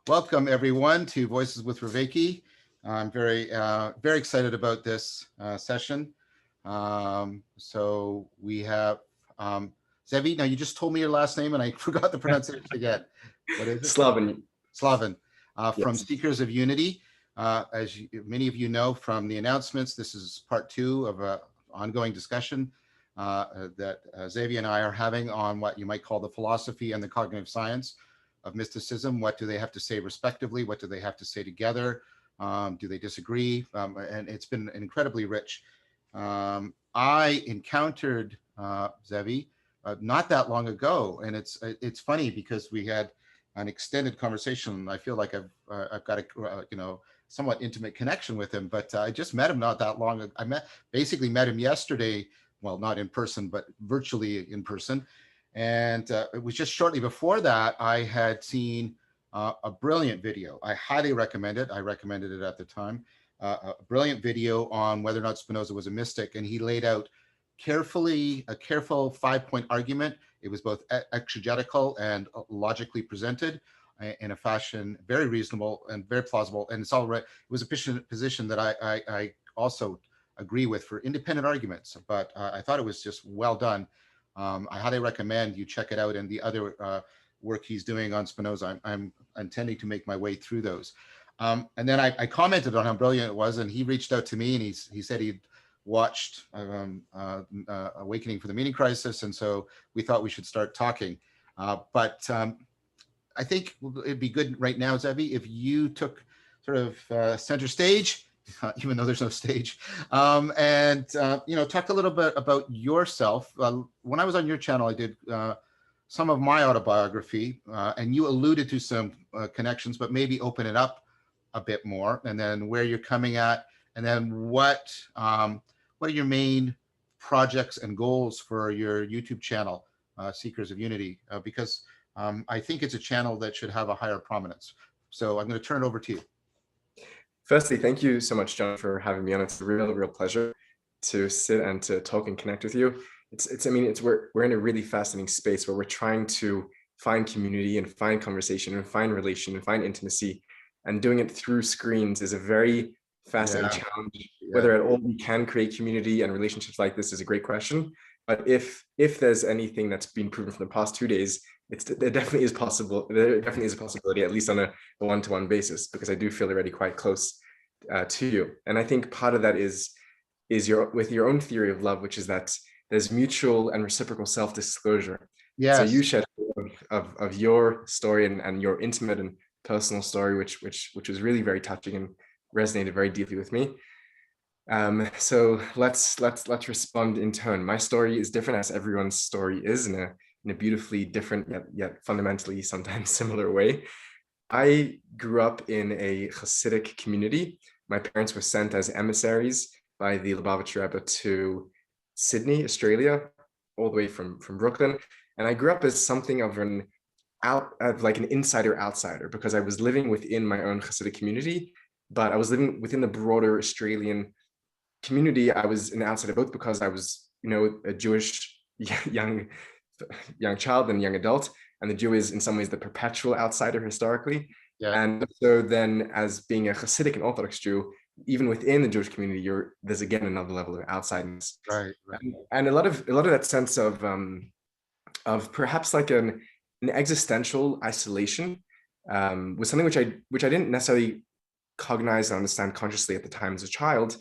Welcome everyone to Voices with Vervaeke. I'm very excited about this session. So we have Zevi. Now you just told me your last name and I forgot the pronunciation again. What is it? Slavin. Slavin from Yes. Seekers of Unity. As many of you know from the announcements, this is part 2 of an ongoing discussion that Zevi and I are having on what you might call the philosophy and the cognitive science of mysticism. What do they have to say respectively? What do they have to say together? Do they disagree? And it's been incredibly rich. I encountered Zevi not that long ago, and it's funny because we had an extended conversation. I feel like I've got a somewhat intimate connection with him, but I just met him not that long ago. I basically met him yesterday. Well, not in person, but virtually in person. And it was just shortly before that, I had seen a brilliant video. I highly recommend it. I recommended it at the time. A brilliant video on whether or not Spinoza was a mystic. And he laid out a careful 5-point argument. It was both exegetical and logically presented in a fashion very reasonable and very plausible. And it's all right. It was a position that I also agree with for independent arguments, but I thought it was just well done. I highly recommend you check it out, and the other work he's doing on Spinoza. I'm intending to make my way through those. And then I commented on how brilliant it was, and he reached out to me and he said he'd watched Awakening for the Meaning Crisis, and so we thought we should start talking. But I think it'd be good right now, Zevi, if you took sort of center stage, even though there's no stage, and talk a little bit about yourself. When I was on your channel, I did some of my autobiography, and you alluded to some connections, but maybe open it up a bit more, and then where you're coming at, and then what are your main projects and goals for your YouTube channel, Seekers of Unity, because I think it's a channel that should have a higher prominence. So I'm going to turn it over to you. Firstly, thank you so much, John, for having me on. It's a real pleasure to sit and to talk and connect with you. We're in a really fascinating space where we're trying to find community and find conversation and find relation and find intimacy, and doing it through screens is a very fascinating challenge. Yeah. Whether at all we can create community and relationships like this is a great question. But if there's anything that's been proven from the past 2 days, there definitely is possible. There definitely is a possibility, at least on a one-to-one basis, because I do feel already quite close to you. And I think part of that is with your own theory of love, which is that there's mutual and reciprocal self-disclosure. Yes. So you shared of your story and your intimate and personal story, which was really very touching and resonated very deeply with me. So let's respond in turn. My story is different, as everyone's story is, in a beautifully different yet fundamentally sometimes similar way. I grew up in a Hasidic community. My parents were sent as emissaries by the Lubavitcher Rebbe to Sydney, Australia, all the way from Brooklyn. And I grew up as something of an insider outsider, because I was living within my own Hasidic community, but I was living within the broader Australian community. I was an outsider both because I was, a Jewish young child and young adult, and the Jew is in some ways the perpetual outsider historically. Yeah. And so then, as being a Hasidic and Orthodox Jew, even within the Jewish community, there's again another level of outsideness. Right. And a lot of that sense of perhaps like an existential isolation was something which I didn't necessarily cognize and understand consciously at the time as a child,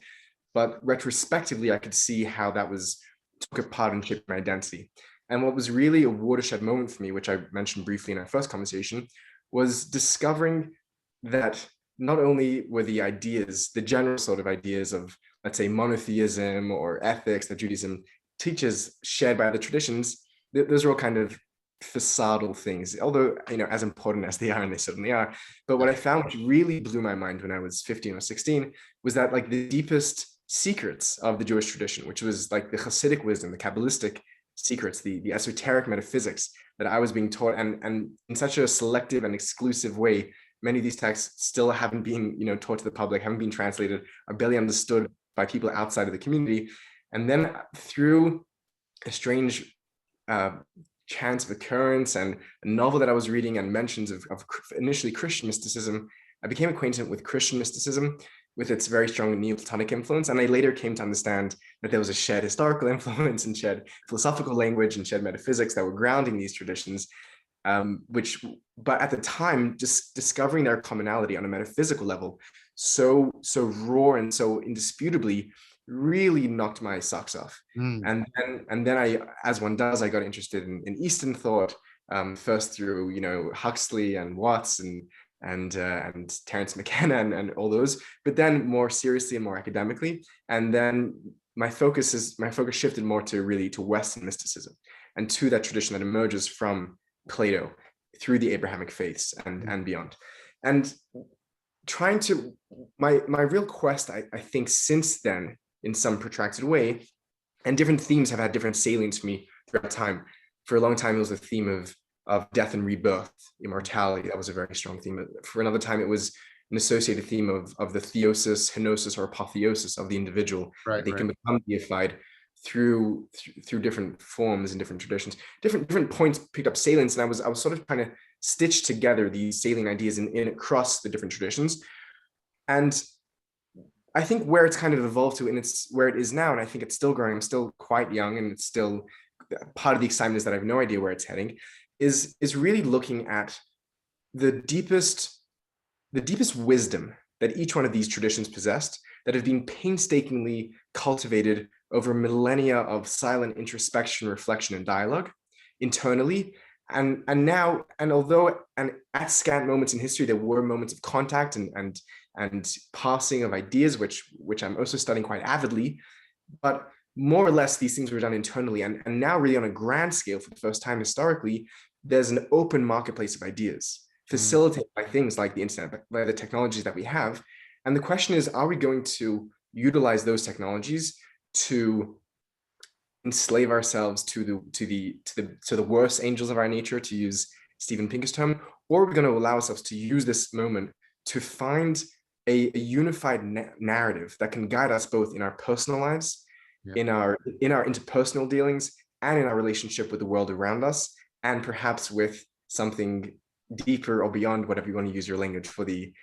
but retrospectively I could see how that took a part in shaping my identity. And what was really a watershed moment for me, which I mentioned briefly in our first conversation, was discovering that not only were the general sort of ideas of, let's say, monotheism or ethics that Judaism teaches, shared by other traditions, those are all kind of facadal things, although, as important as they are, and they certainly are. But what I found, which really blew my mind when I was 15 or 16, was that like the deepest secrets of the Jewish tradition, which was like the Hasidic wisdom, the Kabbalistic secrets, the esoteric metaphysics that I was being taught, and in such a selective and exclusive way, many of these texts still haven't been, taught to the public, haven't been translated, are barely understood by people outside of the community. And then through a strange chance of occurrence and a novel that I was reading and mentions of initially Christian mysticism, I became acquainted with Christian mysticism with its very strong Neoplatonic influence. And I later came to understand that there was a shared historical influence and shared philosophical language and shared metaphysics that were grounding these traditions, but at the time, just discovering their commonality on a metaphysical level, so raw and so indisputably, really knocked my socks off. Mm. And then I, as one does, I got interested in Eastern thought, first through, you know, Huxley and Watts and Terence McKenna and all those, but then more seriously and more academically. And then my focus shifted more to Western mysticism and to that tradition that emerges from Plato through the Abrahamic faiths and beyond. And trying to, my real quest, I think since then, in some protracted way, and different themes have had different salience for me throughout time. For a long time, it was the theme of death and rebirth, immortality. That was a very strong theme. For another time, it was an associated theme of the theosis, henosis, or apotheosis of the individual. Right, They right. can become deified through different forms and different traditions. Different points picked up salience, and I was sort of trying to stitch together these salient ideas in across the different traditions. And I think where it's kind of evolved to, and it's where it is now, and I think it's still growing. I'm still quite young, and it's still part of the excitement is that I have no idea where it's heading. Is really looking at the deepest wisdom that each one of these traditions possessed, that have been painstakingly cultivated over millennia of silent introspection, reflection, and dialogue internally. And now, and although at scant moments in history, there were moments of contact and passing of ideas, which I'm also studying quite avidly, but more or less these things were done internally. And now really on a grand scale, for the first time historically, there's an open marketplace of ideas facilitated by things like the internet, by the technologies that we have. And the question is, are we going to utilize those technologies to enslave ourselves to the worst angels of our nature, to use Steven Pinker's term, or are we going to allow ourselves to use this moment to find a unified narrative that can guide us both in our personal lives, in our interpersonal dealings, and in our relationship with the world around us, and perhaps with something deeper or beyond, whatever you want to use your language, for the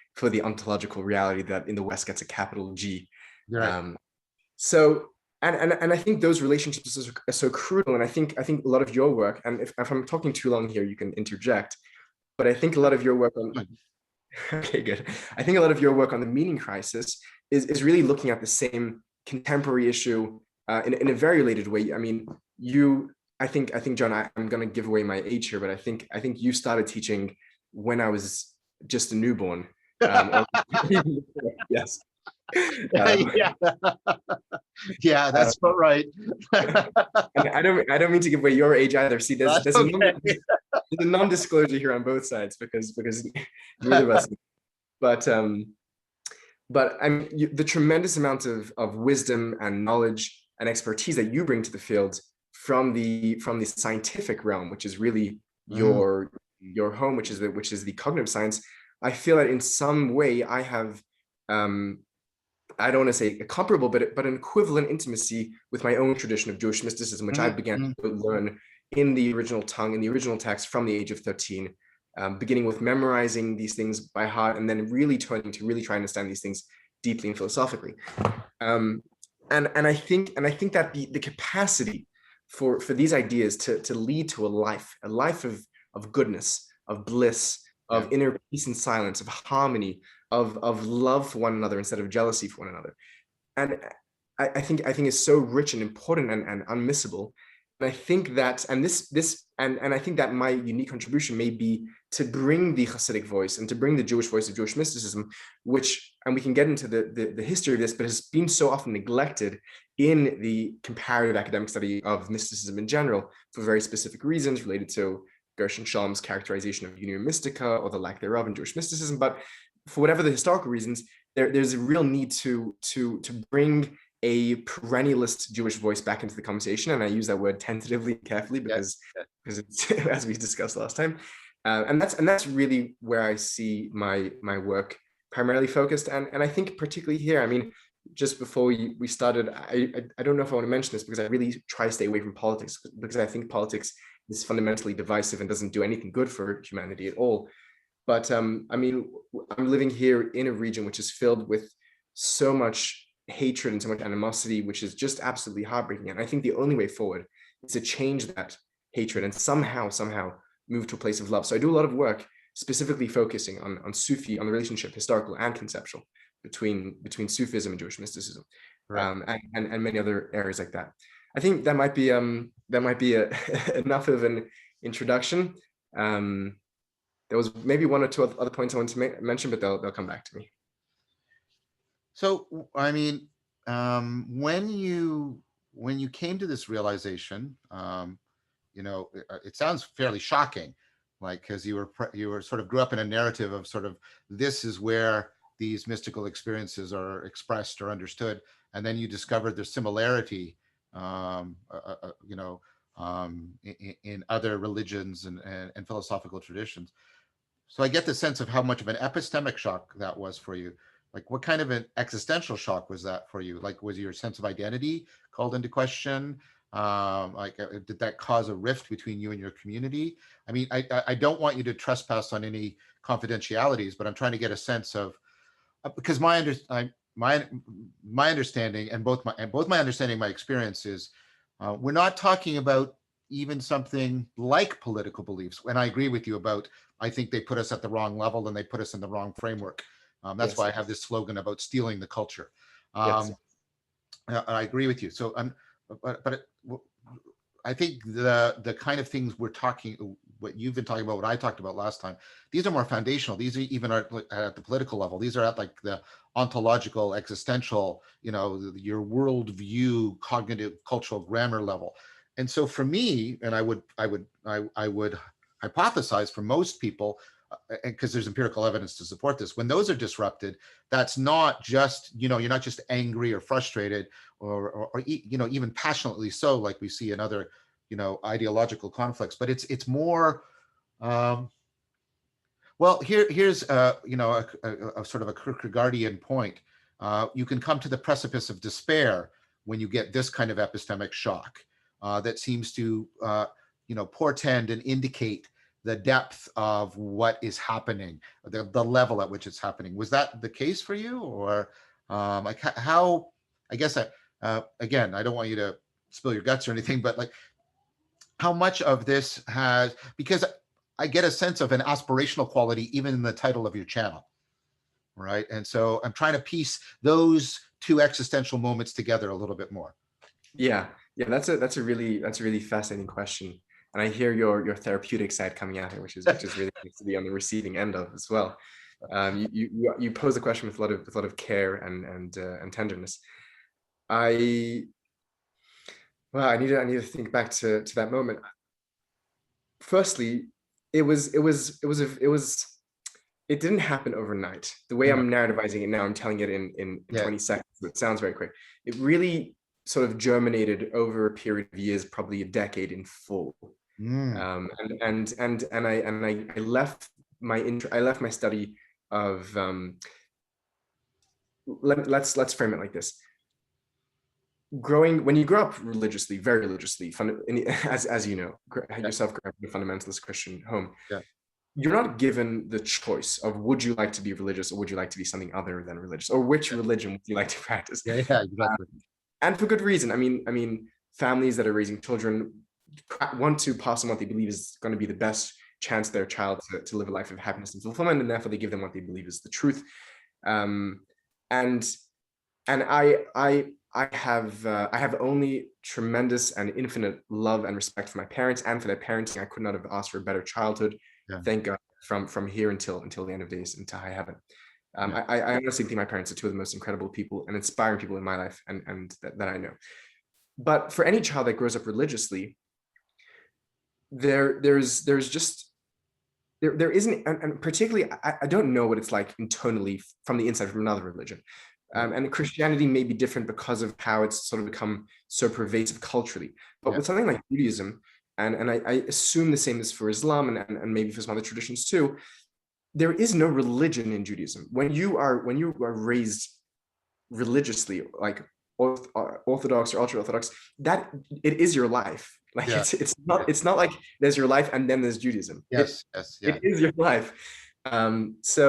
ontological reality that in the West gets a capital G. Right. So I think those relationships are so crucial. And I think a lot of your work, and if I'm talking too long here, you can interject, but I think a lot of your work on okay, good. I think a lot of your work on the meaning crisis is really looking at the same contemporary issue in a very related way. I mean, I think John, I'm going to give away my age here, but I think you started teaching when I was just a newborn. Yes. Yeah. Yeah, that's about right. I don't mean to give away your age either. See, there's Okay. a non-disclosure here on both sides because neither of us. But the tremendous amount of wisdom and knowledge and expertise that you bring to the field from the scientific realm, which is really your home, which is the cognitive science. I feel that in some way I have I don't want to say a comparable, but an equivalent intimacy with my own tradition of Jewish mysticism, which I began to learn in the original tongue, in the original text from the age of 13, beginning with memorizing these things by heart, and then really turning to really try and understand these things deeply and philosophically. And I think that the capacity for these ideas to lead to a life of goodness, of bliss, of inner peace and silence, of harmony, of love for one another instead of jealousy for one another. And I think is so rich and important and unmissable. And I think that, and I think that my unique contribution may be to bring the Hasidic voice and to bring the Jewish voice of Jewish mysticism, which, and we can get into the history of this, but has been so often neglected in the comparative academic study of mysticism in general for very specific reasons related to Gershon Schalom's characterization of Unio Mystica or the lack thereof in Jewish mysticism. But for whatever the historical reasons, there's a real need to bring a perennialist Jewish voice back into the conversation, and I use that word tentatively, carefully, because it's, as we discussed last time, and that's really where I see my work primarily focused, and I think particularly here. I mean, just before we started, I don't know if I want to mention this because I really try to stay away from politics, because I think politics is fundamentally divisive and doesn't do anything good for humanity at all. But I mean, I'm living here in a region which is filled with so much hatred and so much animosity, which is just absolutely heartbreaking. And I think the only way forward is to change that hatred and somehow move to a place of love. So I do a lot of work specifically focusing on Sufi, on the relationship, historical and conceptual, between Sufism and Jewish mysticism, Right. and many other areas like that. I think that might be enough of an introduction. There was maybe one or two other points I want to mention, but they'll come back to me. So, I mean, when you came to this realization, it sounds fairly shocking, like, because you were sort of grew up in a narrative of sort of, this is where these mystical experiences are expressed or understood, and then you discovered their similarity, in other religions and philosophical traditions. So I get the sense of how much of an epistemic shock that was for you. Like, what kind of an existential shock was that for you? Like, was your sense of identity called into question? Did that cause a rift between you and your community? I mean, I don't want you to trespass on any confidentialities, but I'm trying to get a sense of, because my understanding, and both my understanding, my experience is, we're not talking about even something like political beliefs. And I agree with you about, I think they put us at the wrong level and they put us in the wrong framework. That's Yes. why I have this slogan about stealing the culture. Yes. I agree with you. So, but I think the kind of things what you've been talking about, what I talked about last time, these are more foundational. These are even at the political level. These are at like the ontological, existential, your worldview, cognitive, cultural grammar level. And so for me, and I would hypothesize for most people, because there's empirical evidence to support this, when those are disrupted, that's not just, you're not just angry or frustrated or even passionately so, like we see in other, ideological conflicts, but it's more, well, here's a sort of a Kierkegaardian point. You can come to the precipice of despair when you get this kind of epistemic shock, that seems to portend and indicate the depth of what is happening, the level at which it's happening. Was that the case for you? Or like how, I guess, again, I don't want you to spill your guts or anything, but like, how much of this has, because I get a sense of an aspirational quality even in the title of your channel, right? And so I'm trying to piece those two existential moments together a little bit more. Yeah, that's a really fascinating question, and I hear your therapeutic side coming out here, which is really nice to be on the receiving end of as well. You pose a question with a lot of care and tenderness. I need to think back to that moment. Firstly, it didn't happen overnight. The way I'm narrativizing it now, I'm telling it in 20 seconds. It sounds very quick. It really sort of germinated over a period of years, probably a decade in full. And I left my study of let's frame it like this. When you grow up religiously, very religiously, as you know, yourself grew up in a fundamentalist Christian home, you're not given the choice of, would you like to be religious or would you like to be something other than religious, or which religion would you like to practice? Yeah, exactly. And for good reason. I mean, families that are raising children want to pass on what they believe is going to be the best chance their child to live a life of happiness and fulfillment, and therefore they give them what they believe is the truth. And I have only tremendous and infinite love and respect for my parents and for their parenting. I could not have asked for a better childhood. Thank God, from here until the end of days, into high heaven. I honestly think my parents are two of the most incredible people and inspiring people in my life, and that I know. But for any child that grows up religiously, there isn't, and particularly, I don't know what it's like internally from the inside from another religion. And Christianity may be different because of how it's sort of become so pervasive culturally. But with something like Judaism, and I assume the same is for Islam and maybe for some other traditions too, there is no religion in Judaism. When you are raised religiously, like Orthodox or ultra-Orthodox, that it is your life. Like Yeah. it's not like there's your life and then there's Judaism. Yes. Yes. Yeah. It is your life. So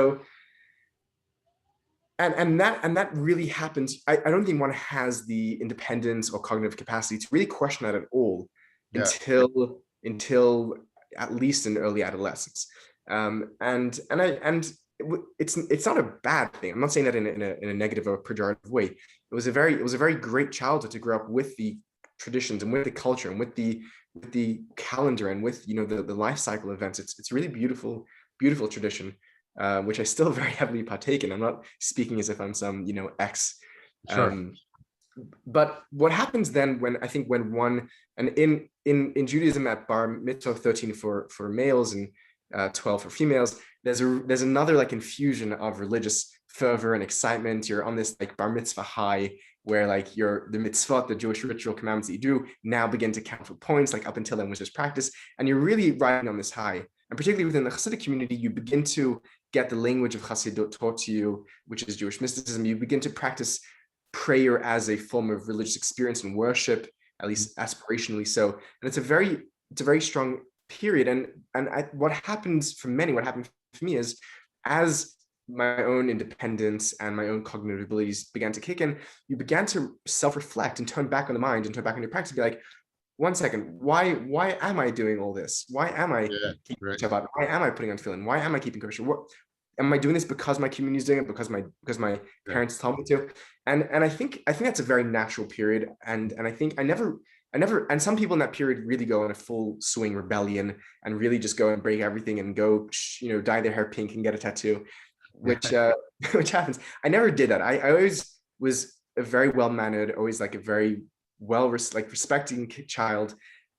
and that really happens. I don't think one has the independence or cognitive capacity to really question that at all Yeah. until at least in early adolescence. It's not a bad thing. I'm not saying that in a negative or pejorative way. It was a very great childhood to grow up with the traditions and with the culture and with the calendar and with the life cycle events. It's really beautiful tradition, which I still very heavily partake in. I'm not speaking as if I'm some ex. Sure. But what happens then when one, and in Judaism at bar mitzvah 13 for males and 12 for females, there's another like infusion of religious fervor and excitement. You're on this like bar mitzvah high where like the mitzvot, the Jewish ritual commandments that you do now begin to count for points. Like up until then was just practice, and you're really riding on this high. And particularly within the Hasidic community, you begin to get the language of Hasidut taught to you, which is Jewish mysticism. You begin to practice prayer as a form of religious experience and worship, at least aspirationally so. And it's a very strong period. What happened for me is, as my own independence and my own cognitive abilities began to kick in, you began to self-reflect and turn back on the mind and turn back on your practice and be like, 1 second, why am I doing all this? Why am I keeping Shabbat? Why am I putting on tefillin? Why am I keeping kosher? What am I doing this because my community is doing it? Because my parents told me to? And I think that's a very natural period. And I think I never, and some people in that period really go on a full swing rebellion and really just go and break everything and go, dye their hair pink and get a tattoo, which happens. I never did that. I always was a very well-mannered, always like a very respecting child.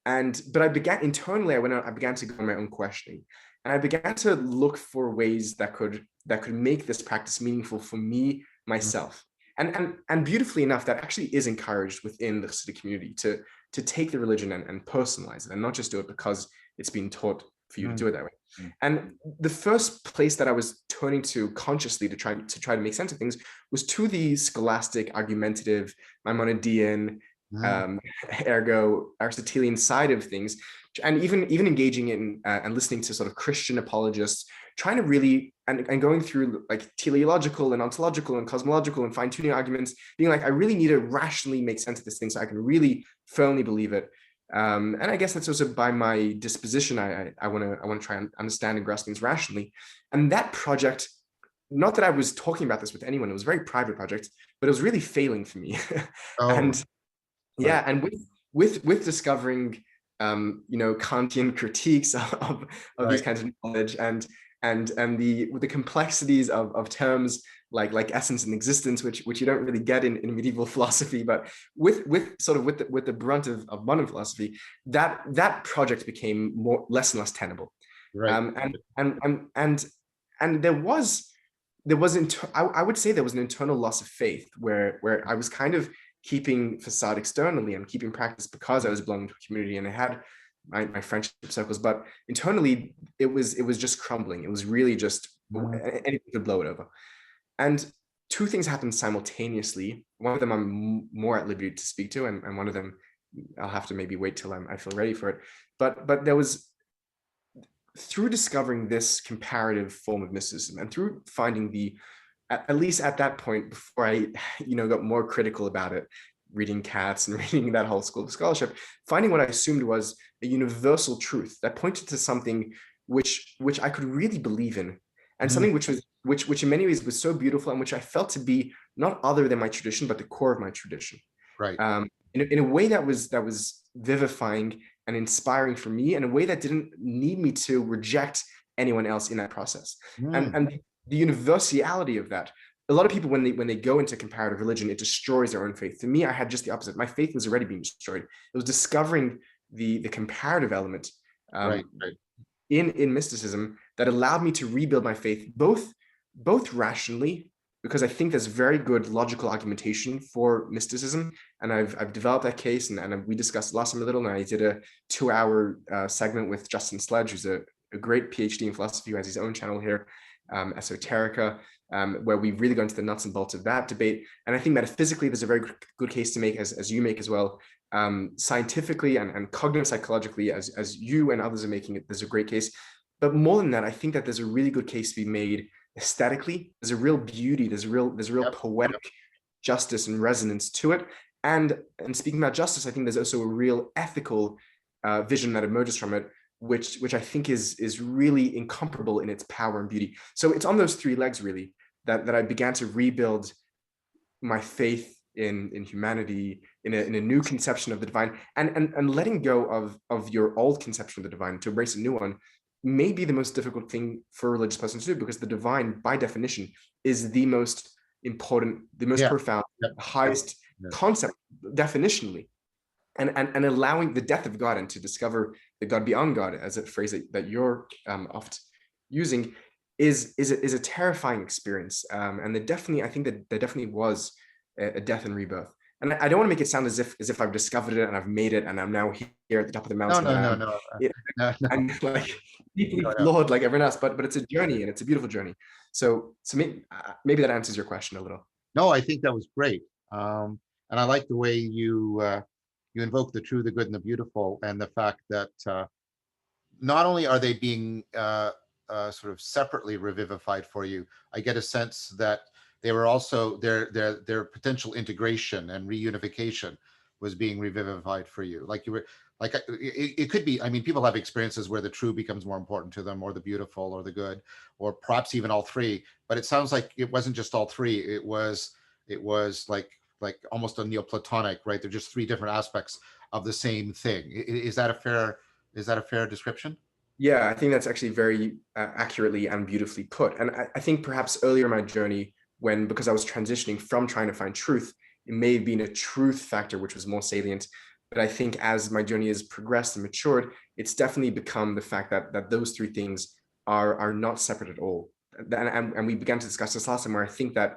But I began internally, I began to go on my own questioning, and I began to look for ways that could make this practice meaningful for me, myself. And beautifully enough, that actually is encouraged within the Hasidic community to take the religion and personalize it, and not just do it because it's been taught for you to do it that way. And the first place that I was turning to consciously to try to make sense of things was to the scholastic, argumentative, Maimonidean, ergo Aristotelian side of things, and even engaging in and listening to sort of Christian apologists, trying to really and going through like teleological and ontological and cosmological and fine-tuning arguments, being like, I really need to rationally make sense of this thing so I can really firmly believe it. And I guess that's also by my disposition. I want to try and understand and grasp things rationally. And that project, not that I was talking about this with anyone, it was a very private project, but it was really failing for me. And yeah, and with discovering Kantian critiques of these kinds of knowledge and the complexities of terms like essence and existence, which you don't really get in medieval philosophy, but with the brunt of modern philosophy, that project became less and less tenable. And there was I would say there was an internal loss of faith where I was kind of keeping facade externally and keeping practice because I was belonging to a community and I had my friendship circles, but internally it was just crumbling. It was really just anything could blow it over. And two things happened simultaneously. One of them I'm more at liberty to speak to, and one of them I'll have to maybe wait till I feel ready for it. But there was, through discovering this comparative form of mysticism and through finding at least at that point, before I got more critical about it, reading Katz and reading that whole school of scholarship, finding what I assumed was a universal truth that pointed to something which I could really believe in, and something which in many ways was so beautiful and which I felt to be not other than my tradition, but the core of my tradition. Right. In a way that was vivifying and inspiring for me, in a way that didn't need me to reject anyone else in that process. And the universality of that. A lot of people, when they go into comparative religion, it destroys their own faith. To me, I had just the opposite. My faith was already being destroyed. It was discovering the comparative element in mysticism that allowed me to rebuild my faith, both rationally, because I think there's very good logical argumentation for mysticism, and I've developed that case, and we discussed last time a little, and I did a 2-hour segment with Justin Sledge, who's a a great PhD in philosophy who has his own channel here, Esoterica, where we really go into the nuts and bolts of that debate. And I think metaphysically, there's a very good case to make, as you make as well. Scientifically and cognitive psychologically, as you and others are making it, there's a great case. But more than that, I think that there's a really good case to be made aesthetically. There's a real beauty, there's a real poetic justice and resonance to it. And speaking about justice, I think there's also a real ethical vision that emerges from it, which I think is really incomparable in its power and beauty. So it's on those three legs really that I began to rebuild my faith in humanity, in a new conception of the divine, and letting go of your old conception of the divine to embrace a new one may be the most difficult thing for a religious person to do, because the divine, by definition, is the most important, the most profound, highest concept definitionally. And allowing the death of God and to discover the God beyond God, as a phrase that you're oft using, is a terrifying experience. And I think that there definitely was a death and rebirth. And I don't want to make it sound as if I've discovered it and I've made it and I'm now here at the top of the mountain. No. I'm like deeply flawed like everyone else, but it's a journey, and it's a beautiful journey. So maybe that answers your question a little. No, I think that was great. And I like the way you invoke the true, the good, and the beautiful, and the fact that not only are they being sort of separately revivified for you, I get a sense that they were also their potential integration and reunification was being revivified for you. Like you were, like it could be. I mean, people have experiences where the true becomes more important to them, or the beautiful, or the good, or perhaps even all three. But it sounds like it wasn't just all three. It was like almost a Neoplatonic, right? They're just three different aspects of the same thing. Is that a fair description? Yeah, I think that's actually very accurately and beautifully put. And I think perhaps earlier in my journey, because I was transitioning from trying to find truth, it may have been a truth factor which was more salient. But I think as my journey has progressed and matured, it's definitely become the fact that those three things are not separate at all. And we began to discuss this last time, where I think that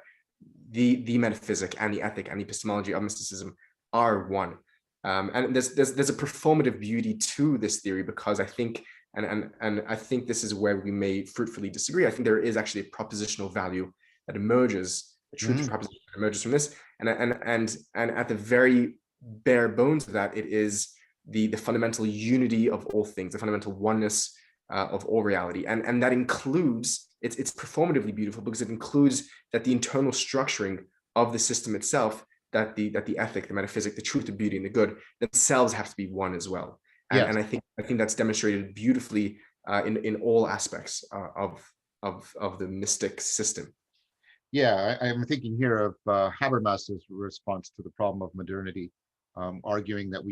the metaphysic and the ethic and the epistemology of mysticism are one. And there's a performative beauty to this theory, because I think, and I think this is where we may fruitfully disagree. I think there is actually a propositional value that emerges, a truth proposition that emerges from this, and at the very bare bones of that, it is the fundamental unity of all things, the fundamental oneness of all reality, and that includes, it's performatively beautiful because it includes that the internal structuring of the system itself, that the ethic, the metaphysic, the truth, the beauty, and the good themselves have to be one as well. And I think that's demonstrated beautifully in all aspects of the mystic system. Yeah, I'm thinking here of Habermas's response to the problem of modernity, arguing that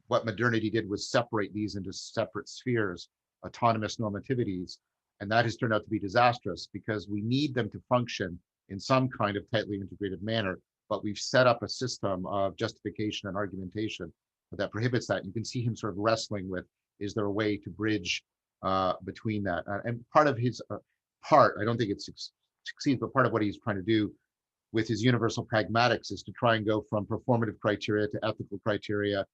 what modernity did was separate these into separate spheres, autonomous normativities, and that has turned out to be disastrous, because we need them to function in some kind of tightly integrated manner, but we've set up a system of justification and argumentation that prohibits that. You can see him sort of wrestling with, is there a way to bridge between that? And part of his I don't think it succeeds, but part of what he's trying to do with his universal pragmatics is to try and go from performative criteria to ethical criteria,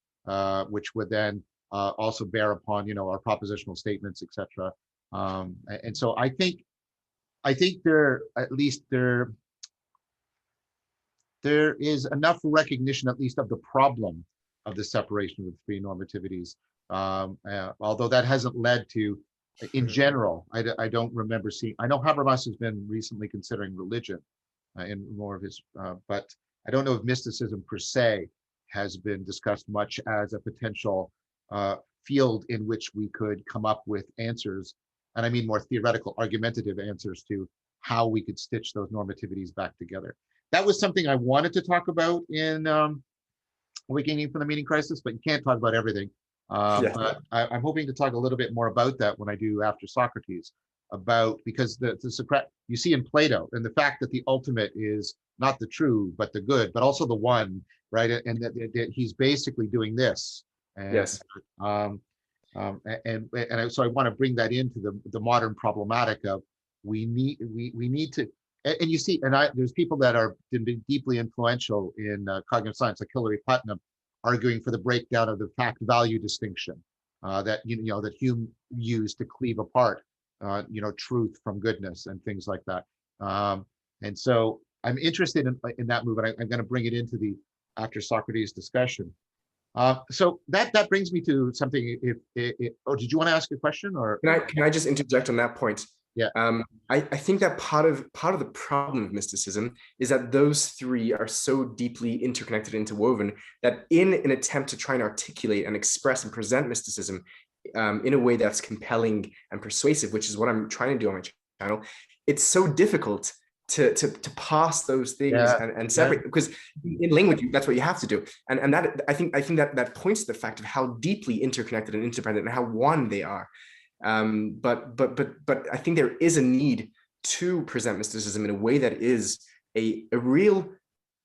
which would then also bear upon, our propositional statements, etc. And so I think there is enough recognition, at least, of the problem of the separation of the three normativities. Although that hasn't led to, in general, I don't remember seeing. I know Habermas has been recently considering religion in more of his, but I don't know if mysticism per se has been discussed much as a potential field in which we could come up with answers, and I mean more theoretical, argumentative answers to how we could stitch those normativities back together. That was something I wanted to talk about in Awakening from the Meaning Crisis, but you can't talk about everything. But I'm hoping to talk a little bit more about that when I do After Socrates, because the Socratic, you see in Plato, and the fact that the ultimate is not the true, but the good, but also the one, right? And that he's basically doing this. And, yes. So I want to bring that into the modern problematic of we need to, and you see, there's people that are deeply influential in cognitive science, like Hilary Putnam, arguing for the breakdown of the fact-value distinction, that that Hume used to cleave apart truth from goodness and things like that. And so I'm interested in that move, and I'm going to bring it into the after Socrates discussion. So that brings me to something. Oh, did you want to ask a question, or can I just interject on that point? Yeah. I think that part of the problem of mysticism is that those three are so deeply interconnected, interwoven, that in an attempt to try and articulate and express and present mysticism in a way that's compelling and persuasive, which is what I'm trying to do on my channel, it's so difficult to pass those things and separate, because in language that's what you have to do, and that I think that points to the fact of how deeply interconnected and interdependent and how one they are. But I think there is a need to present mysticism in a way that is a real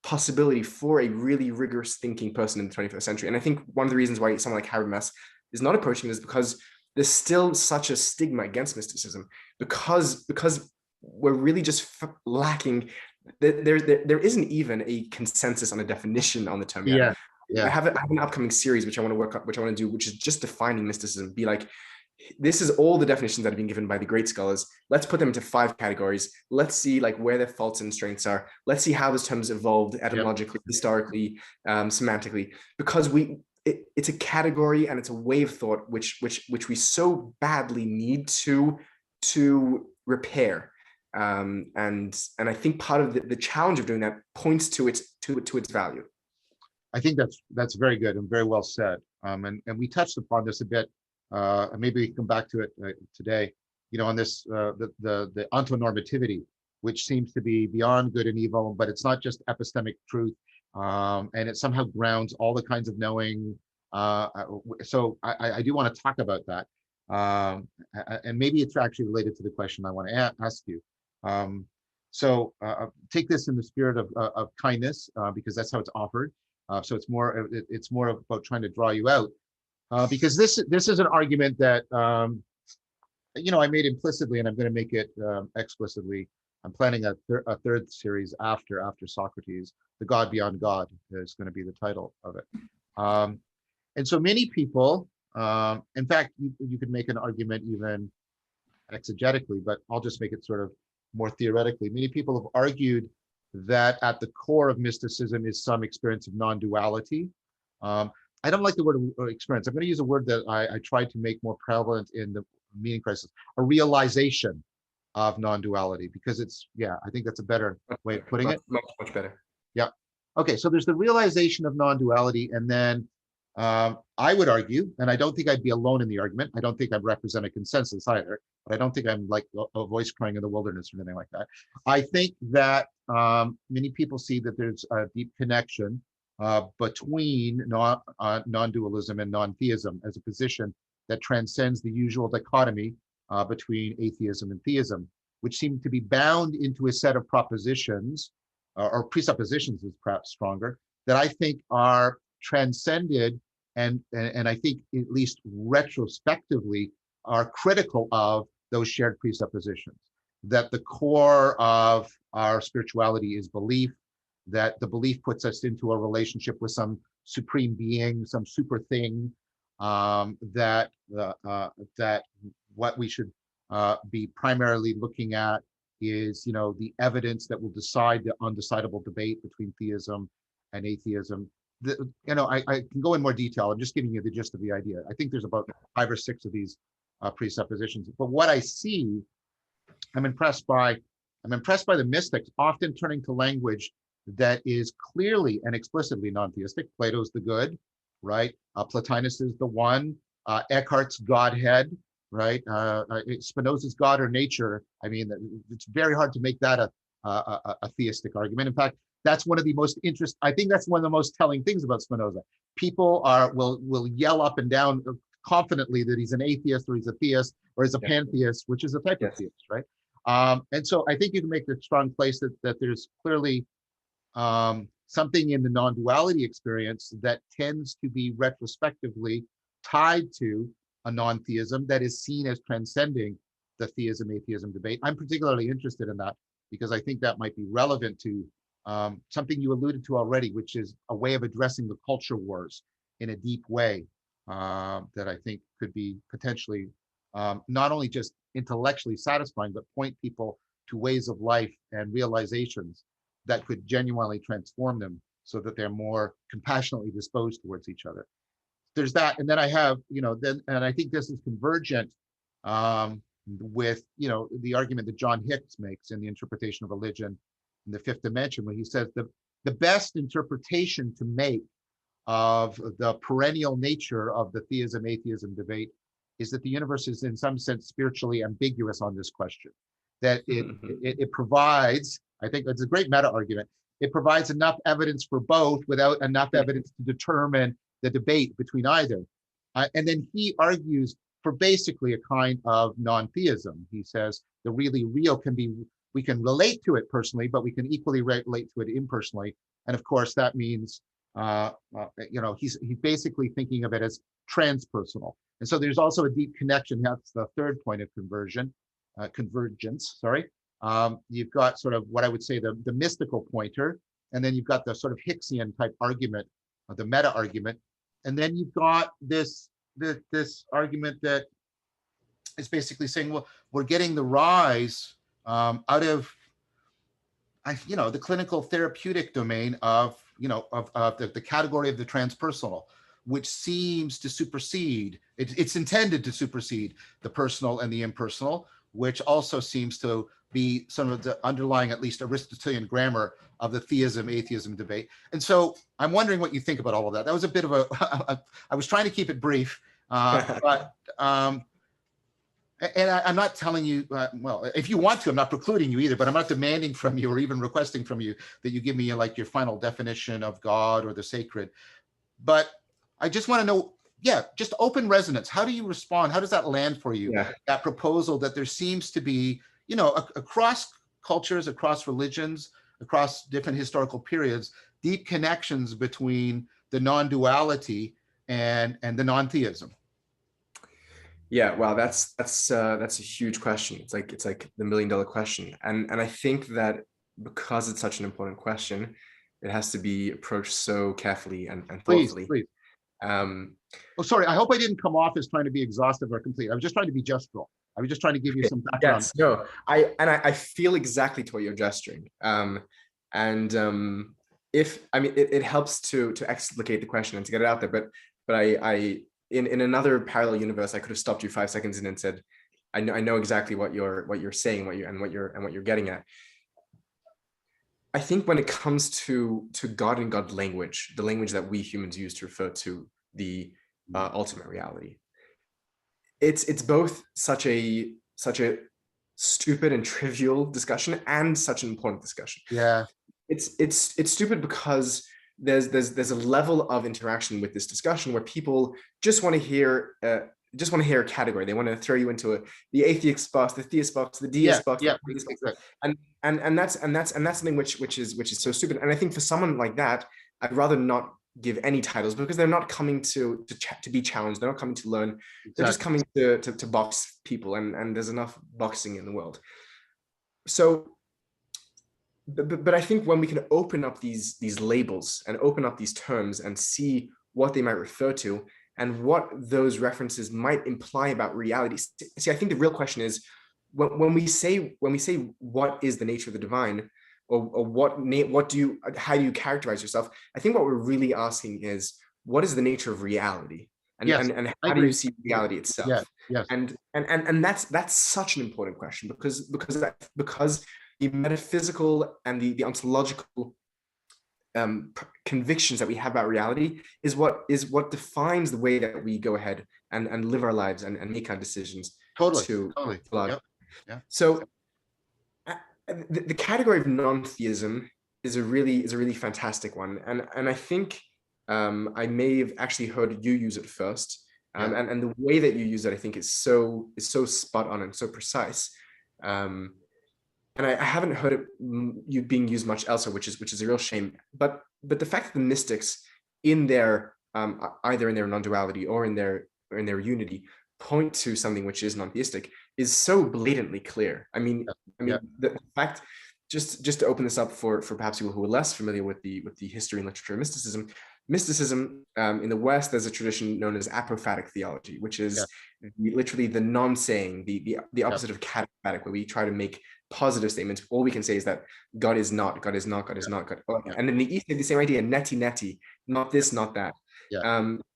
possibility for a really rigorous thinking person in the 21st century. And I think one of the reasons why someone like Habermas is not approaching it is because there's still such a stigma against mysticism, because we're really just lacking. There isn't even a consensus on a definition on the term yet. I have an upcoming series which I want to work up, which I want to do, which is just defining mysticism. Be like, this is all the definitions that have been given by the great scholars. Let's put them into 5 categories. Let's see like where their faults and strengths are. Let's see how those terms evolved etymologically, historically, semantically, because it's a category and it's a way of thought which we so badly need to repair. And I think part of the challenge of doing that points to its value. I think that's very good and very well said. And we touched upon this a bit. Maybe we can come back to it today. On this the ontonormativity, which seems to be beyond good and evil, but it's not just epistemic truth, and it somehow grounds all the kinds of knowing. So I do want to talk about that, and maybe it's actually related to the question I want to ask you. So take this in the spirit of kindness, because that's how it's offered. So it's more about trying to draw you out, because this is an argument that I made implicitly, and I'm going to make it explicitly. I'm planning a third series after Socrates. The God Beyond God is going to be the title of it. And so many people, in fact, you could make an argument even exegetically, but I'll just make it sort of more theoretically. Many people have argued that at the core of mysticism is some experience of non-duality. I don't like the word experience. I'm going to use a word that I tried to make more prevalent in the meaning crisis: a realization of non-duality, because I think that's a better way of putting it. Much better. Yeah. Okay. So there's the realization of non-duality, and then I would argue, and I don't think I'd be alone in the argument. I don't think I represent a consensus either, but I don't think I'm like a voice crying in the wilderness or anything like that. I think that many people see that there's a deep connection between non-dualism and non-theism as a position that transcends the usual dichotomy between atheism and theism, which seem to be bound into a set of propositions or presuppositions is perhaps stronger, that I think are transcended and I think at least retrospectively are critical of those shared presuppositions, that the core of our spirituality is belief, that the belief puts us into a relationship with some supreme being, some super thing, that what we should be primarily looking at is the evidence that will decide the undecidable debate between theism and atheism. I can go in more detail. I'm just giving you the gist of the idea. I think there's about 5 or 6 of these presuppositions. But what I see, I'm impressed by the mystics often turning to language that is clearly and explicitly non-theistic. Plato's the good, right? Plotinus is the one. Eckhart's Godhead, right? Spinoza's God or nature. I mean, it's very hard to make that a theistic argument. In fact, that's one of the most I think that's one of the most telling things about Spinoza. People will yell up and down confidently that he's an atheist or he's a theist or he's a pantheist, which is a type of theist, right? And so I think you can make the strong place that there's clearly something in the non-duality experience that tends to be retrospectively tied to a non-theism that is seen as transcending the theism-atheism debate. I'm particularly interested in that because I think that might be relevant to something you alluded to already, which is a way of addressing the culture wars in a deep way. that I think could be potentially not only just intellectually satisfying, but point people to ways of life and realizations that could genuinely transform them so that they're more compassionately disposed towards each other. There's that. And then I have, and I think this is convergent with, the argument that John Hicks makes in the interpretation of religion in the fifth dimension, when he says the best interpretation to make of the perennial nature of the theism atheism debate is that the universe is in some sense spiritually ambiguous on this question, that it provides, I think it's a great meta argument, it provides enough evidence for both without enough evidence to determine the debate between either. And then he argues for basically a kind of non-theism. He says the really real can be, we can relate to it personally, but we can equally relate to it impersonally. And of course, that means, he's basically thinking of it as transpersonal. And so there's also a deep connection. That's the third point of convergence, sorry. You've got sort of what I would say the mystical pointer, and then you've got the sort of Hicksian type argument, the meta argument. And then you've got this argument that is basically saying, well, we're getting the rise out of, the clinical therapeutic domain of the category of the transpersonal, which seems to supersede, it's intended to supersede the personal and the impersonal, which also seems to be some of the underlying, at least Aristotelian grammar of the theism-atheism debate. And so I'm wondering what you think about all of that. That was a bit of I was trying to keep it brief, but I'm not telling you, well, if you want to, I'm not precluding you either, but I'm not demanding from you or even requesting from you that you give me like your final definition of God or the sacred. But I just want to know, just open resonance. How do you respond? How does that land for you? Yeah. That proposal that there seems to be, across cultures, across religions, across different historical periods, deep connections between the non-duality and the non-theism. Yeah, wow, that's a huge question. It's like the $1 million question, and I think that because it's such an important question, it has to be approached so carefully and thoughtfully. Please. Oh, sorry. I hope I didn't come off as trying to be exhaustive or complete. I was just trying to be gestural. I was just trying to give you some background. Yes, no, I feel exactly to what you're gesturing. If I mean it helps to explicate the question and to get it out there, but I in another parallel universe, I could have stopped you 5 seconds in and said, I know exactly what you're saying, what you're getting at. I think when it comes to God and God language, the language that we humans use to refer to the ultimate reality, it's both such a stupid and trivial discussion and such an important discussion. Yeah, it's stupid because there's a level of interaction with this discussion where people just want to hear a category. They want to throw you into the atheist box, the theist box, the deist box, the atheist box. And that's something which is so stupid. And I think for someone like that, I'd rather not give any titles, because they're not coming to be challenged. They're not coming to learn. They're just coming to box people, and there's enough boxing in the world. So but I think when we can open up these labels and open up these terms and see what they might refer to and what those references might imply about reality. See, I think the real question is when we say what is the nature of the divine, or how do you characterize yourself? I think what we're really asking is, what is the nature of reality, and how do you see reality itself? Yes. And that's such an important question, because the metaphysical and the ontological convictions that we have about reality is what defines the way that we go ahead and live our lives and make our decisions. Totally. Yep. Yeah. So the category of non-theism is a really fantastic one, and I think I may have actually heard you use it first, and the way that you use it, I think, is so spot on and so precise. And I haven't heard it being used much elsewhere, which is a real shame. But the fact that the mystics, in their either in their non-duality or in their unity, point to something which is non-theistic is so blatantly clear. I mean, the fact, just to open this up for perhaps people who are less familiar with the history and literature of mysticism, mysticism, in the West, there's a tradition known as apophatic theology, which is literally the non-saying, the opposite of cataphatic, where we try to make positive statements. All we can say is that God is not, God is not, God is not, God. And in the East, they have the same idea, neti neti, not this, not that.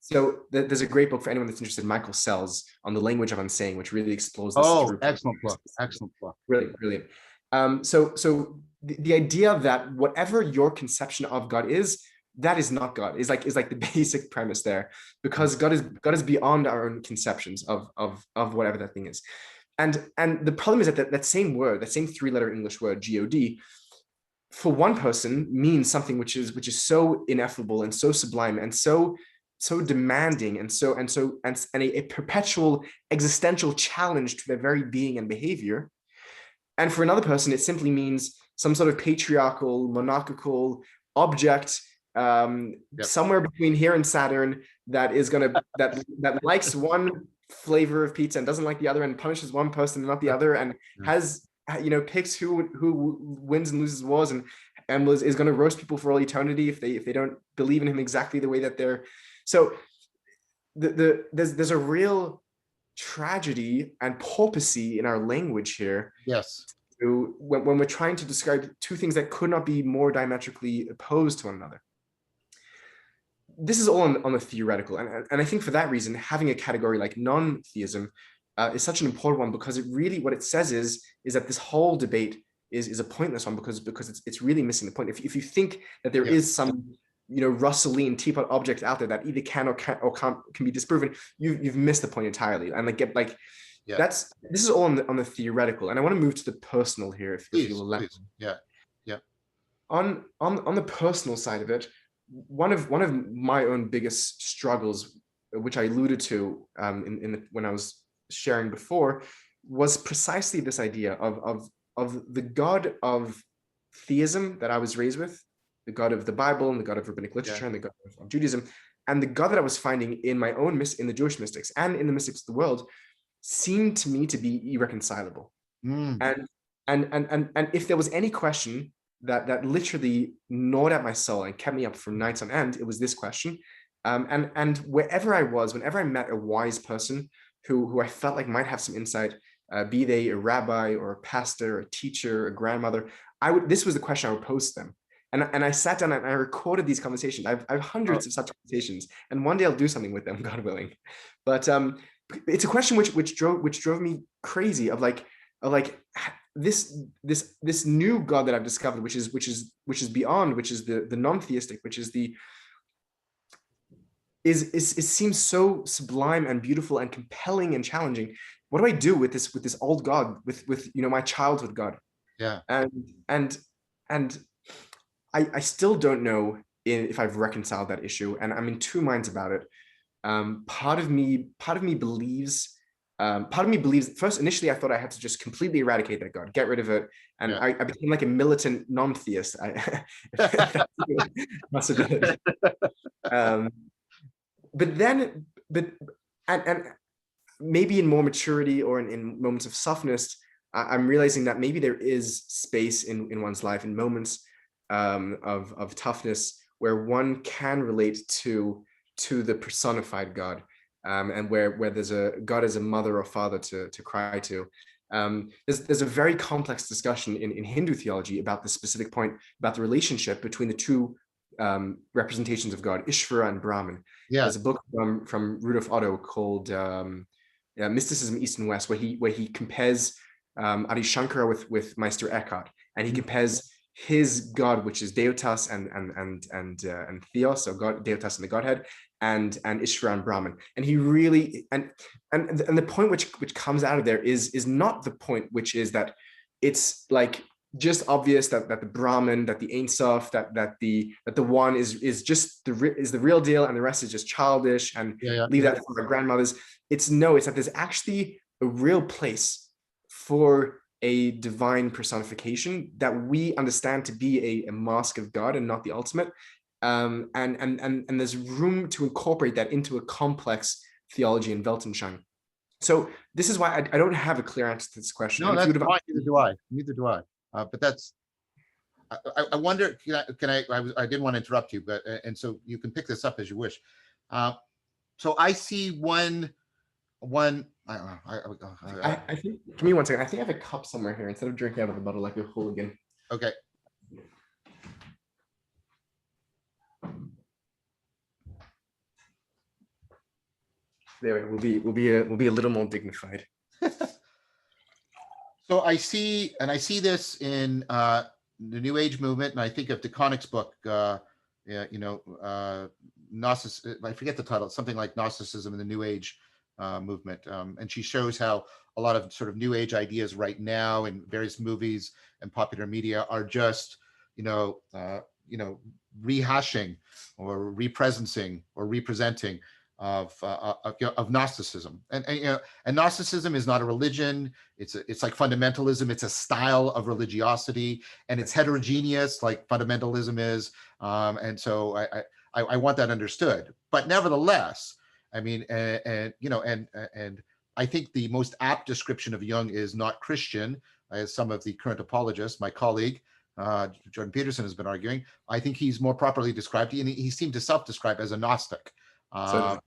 So there's a great book for anyone that's interested, Michael Sells, on the language of unsaying, which really explores this. Oh, excellent book. Excellent book. Brilliant, brilliant. So the idea that whatever your conception of God is, that is not God, is like the basic premise there, because God is beyond our own conceptions of whatever that thing is. And the problem is that same word, that same three-letter English word, God, for one person means something which is so ineffable and so sublime and so demanding and a perpetual existential challenge to their very being and behavior. And for another person, it simply means some sort of patriarchal, monarchical object somewhere between here and Saturn that is gonna that likes one flavor of pizza and doesn't like the other, and punishes one person and not the other, and has, you know, picks who wins and loses wars, and is going to roast people for all eternity if they don't believe in him exactly the way that they're. So there's a real tragedy and porpoisy in our language here. Yes. When we're trying to describe two things that could not be more diametrically opposed to one another. This is all on the theoretical, and I think for that reason, having a category like non-theism is such an important one, because it really, what it says is that this whole debate is a pointless one, because it's really missing the point. If you think that there is some, you know, Russelline teapot object out there that either can be disproven, you've missed the point entirely. And this is all on the theoretical, and I want to move to the personal here, if you will let me. Yeah. On the personal side of it, one of my own biggest struggles, which I alluded to when I was sharing before, was precisely this idea of the God of theism that I was raised with, the God of the Bible and the God of rabbinic literature and the God of Judaism, and the God that I was finding in my own in the Jewish mystics and in the mystics of the world, seemed to me to be irreconcilable. And if there was any question that literally gnawed at my soul and kept me up for nights on end, it was this question. And wherever I was, whenever I met a wise person who I felt like might have some insight, be they a rabbi or a pastor, or a teacher, a grandmother, this was the question I would pose to them. And I sat down and I recorded these conversations. I have hundreds of such conversations, and one day I'll do something with them, God willing. But it's a question which drove me crazy, of this new God that I've discovered, which is beyond, which is the non-theistic, which is it seems so sublime and beautiful and compelling and challenging. What do I do with this old God, with you know, my childhood God? And I still don't know if I've reconciled that issue, and I'm in two minds about it. Part of me believes first, initially I thought I had to just completely eradicate that God, get rid of it, and I became like a militant non-theist. Possibility. And maybe in more maturity or in moments of softness, I'm realizing that maybe there is space in one's life, in moments of toughness, where one can relate to the personified God, and where there's a God as a mother or father to cry to. There's a very complex discussion in Hindu theology about the specific point about the relationship between the two representations of God, Ishvara and Brahman. There's a book from Rudolf Otto called Mysticism, East and West, where he compares Adi Shankara with Meister Eckhart, and he compares his God, which is Deotas and Theos, so God, Deotas and the Godhead, and Ishvara and Brahman. And he really and the point which comes out of there is not the point which is that it's like just obvious that the Brahman, that the Ein Sof, that the one is the real deal, and the rest is just childish, and leave that for our grandmothers. It's that there's actually a real place for a divine personification that we understand to be a mask of God and not the ultimate. And there's room to incorporate that into a complex theology in Weltanschauung. So this is why I don't have a clear answer to this question. No, that's fine. Neither do I. But I wonder, I didn't want to interrupt you, but, and so you can pick this up as you wish. So I see one, I don't know. I think, give me one second. I think I have a cup somewhere here instead of drinking out of the bottle like a hooligan. Okay. There, we'll be a little more dignified. So I see this in the New Age movement, and I think of DeConnick's book, Gnosticism, I forget the title, something like Gnosticism in the New Age movement, and she shows how a lot of sort of New Age ideas right now in various movies and popular media are just, rehashing or representing of Gnosticism, and Gnosticism is not a religion. It's like fundamentalism. It's a style of religiosity, and it's heterogeneous, like fundamentalism is. And so I want that understood. But nevertheless, I mean, and I think the most apt description of Jung is not Christian, as some of the current apologists, my colleague Jordan Peterson, has been arguing. I think he's more properly described, and he seemed to self-describe as a Gnostic. And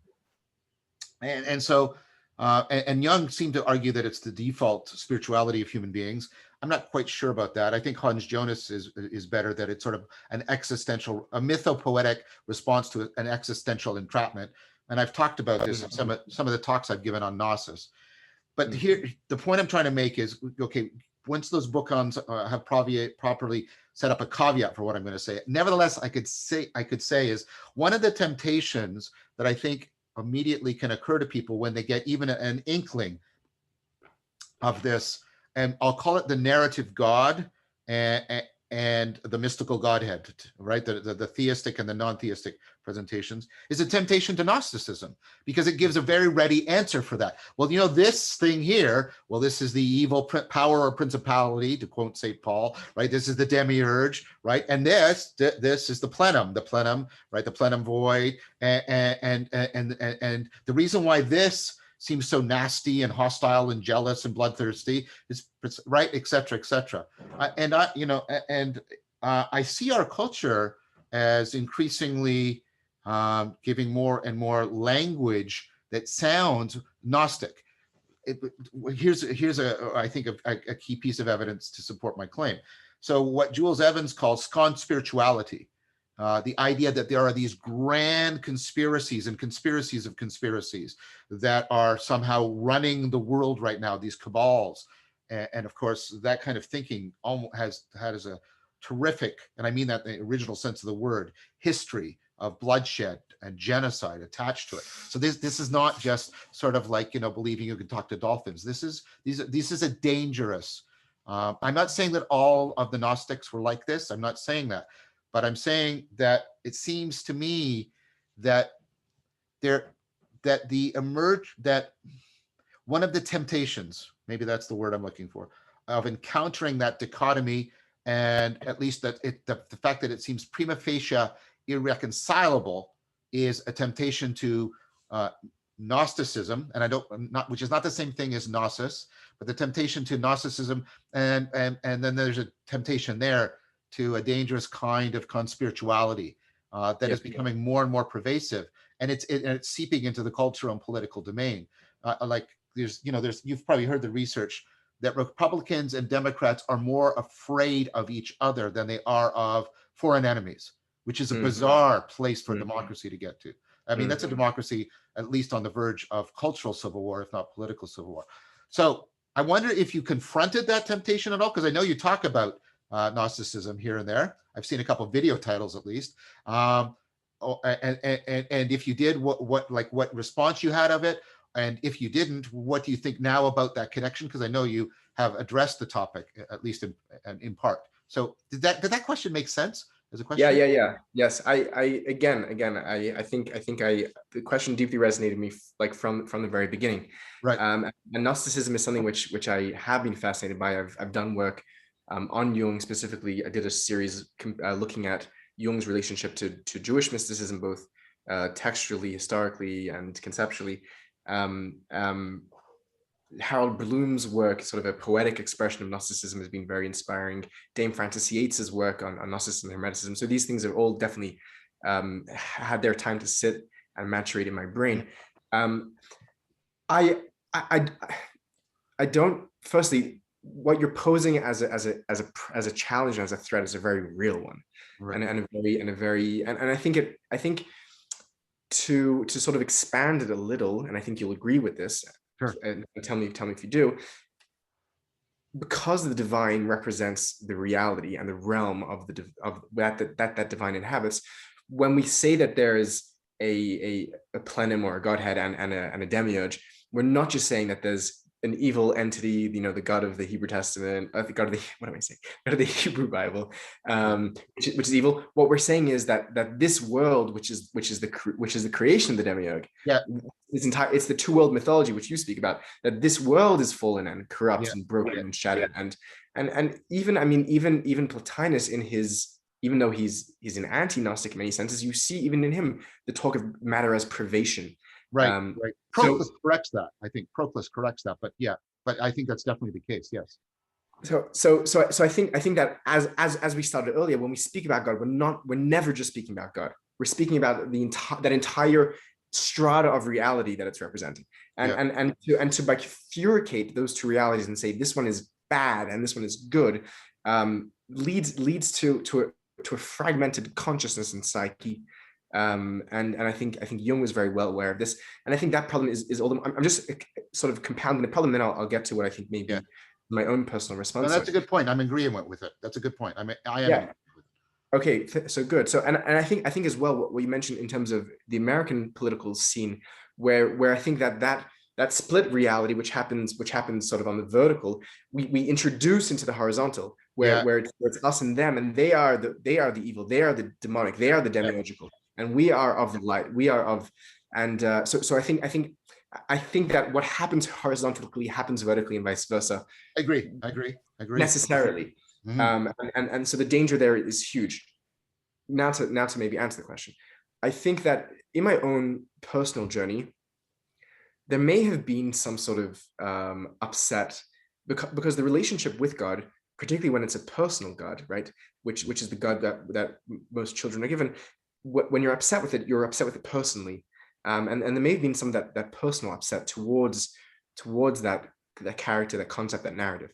Jung seemed to argue that it's the default spirituality of human beings. I'm not quite sure about that. I think Hans Jonas is better, that it's sort of an existential, a mythopoetic response to an existential entrapment. And I've talked about this in some of the talks I've given on Gnosis. But here, the point I'm trying to make is, okay, once those bookends have properly set up a caveat for what I'm going to say, nevertheless, I could say is one of the temptations that I think immediately can occur to people when they get even an inkling of this, and I'll call it the narrative God and the mystical Godhead, right? The theistic and the non-theistic presentations, is a temptation to Gnosticism, because it gives a very ready answer for that. Well, this thing here, well, this is the evil power or principality, to quote St. Paul, right? This is the demiurge, right? And this is the plenum, right? The plenum void, and the reason why this seems so nasty and hostile and jealous and bloodthirsty is, right, et cetera, et cetera. I see our culture as increasingly giving more and more language that sounds Gnostic. Here's I think a key piece of evidence to support my claim. So what Jules Evans calls conspirituality, the idea that there are these grand conspiracies and conspiracies of conspiracies that are somehow running the world right now, these cabals. And of course, that kind of thinking has a terrific, and I mean that in the original sense of the word, history of bloodshed and genocide attached to it. So this is not just sort of like, believing you can talk to dolphins. This is a dangerous, I'm not saying that all of the Gnostics were like this. I'm not saying that. But I'm saying that it seems to me that one of the temptations, maybe that's the word I'm looking for, of encountering that dichotomy, and at least that the fact that it seems prima facie irreconcilable, is a temptation to Gnosticism, and which is not the same thing as Gnosis, but the temptation to Gnosticism, and then there's a temptation there to a dangerous kind of conspirituality that is becoming more and more pervasive, and it's seeping into the cultural and political domain. Like you've probably heard the research that Republicans and Democrats are more afraid of each other than they are of foreign enemies, which is a bizarre place for democracy to get to. I mean, that's a democracy at least on the verge of cultural civil war, if not political civil war. So I wonder if you confronted that temptation at all, because I know you talk about Gnosticism here and there. I've seen a couple of video titles at least. And if you did, what response you had of it? And if you didn't, what do you think now about that connection? Because I know you have addressed the topic, at least in part. So did that question make sense as a question? Yeah. Yes. I think the question deeply resonated with me, like from the very beginning. Right. And Gnosticism is something which I have been fascinated by. I've done work on Jung specifically. I did a series looking at Jung's relationship to Jewish mysticism, both textually, historically, and conceptually. Harold Bloom's work, sort of a poetic expression of Gnosticism, has been very inspiring. Dame Frances Yates's work on Gnosticism and Hermeticism. So these things have all definitely had their time to sit and maturate in my brain. I, I, I don't. Firstly, what you're posing as a challenge and as a threat is a very real one, Right. and I think to sort of expand it a little, and I think you'll agree with this. Sure. And tell me if you do. Because the divine represents the reality and the realm of that divine inhabits. When we say that there is a plenum or a godhead and a demiurge, we're not just saying that there's an evil entity, the God of the Hebrew Testament, the God of the, what am I saying? God of the Hebrew Bible, which is evil. What we're saying is that this world, which is the creation of the demiurge, Yeah, it's the two world mythology which you speak about. That this world is fallen and corrupt and broken and shattered, and even, I mean, even Plotinus, in his, even though he's an anti-Gnostic in many senses, you see even in him the talk of matter as privation. right. Proclus So corrects that. I think Proclus corrects that, but I think that's definitely the case. Yes. So I think that as we started earlier, when we speak about God, we're never just speaking about God. We're speaking about that entire strata of reality that it's representing, and to bifurcate those two realities and say this one is bad and this one is good, leads to a fragmented consciousness and psyche. And I think Jung was very well aware of this, and I think that problem is all. I'm just sort of compounding the problem, then I'll get to what I think maybe my own personal response. No, that's a good point. I'm in agreement with it. That's a good point. I am. Okay, so good. So, and I think as well what you mentioned in terms of the American political scene, where I think that split reality, which happens sort of on the vertical, we introduce into the horizontal, where it's us and them, and they are the evil, they are the demonic, they are the demiurgical, and we are of the light, we are of, and so I think that what happens horizontally happens vertically and vice versa. I agree. Necessarily. And so the danger there is huge. Now to maybe answer the question, I think that in my own personal journey, there may have been some sort of upset because the relationship with God, particularly when it's a personal God, right, which is the God that most children are given, when you're upset with it, you're upset with it personally, and there may have been some of that personal upset towards that character, that concept, that narrative.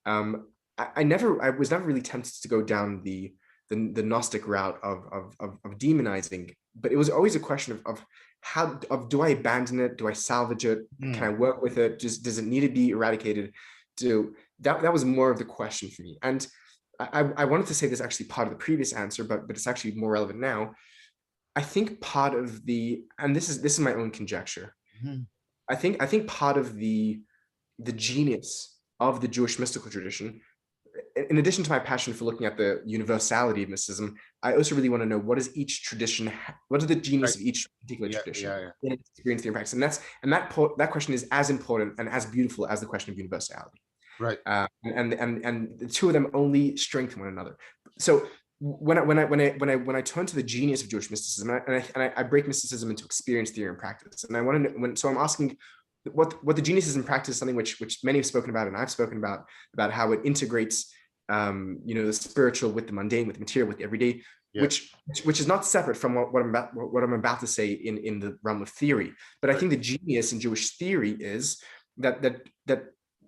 I was never really tempted to go down the Gnostic route of demonizing, but it was always a question of do I abandon it? Do I salvage it? Can I work with it? Does it need to be eradicated? That was more of the question for me. And I wanted to say this actually part of the previous answer, but it's actually more relevant now. I think part of and this is my own conjecture. I think part of the genius of the Jewish mystical tradition, in addition to my passion for looking at the universality of mysticism, I also really want to know what is each tradition, what is the genius of each particular tradition in its experience, theory, and practice, and that question is as important and as beautiful as the question of universality. Right. And the two of them only strengthen one another. So when I turn to the genius of Jewish mysticism, and I break mysticism into experience, theory, and practice, and I want to know, so I'm asking what the genius is in practice, something which many have spoken about, and I've spoken about how it integrates the spiritual with the mundane, with the material, with the everyday, which is not separate from what I'm about to say in the realm of theory. But I think the genius in Jewish theory is that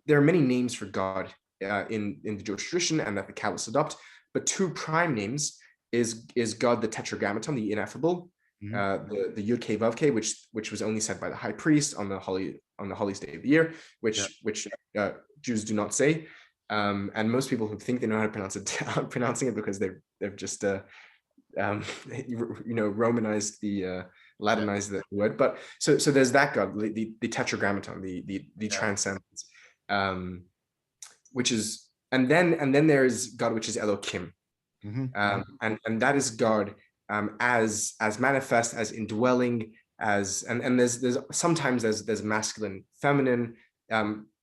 there are many names for God in the Jewish tradition, and that the Kabbalists adopt, but two prime names is God the Tetragrammaton, the ineffable, the Yud Kei Vav Kei, which was only said by the high priest on the holiest day of the year, which Jews do not say, and most people who think they know how to pronounce it aren't pronouncing it because they've just Romanized the Latinized the word. But so there's that God, the Tetragrammaton, the transcendence, which is, and then there's God, which is Elohim, and that is God as manifest, as indwelling, as and there's sometimes there's masculine, feminine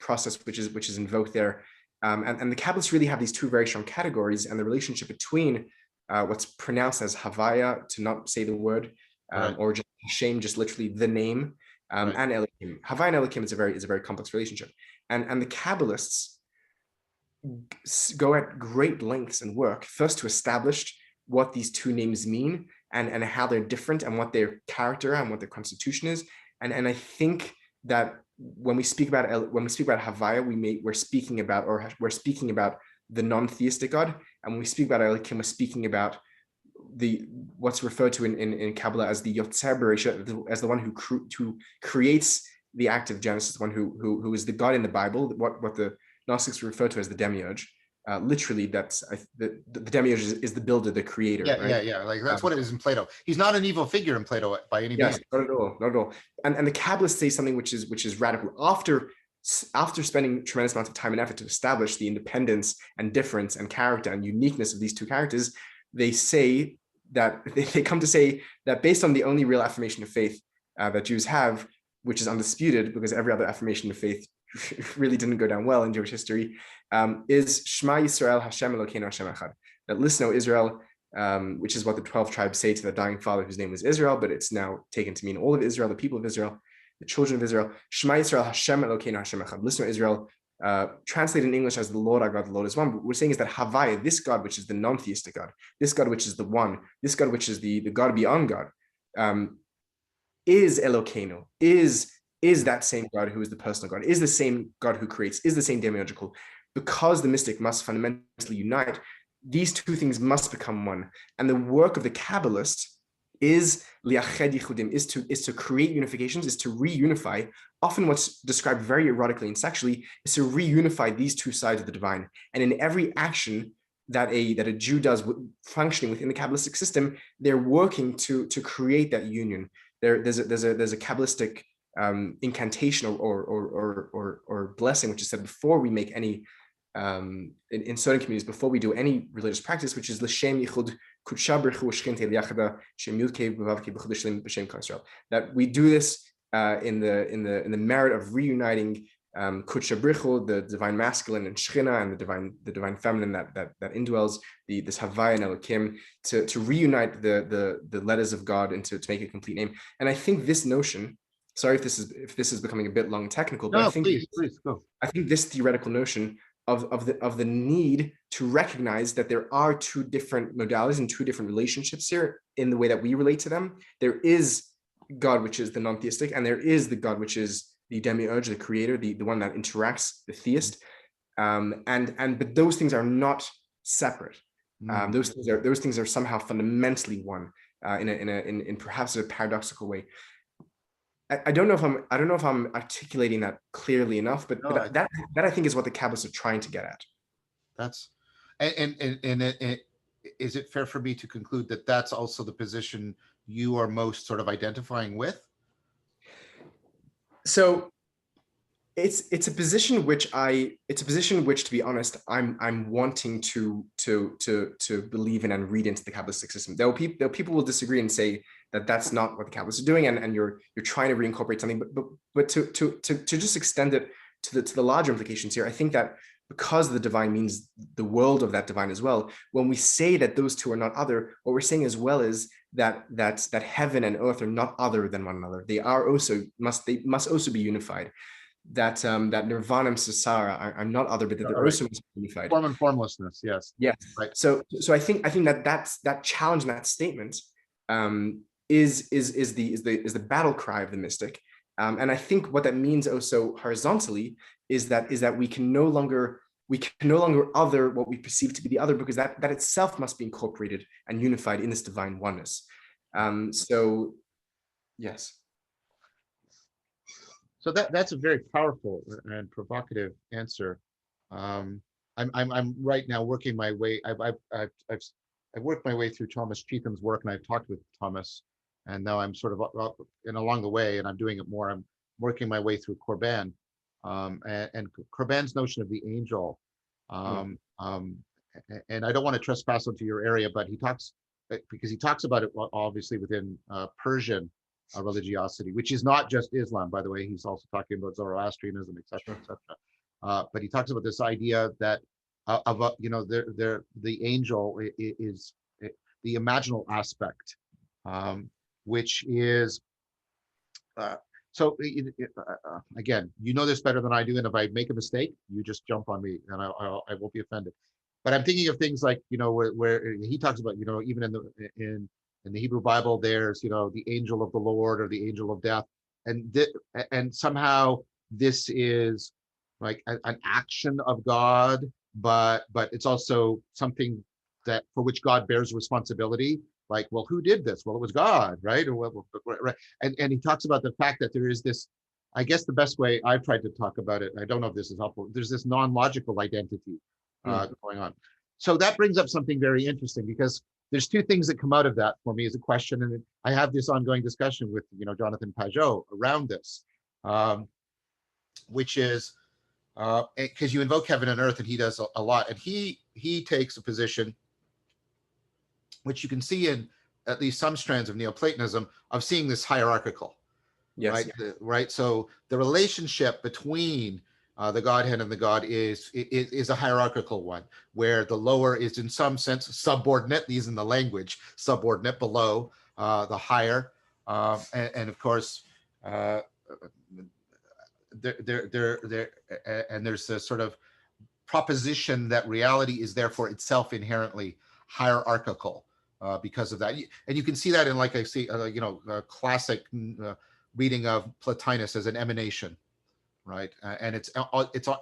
process which is invoked there, and the Kabbalists really have these two very strong categories, and the relationship between what's pronounced as Havaya, to not say the word, or just Hashem, just literally the name, Right. and Elohim. Havaya and Elohim is a very complex relationship, and the Kabbalists go at great lengths and work first to establish what these two names mean, and how they're different, and what their character and what their constitution is. And I think that when we speak about Havaya, we're speaking about the non-theistic God, and when we speak about Elohim, we're speaking about what's referred to in Kabbalah as the Yotzer Bereisha, as the one who creates the act of Genesis, the one who is the God in the Bible, what the Gnostics refer to as the demiurge. Literally, that's the demiurge is the builder, the creator. Yeah, right? yeah. Like that's what it is in Plato. He's not an evil figure in Plato by any Yes, means. not at all, not at all. And the Kabbalists say something which is radical. After spending tremendous amounts of time and effort to establish the independence and difference and character and uniqueness of these two characters, they say that they come to say that based on the only real affirmation of faith that Jews have, which is undisputed because every other affirmation of faith really didn't go down well in Jewish history, is Shema Yisrael Hashem Elokeinu Hashem Echad. That listen, O Israel, which is what the 12 tribes say to the dying father whose name was Israel, but it's now taken to mean all of Israel, the people of Israel, the children of Israel. Shema Yisrael Hashem Elokeinu Hashem Echad. Listen, O Israel, translated in English as the Lord our God, the Lord is one. But what we're saying is that Havaya, this God, which is the non-theistic God, this God, which is the one, this God, which is the God beyond God, is Elokeinu, is that same God who is the personal God, is the same God who creates, is the same demiurgical. Because the mystic must fundamentally unite, these two things must become one. And the work of the Kabbalist is liached yichudim, is to create unifications, is to reunify. Often what's described very erotically and sexually is to reunify these two sides of the divine. And in every action that a Jew does functioning within the Kabbalistic system, they're working to create that union. There's a Kabbalistic incantation or blessing, which is said before we make any in certain communities, before we do any religious practice, which is l'shem yichud kudsha b'rchu shchinte liachada shem yudke b'vavke b'chudeshlim b'shem Kol. That we do this in the merit of reuniting kudsha b'rchu, the divine masculine, and shchina, and the divine feminine that indwells this Havaya and Elokim, to reunite the letters of God into to make a complete name. And I think this notion, sorry if this is becoming a bit long technical, but No, I think please go. I think this theoretical notion of the need to recognize that there are two different modalities and two different relationships here in the way that we relate to them. There is God, which is the non-theistic, and there is the God, which is the demiurge, the creator, the one that interacts, the theist. But those things are not separate. Those things are somehow fundamentally one in perhaps a paradoxical way. I don't know if I'm articulating that clearly enough, but that I think is what the Kabbalists are trying to get at. That's is it fair for me to conclude that that's also the position you are most sort of identifying with? So it's a position which to be honest, I'm wanting to believe in and read into the Kabbalistic system. Though people will disagree and say that that's not what the Kabbalists are doing, and you're trying to reincorporate something, but to just extend it to the larger implications here, I think that because the divine means the world of that divine as well, when we say that those two are not other, what we're saying as well is that heaven and earth are not other than one another. They must also be unified. That nirvana and samsara are not other, but that they're also unified. Form and formlessness, yes. Yes. Right. So I think that challenge in that statement is the battle cry of the mystic, and I think what that means also horizontally is that we can no longer other what we perceive to be the other, because that itself must be incorporated and unified in this divine oneness. So yes. So that's a very powerful and provocative answer. I'm right now working my way. I've worked my way through Thomas Chetham's work, and I've talked with Thomas, and now I'm sort of along the way, and I'm doing it more. I'm working my way through Corban, and Corban's notion of the angel. And I don't want to trespass onto your area, but he talks about it obviously within Persian religiosity, which is not just Islam, by the way. He's also talking about Zoroastrianism, etc., etc. But he talks about this idea that the angel is the imaginal aspect, which is So again, you know this better than I do, and if I make a mistake, you just jump on me, and I won't be offended. But I'm thinking of things like, where he talks about, even in the Hebrew Bible, there's, the angel of the Lord or the angel of death, and and somehow this is like an action of God, but it's also something that for which God bears responsibility. Like, well, who did this? Well, it was God, right? Or right. And he talks about the fact that there is this. I guess the best way I've tried to talk about it, I don't know if this is helpful. There's this non-logical identity going on. So that brings up something very interesting, because there's two things that come out of that for me as a question, and I have this ongoing discussion with Jonathan Pajot around this, which is because you invoke heaven and earth, and he does a lot, and he takes a position which you can see in at least some strands of Neoplatonism of seeing this hierarchical, Yes. right? Right. So the relationship between the Godhead and the God is a hierarchical one, where the lower is in some sense subordinate, these in the language, subordinate below the higher. And of course, there's a sort of proposition that reality is therefore itself inherently hierarchical because of that. And you can see that in, like I see, classic reading of Plotinus as an emanation, right? And it's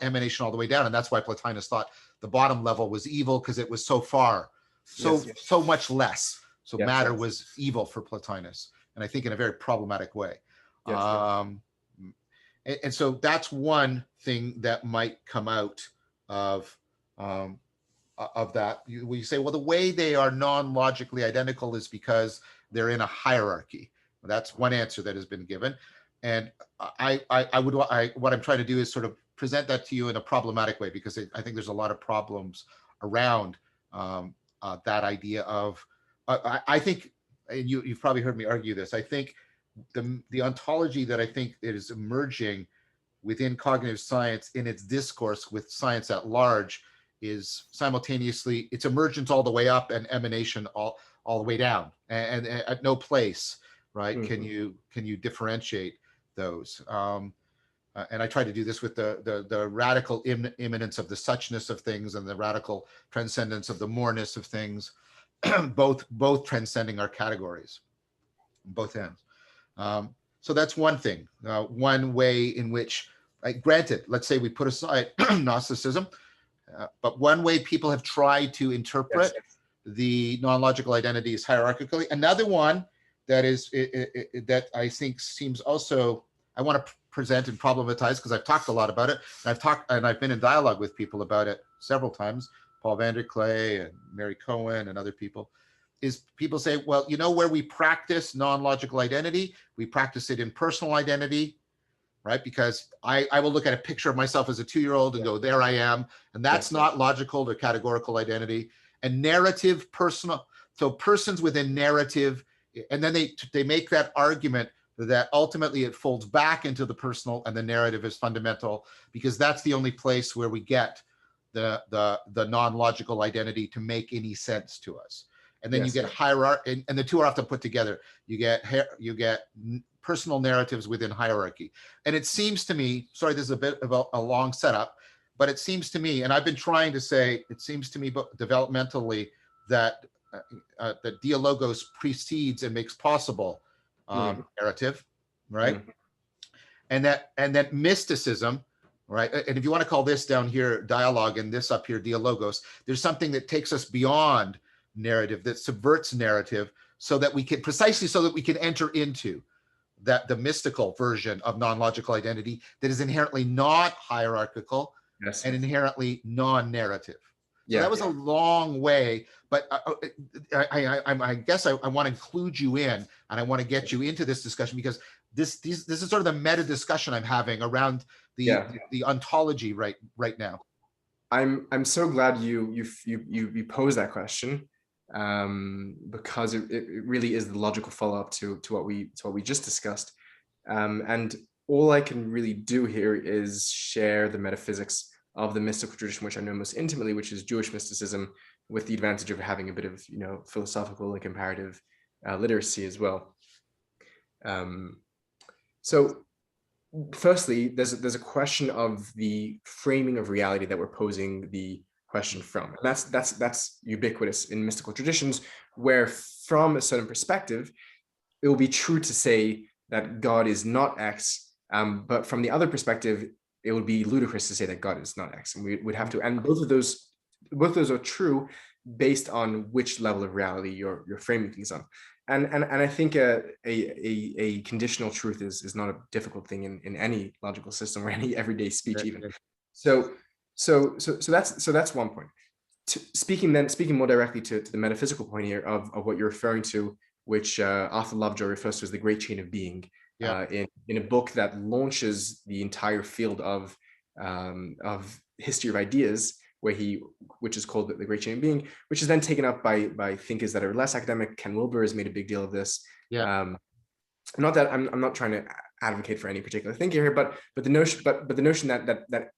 emanation all the way down. And that's why Plotinus thought the bottom level was evil, because it was so far, so much less. So matter was evil for Plotinus. And I think in a very problematic way. And so that's one thing that might come out of that. We say, well, the way they are non-logically identical is because they're in a hierarchy. That's one answer that has been given. And what I'm trying to do is sort of present that to you in a problematic way, because I think there's a lot of problems around that idea of, I think, and you've probably heard me argue this, I think the ontology that I think is emerging within cognitive science in its discourse with science at large is simultaneously its emergence all the way up and emanation all the way down, and at no place, right? Mm-hmm. Can you differentiate those? And I try to do this with the radical immanence of the suchness of things and the radical transcendence of the moreness of things, both transcending our categories, both ends. So that's one thing, one way in which, granted, let's say we put aside Gnosticism, but one way people have tried to interpret the non-logical identities hierarchically. Another one that is that I think seems also, I want to present and problematize, because I've talked a lot about it, and I've been in dialogue with people about it several times, Paul Vanderklay and Mary Cohen and other people, is people say, well, where we practice non-logical identity, we practice it in personal identity, right? Because I will look at a picture of myself as a 2-year-old and go, there I am. And that's not logical or categorical identity. And narrative, personal, so persons within narrative, and then they make that argument that ultimately it folds back into the personal, and the narrative is fundamental, because that's the only place where we get the non-logical identity to make any sense to us. And then you get hierarchy, and the two are often put together. You get personal narratives within hierarchy. And it seems to me, sorry, this is a bit of a long setup, but it seems to me, and I've been trying to say, it seems to me developmentally that that dialogos precedes and makes possible narrative, right? And that mysticism, right? And if you want to call this down here dialogue and this up here dialogos, there's something that takes us beyond narrative, that subverts narrative, so that we can enter into the mystical version of non-logical identity that is inherently not hierarchical and inherently non-narrative. So that was a long way, but I guess I want to include you in, and I want to get you into this discussion, because this is sort of the meta discussion I'm having around the ontology right now. I'm so glad you posed that question, because it really is the logical follow-up to what we just discussed, and all I can really do here is share the metaphysics of the mystical tradition which I know most intimately, which is Jewish mysticism, with the advantage of having a bit of philosophical and comparative literacy as well. So firstly, there's a question of the framing of reality that we're posing the question from. And that's ubiquitous in mystical traditions, where from a certain perspective, it will be true to say that God is not X, but from the other perspective, it would be ludicrous to say that God is not X. And we would have to, and both of those are true based on which level of reality you're framing things on. And I think a conditional truth is not a difficult thing in any logical system or any everyday speech even. So that's one point. Speaking more directly to the metaphysical point here of what you're referring to, which Arthur Lovejoy refers to as the great chain of being, in a book that launches the entire field of history of ideas, which is called the Great Chain of Being, which is then taken up by thinkers that are less academic. Ken Wilber has made a big deal of this. Not that I'm not trying to advocate for any particular thinker here, but the notion that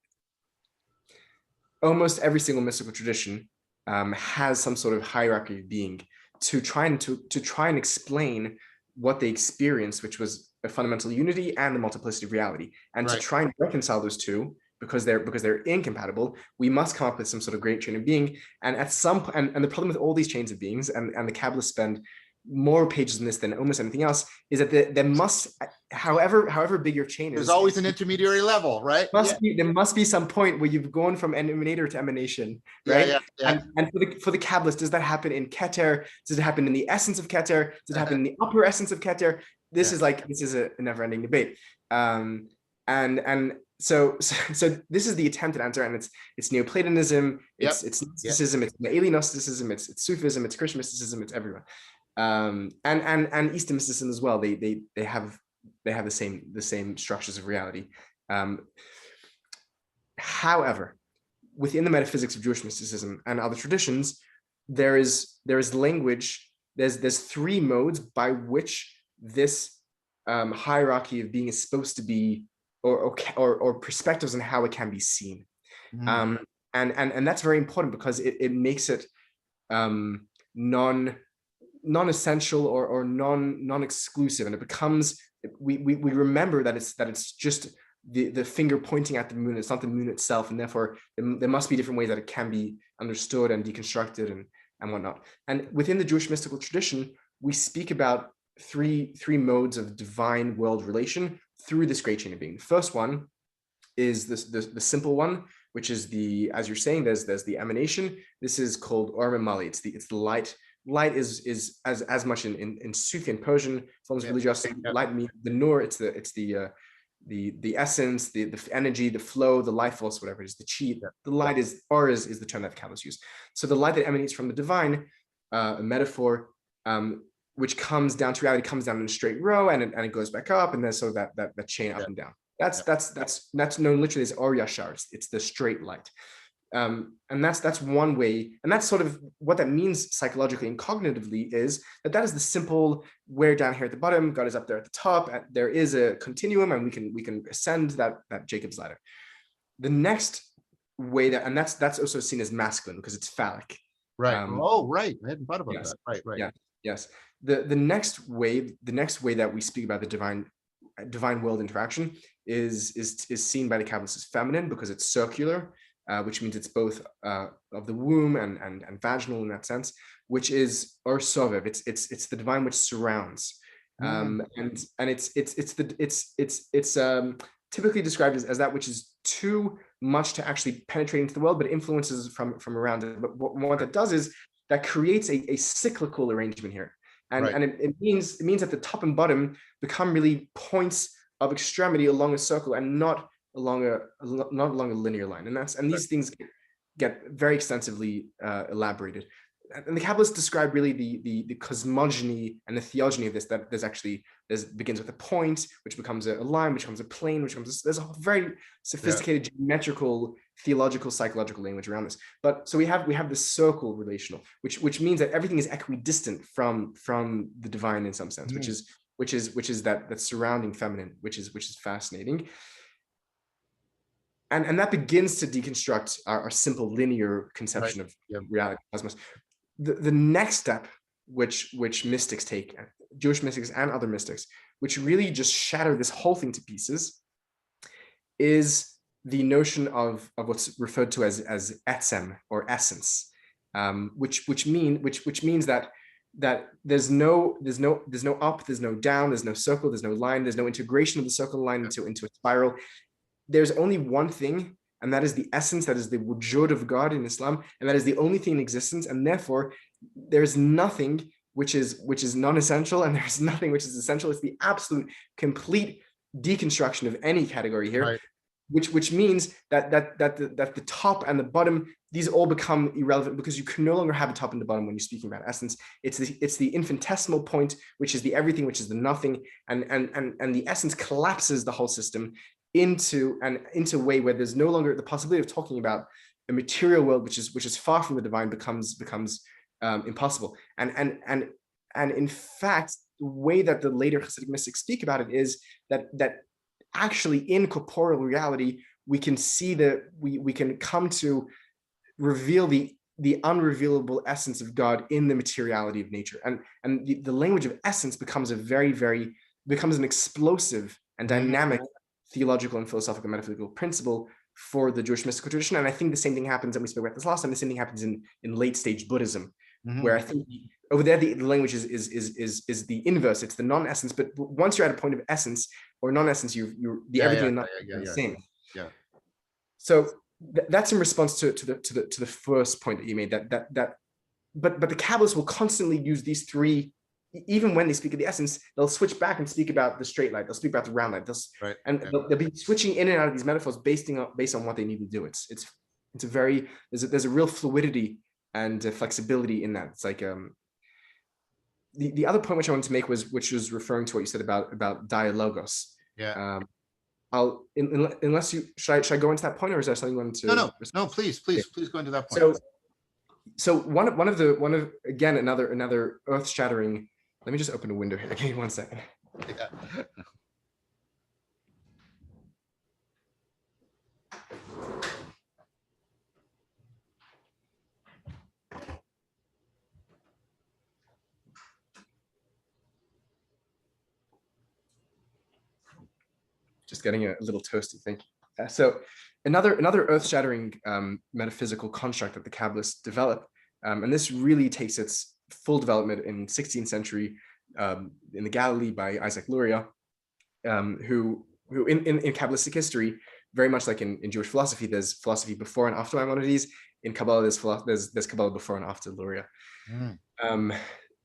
almost every single mystical tradition has some sort of hierarchy of being to try and explain what they experienced, which was a fundamental unity and the multiplicity of reality, and to try and reconcile those two. Because they're incompatible, we must come up with some sort of great chain of being. And at some point, and the problem with all these chains of beings, and the Kabbalists spend more pages in this than almost anything else, is that there must, however big your chain is, there's always an intermediary level, right? There must be some point where you've gone from emanator to emanation, right? And for the Kabbalists, does that happen in Keter? Does it happen in the essence of Keter? Does it happen in the upper essence of Keter? This is a never-ending debate. So this is the attempted answer, and it's Neoplatonism, it's Gnosticism, it's alien Gnosticism, it's Sufism, it's Christian mysticism, it's everyone, and Eastern mysticism as well. They have the same structures of reality. However, within the metaphysics of Jewish mysticism and other traditions, there is language. There's three modes by which this hierarchy of being is supposed to be, or perspectives on how it can be seen. And that's very important because it makes it non-essential or non-exclusive, and it becomes, we remember that it's just the finger pointing at the moon. It's not the moon itself, and therefore there must be different ways that it can be understood and deconstructed and whatnot. And within the Jewish mystical tradition, we speak about three modes of divine world relation through this great chain of being. The first one is the simple one, which is as you're saying, there's the emanation. This is called Or Mali. It's the light. Light is as much in Sufi and Persian forms of religiosity. Light means the nur. It's the essence, the energy, the flow, the life force, whatever it is, the chi. The light is the term that Kabbalists use. So the light that emanates from the divine, a metaphor, which comes down to reality, comes down in a straight row, and it goes back up, and then so that chain up and down. That's known literally as Or Yashar. It's the straight light. And that's one way, and that's sort of what that means psychologically and cognitively, is that is the simple, we're down here at the bottom, God is up there at the top, and there is a continuum, and we can ascend that Jacob's ladder. The next way and that's also seen as masculine because it's phallic. Right. I hadn't thought about that. Right. Yeah. Yes. The next way that we speak about the divine world interaction is seen by the Kabbalists as feminine, because it's circular, which means it's both of the womb and vaginal in that sense, which is Or Sovev. It's the divine which surrounds, and it's typically described as that which is too much to actually penetrate into the world, but influences from around it. But what that does is that creates a cyclical arrangement here. And it means that the top and bottom become really points of extremity along a circle, and not along a linear line. And these things get very extensively elaborated. And the Kabbalists describe really the cosmogony and the theogony of this, that there's begins with a point, which becomes a line, which becomes a plane, there's a very sophisticated geometrical, theological, psychological language around this. But so we have this circle relational, which means that everything is equidistant from the divine in some sense, which is that surrounding feminine, which is fascinating. And that begins to deconstruct our simple linear conception of reality, cosmos. The next step, which mystics take, Jewish mystics and other mystics, which really just shatter this whole thing to pieces, is the notion of what's referred to as etzem, or essence, which means that there's no up, there's no down, there's no circle, there's no line, there's no integration of the circle line into a spiral. There's only one thing, and that is the essence, that is the wujud of God in Islam, and that is the only thing in existence, and therefore there's nothing which is non-essential, and there's nothing which is essential. It's the absolute complete deconstruction of any category here. Right. Which means that the top and the bottom, these all become irrelevant, because you can no longer have a top and the bottom when you're speaking about essence. It's the infinitesimal point, which is the everything, which is the nothing, and the essence collapses the whole system into a way where there's no longer the possibility of talking about a material world which is far from the divine becomes impossible. And in fact, the way that the later Hasidic mystics speak about it is that actually in corporeal reality, we can see we can come to reveal the unrevealable essence of God in the materiality of nature. And the language of essence becomes becomes an explosive and dynamic theological and philosophical metaphysical principle for the Jewish mystical tradition. And I think the same thing happens, and we spoke about this last time, the same thing happens in late stage Buddhism, where I think over there the language is the inverse. It's the non-essence, but once you're at a point of essence or non-essence, the everything and nothing is the same. Yeah. So that's in response to the first point that you made. But the Kabbalists will constantly use these three. Even when they speak of the essence, they'll switch back and speak about the straight light. They'll speak about the round light. They'll be switching in and out of these metaphors based on what they need to do. There's a real fluidity and flexibility in that. It's like the other point which I wanted to make which was referring to what you said about dialogos. Yeah. Unless you should I go into that point, or is there something you wanted to? No. Please go into that point. So one of again another earth-shattering. Let me just open a window here. Give me 1 second. Yeah. Just getting a little toasty. Thank you. So another earth-shattering metaphysical construct that the Kabbalists develop, and this really takes its full development in 16th century in the Galilee by Isaac Luria, who in Kabbalistic history, very much like in Jewish philosophy, there's philosophy before and after Maimonides. In Kabbalah, there's Kabbalah before and after Luria.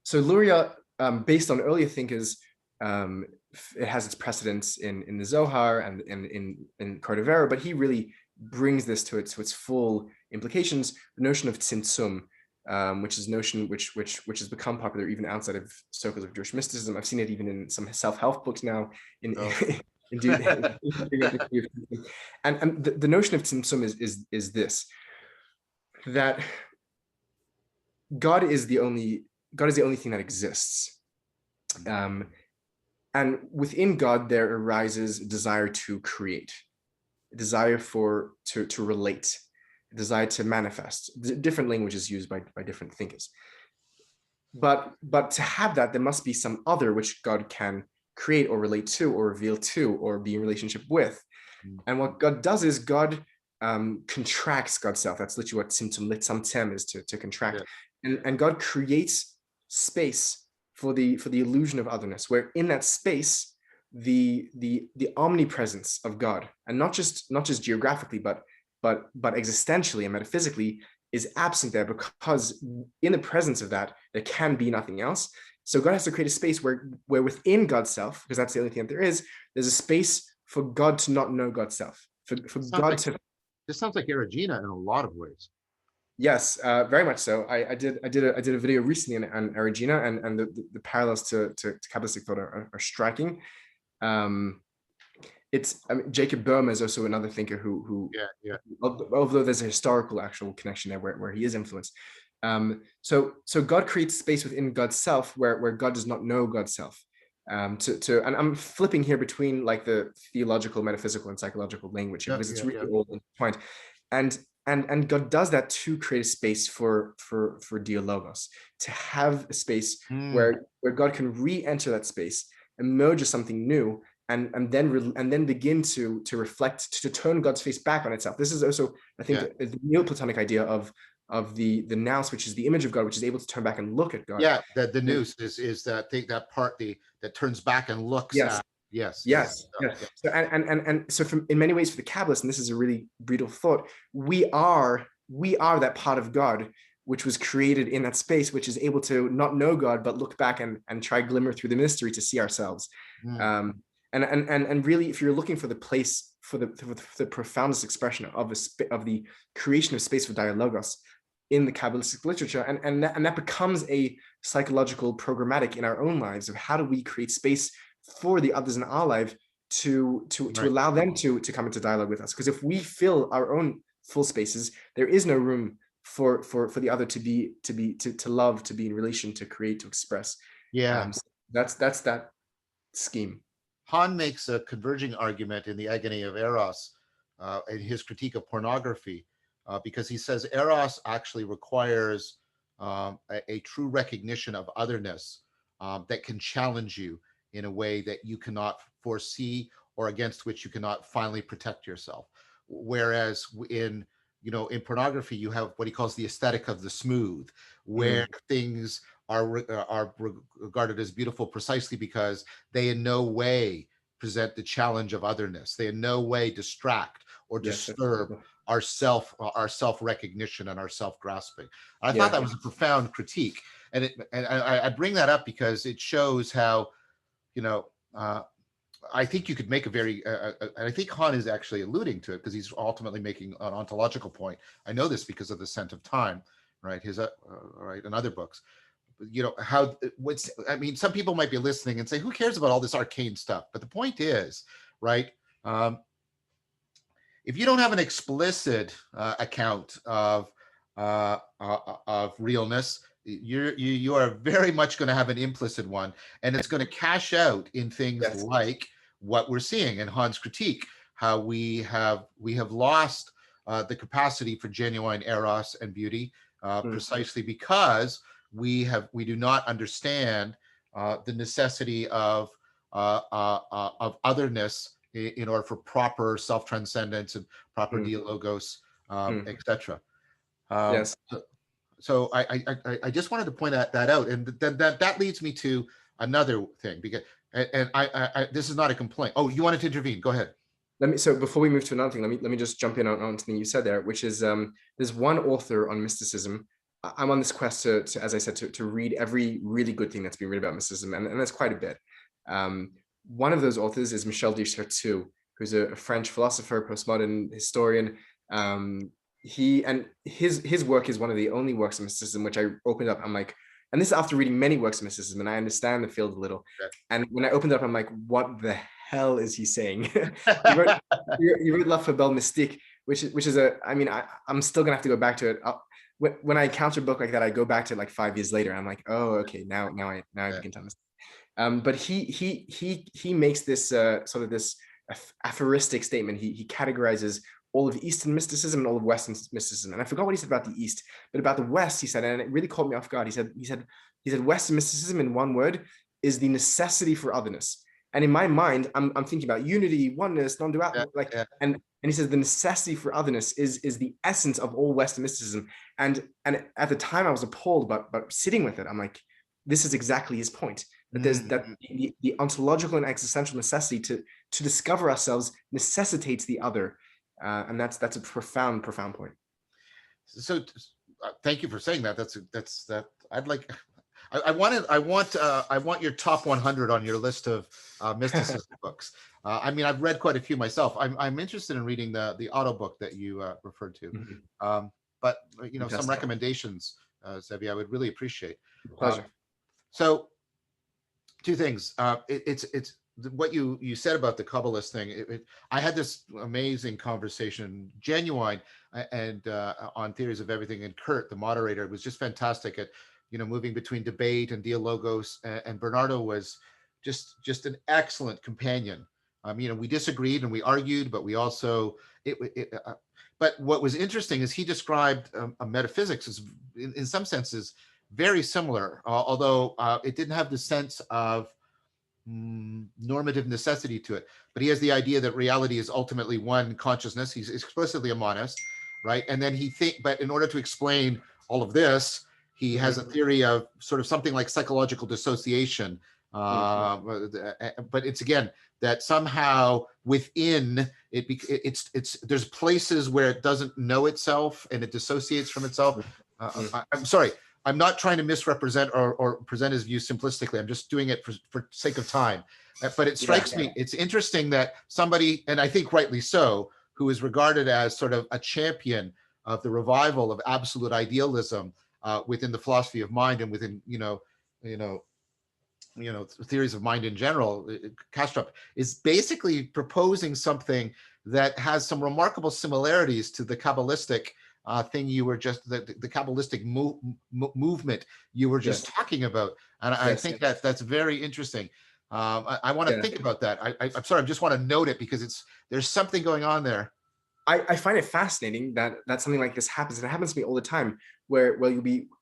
So Luria, based on earlier thinkers, it has its precedence in the Zohar and in Cordovero, but he really brings this to its full implications. The notion of tzimtzum, which is a notion which has become popular even outside of circles of Jewish mysticism. I've seen it even in some self-help books now. And the notion of tzimtzum is this: that God is the only thing that exists. And within God, there arises a desire to create, a desire to relate, a desire to manifest. Different languages used by different thinkers. But to have that, there must be some other which God can create or relate to or reveal to or be in relationship with. And what God does is God contracts God's self. That's literally what tzimtzum litzamtzem is, to contract. Yeah. And God creates space for the illusion of otherness, where in that space, the omnipresence of God, and not just geographically, but existentially and metaphysically, is absent there, because in the presence of that, there can be nothing else. So God has to create a space where within God's self, because that's the only thing that there's a space for God to not know God's self, for God to. This sounds like Erigena in a lot of ways. Yes, very much so. I did a video recently on Erigena, and the parallels to Kabbalistic thought are striking. Jacob Boehme is also another thinker who although there's a historical actual connection there where he is influenced. So God creates space within God's self where God does not know God's self. And I'm flipping here between like the theological, metaphysical, and psychological language here, because it's really all intertwined. And God does that to create a space for dialogos, to have a space where God can re-enter that space, emerge as something new, and then begin to reflect, to turn God's face back on itself. This is also, I think, the Neoplatonic idea of the nous, which is the image of God, which is able to turn back and look at God. Yeah, the nous is that thing, that part that turns back and looks at. Yes. So and so in many ways for the Kabbalists, and this is a really beautiful thought, we are that part of God which was created in that space, which is able to not know God but look back and try glimmer through the mystery to see ourselves. And really, if you're looking for the place for the profoundest expression of the creation of space for dialogos in the Kabbalistic literature, and that becomes a psychological programmatic in our own lives of how do we create space for the others in our life to allow them to come into dialogue with us. Because if we fill our own full spaces, there is no room for the other to love, to be in relation, to create, to express. So that's that scheme. Hahn makes a converging argument in the Agony of Eros, in his critique of pornography, because he says Eros actually requires a true recognition of otherness that can challenge you in a way that you cannot foresee, or against which you cannot finally protect yourself. Whereas in pornography, you have what he calls the aesthetic of the smooth, where things are regarded as beautiful precisely because they in no way present the challenge of otherness. They in no way distract or disturb our self-recognition and our self-grasping. I thought that was a profound critique, and I bring that up because it shows how, I think you could make a very, I think Hahn is actually alluding to it because he's ultimately making an ontological point. I know this because of The Scent of Time, right? His, right, and other books. Some people might be listening and say, who cares about all this arcane stuff? But the point is, right, if you don't have an explicit account of realness, you are very much going to have an implicit one, and it's going to cash out in things like what we're seeing in Hahn's critique, how we have lost the capacity for genuine eros and beauty, precisely because we do not understand the necessity of otherness in order for proper self-transcendence and proper dialogos, etc. So I just wanted to point that out, and that leads me to another thing, because I this is not a complaint. Oh, you wanted to intervene? Go ahead. So before we move to another thing, let me just jump in on something you said there, which is there's one author on mysticism. I'm on this quest to as I said, to read every really good thing that's been written about mysticism, and that's quite a bit. One of those authors is Michel de Certeau, who's a French philosopher, postmodern historian. His work is one of the only works of mysticism which I opened up. I'm like, and this is after reading many works of mysticism, and I understand the field a little. And when I opened up, I'm like, what the hell is he saying? he wrote La Fable Mystique, which is I'm still gonna have to go back to it. When I encounter a book like that, I go back to it like 5 years later. I'm like, oh, okay, now I begin to understand. But he makes this sort of this aphoristic statement. He categorizes all of Eastern mysticism and all of Western mysticism. And I forgot what he said about the East, but about the West, he said, and it really caught me off guard. He said Western mysticism, in one word, is the necessity for otherness. And in my mind, I'm thinking about unity, oneness, non-duality, and he says the necessity for otherness is the essence of all Western mysticism. And at the time I was appalled, but sitting with it, I'm like, this is exactly his point. That there's the ontological and existential necessity to discover ourselves necessitates the other. And that's a profound point. So thank you for saying that. That's I'd like. I want your top 100 on your list of mysticism books. I've read quite a few myself. I'm interested in reading the auto book that you referred to. But some recommendations, Zevi, I would really appreciate. Pleasure. So, two things. It's what you said about the Kabbalist thing. I had this amazing conversation, genuine, and on theories of everything. And Kurt, the moderator, was just fantastic at moving between debate and dialogos. And Bernardo was just an excellent companion. We disagreed and we argued, but we also but what was interesting is he described metaphysics as, in some senses, very similar, although it didn't have the sense of normative necessity to it, but he has the idea that reality is ultimately one consciousness. He's explicitly a monist, right? And then but in order to explain all of this, he has a theory of sort of something like psychological dissociation. But it's again that somehow within it's there's places where it doesn't know itself and it dissociates from itself. I'm sorry, I'm not trying to misrepresent or present his view simplistically. I'm just doing it for sake of time. But it strikes me, it's interesting that somebody, and I think rightly so, who is regarded as sort of a champion of the revival of absolute idealism within the philosophy of mind and within, theories of mind in general, Kastrup is basically proposing something that has some remarkable similarities to the Kabbalistic thing you were just, the Kabbalistic movement you were just talking about. And I think that's very interesting. I want to think about that. I'm sorry, I just want to note it because there's something going on there. I find it fascinating that something like this happens, and it happens to me all the time, where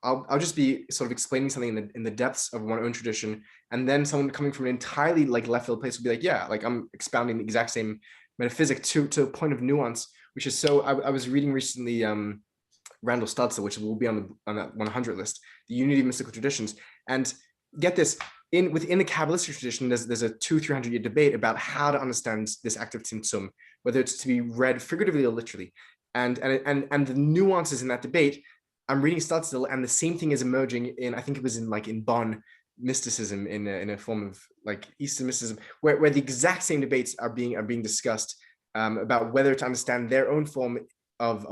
I'll just be sort of explaining something in the depths of my own tradition, and then someone coming from an entirely like left field place will be like, yeah, like I'm expounding the exact same metaphysic to a point of nuance, which is so. I was reading recently Randall Stutzer, which will be on that 100 list, the Unity of Mystical Traditions, and get this. Within the Kabbalistic tradition, there's a 200-300 year debate about how to understand this act of Tzimtzum, whether it's to be read figuratively or literally, and the nuances in that debate. I'm reading Stutzel, and the same thing is emerging in, I think it was in Bonn, mysticism in a form of like Eastern mysticism, where the exact same debates are being discussed about whether to understand their own form of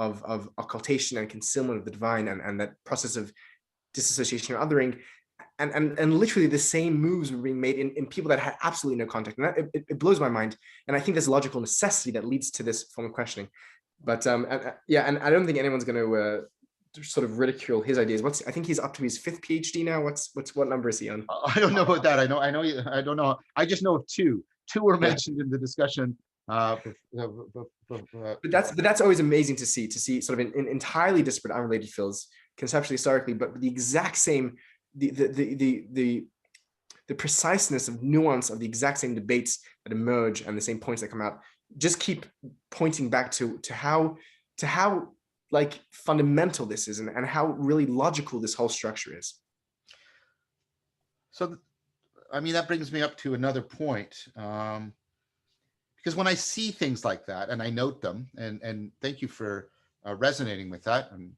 occultation and concealment of the divine, and that process of disassociation or othering. And literally the same moves were being made in people that had absolutely no contact. And it blows my mind. And I think there's a logical necessity that leads to this form of questioning. But and I don't think anyone's going to sort of ridicule his ideas. I think he's up to his 5th PhD now. What number is he on? I don't know about that. I don't know. I just know of two. Two were mentioned in the discussion. But that's always amazing to see sort of in entirely disparate, unrelated fields, conceptually, historically, but the exact same. The preciseness of nuance of the exact same debates that emerge and the same points that come out just keep pointing back to how like fundamental this is, and how really logical this whole structure is. So, I mean, that brings me up to another point, because when I see things like that and I note them, and thank you for resonating with that. And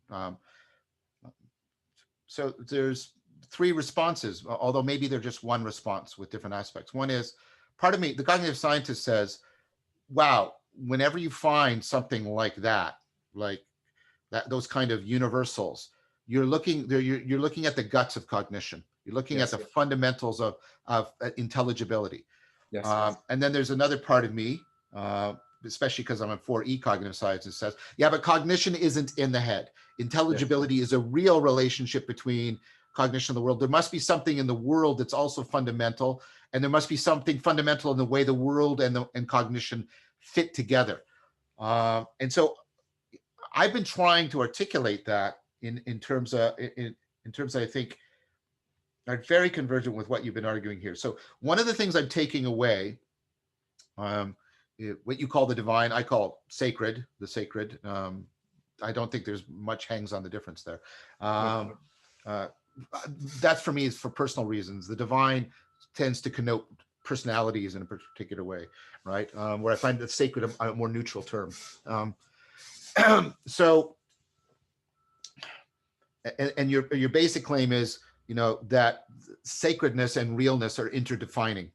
so there's 3 responses, although maybe they're just one response with different aspects. One is, part of me, the cognitive scientist says, wow, whenever you find something like that, those kind of universals, you're looking at the guts of cognition. You're looking at the fundamentals of intelligibility. And then there's another part of me, especially because I'm a 4E cognitive science, that says, yeah, but cognition isn't in the head. Intelligibility is a real relationship between cognition of the world. There must be something in the world that's also fundamental, and there must be something fundamental in the way the world and cognition fit together. And so I've been trying to articulate that in terms of, I think, are very convergent with what you've been arguing here. So one of the things I'm taking away, what you call the divine, I call sacred, the sacred. I don't think there's much hangs on the difference there. That for me is for personal reasons. The divine tends to connote personalities in a particular way, right? Where I find the sacred a more neutral term. So, and your basic claim is, that sacredness and realness are interdefining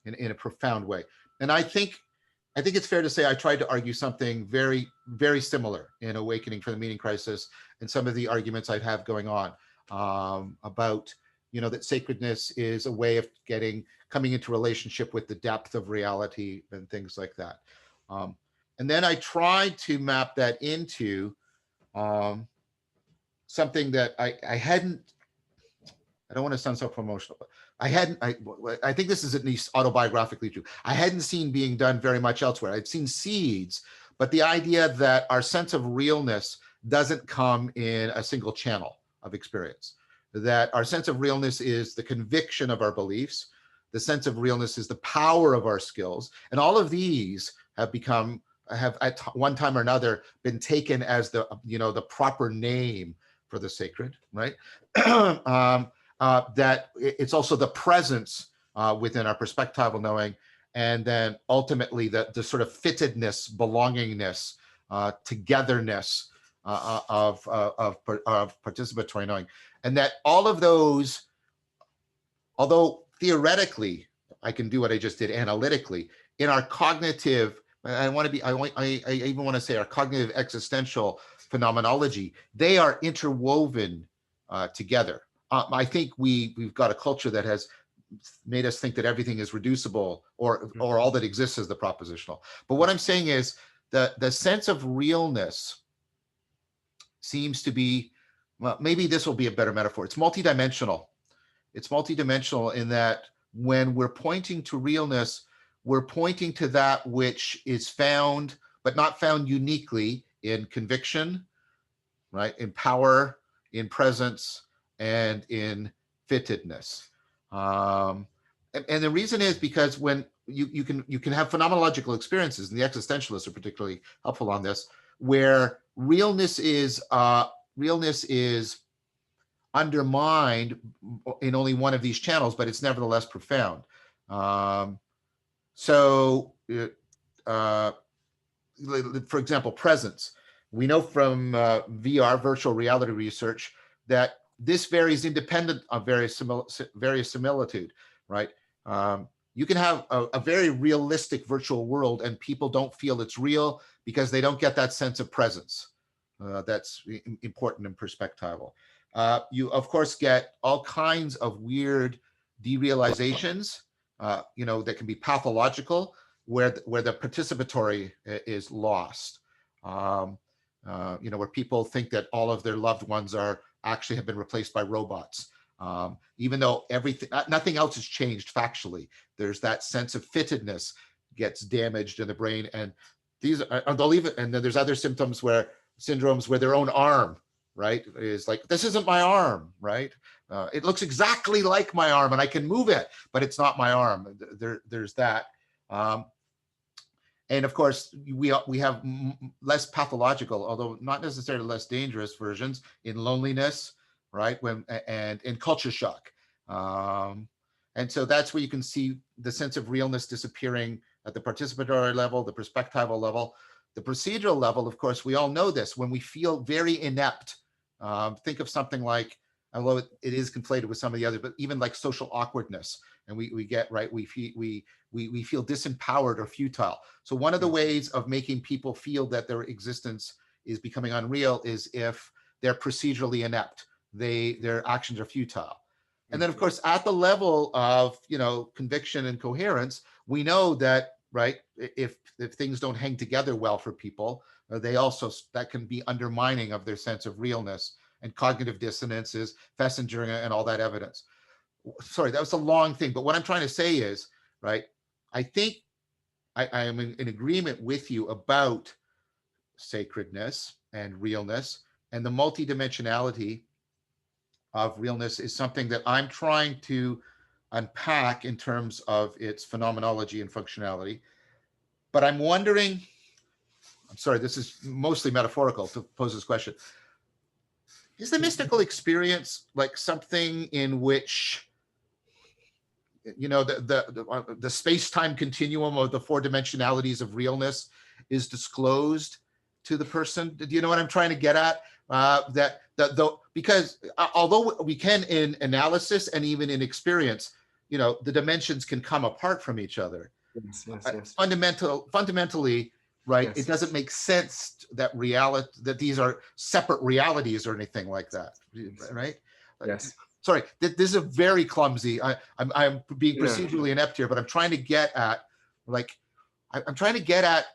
in a profound way. And I think it's fair to say I tried to argue something very, very similar in Awakening from the Meaning Crisis, and some of the arguments I'd have going on about, that sacredness is a way of coming into relationship with the depth of reality and things like that. And then I tried to map that into something that I hadn't, I don't want to sound so promotional, but I think this is at least autobiographically true. I hadn't seen being done very much elsewhere. I'd seen seeds, but the idea that our sense of realness doesn't come in a single channel of experience, that our sense of realness is the conviction of our beliefs, The sense of realness is the power of our skills. And all of these have at one time or another been taken as the, the proper name for the sacred, right? That it's also the presence within our perspectival knowing, and then ultimately the sort of fittedness, belongingness, togetherness of participatory knowing. And that all of those, although theoretically I can do what I just did analytically, in our cognitive, I even want to say our cognitive existential phenomenology, they are interwoven together. I think we've got a culture that has made us think that everything is reducible, or all that exists is the propositional. But what I'm saying is the sense of realness seems to be, well, maybe this will be a better metaphor. It's multidimensional. It's multidimensional in that when we're pointing to realness, we're pointing to that which is found, but not found uniquely, in conviction, right? In power, in presence, and in fittedness. And the reason is because when you can have phenomenological experiences, and the existentialists are particularly helpful on this, where realness is undermined in only one of these channels, but it's nevertheless profound. For example, presence. We know from VR, virtual reality research, that this varies independent of various similitude, right? You can have a very realistic virtual world and people don't feel it's real because they don't get that sense of presence. That's important and perspectival. You, of course, get all kinds of weird derealizations, that can be pathological, where the participatory is lost. Where people think that all of their loved ones actually have been replaced by robots, even though nothing else has changed factually. There's that sense of fittedness gets damaged in the brain, and and then there's other symptoms syndromes where their own arm, right, is like, this isn't my arm, right? It looks exactly like my arm and I can move it, but it's not my arm. There's that. And of course, we have less pathological, although not necessarily less dangerous versions in loneliness, right? And in culture shock. And so that's where you can see the sense of realness disappearing at the participatory level, the perspectival level. The procedural level, of course, we all know this, when we feel very inept. Think of something like, although it is conflated with some of the others, but even like social awkwardness, and we get, right, we feel disempowered or futile. So one of the ways of making people feel that their existence is becoming unreal is if they're procedurally inept, their actions are futile. And then, of course, at the level of conviction and coherence, we know that, right, if things don't hang together well for people, that can be undermining of their sense of realness, and cognitive dissonances, Fessinger and all that evidence. Sorry, that was a long thing, but what I'm trying to say is, right, I think I am in agreement with you about sacredness and realness, and the multidimensionality of realness is something that I'm trying to unpack in terms of its phenomenology and functionality. But I'm wondering, I'm sorry, this is mostly metaphorical to pose this question. Is the mystical experience like something in which, the space-time continuum of the four dimensionalities of realness is disclosed to the person? Do you know what I'm trying to get at? Because although we can, in analysis and even in experience, the dimensions can come apart from each other. Yes. Fundamentally, right? Yes. It doesn't make sense that these are separate realities or anything like that, right? Yes. Sorry, this is a very clumsy. I'm being procedurally inept here, but I'm trying to get at, like, I'm trying to get at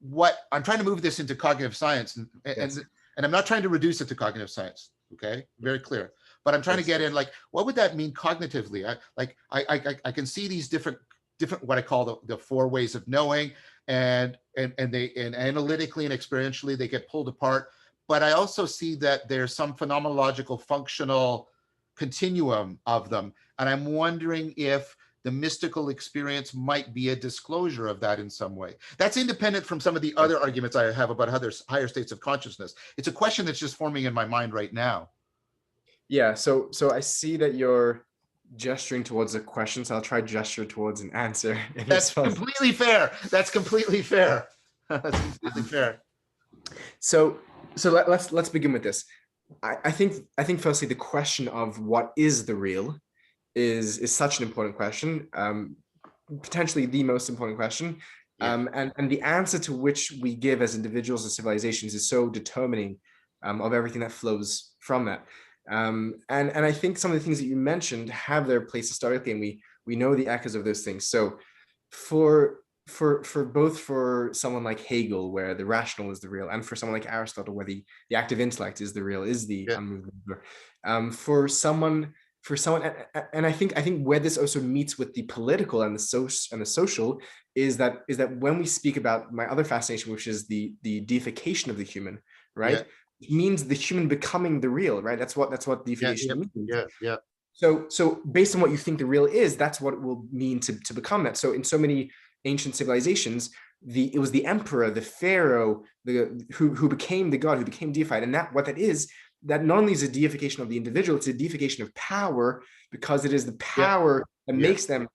what I'm trying to move this into cognitive science, and I'm not trying to reduce it to cognitive science. Okay, very clear. But I'm trying to get in, like, what would that mean cognitively? I can see these different what I call the four ways of knowing, and analytically and experientially they get pulled apart. But I also see that there's some phenomenological functional continuum of them, and I'm wondering if the mystical experience might be a disclosure of that in some way. That's independent from some of the other arguments I have about other higher states of consciousness. It's a question that's just forming in my mind right now. Yeah, so I see that you're gesturing towards a question, so I'll try gesture towards an answer. That's completely fair. That's completely fair. That's completely fair. So let's begin with this. I think firstly the question of what is the real is such an important question, potentially the most important question, and the answer to which we give as individuals and civilizations is so determining of everything that flows from that. And I think some of the things that you mentioned have their place historically, and we know the echoes of those things. So for both for someone like Hegel, where the rational is the real, and for someone like Aristotle, where the active intellect is the real, is the unmovable. For someone, and I think where this also meets with the political and the social is that when we speak about my other fascination, which is the deification of the human, right? Yeah. It means the human becoming the real, right? That's what deification means. Yeah. So based on what you think the real is, that's what it will mean to become that. So in so many ancient civilizations, it was the emperor, the pharaoh, who became the god, who became deified, and what that is, that not only is a deification of the individual, it's a deification of power, because it is the power that makes them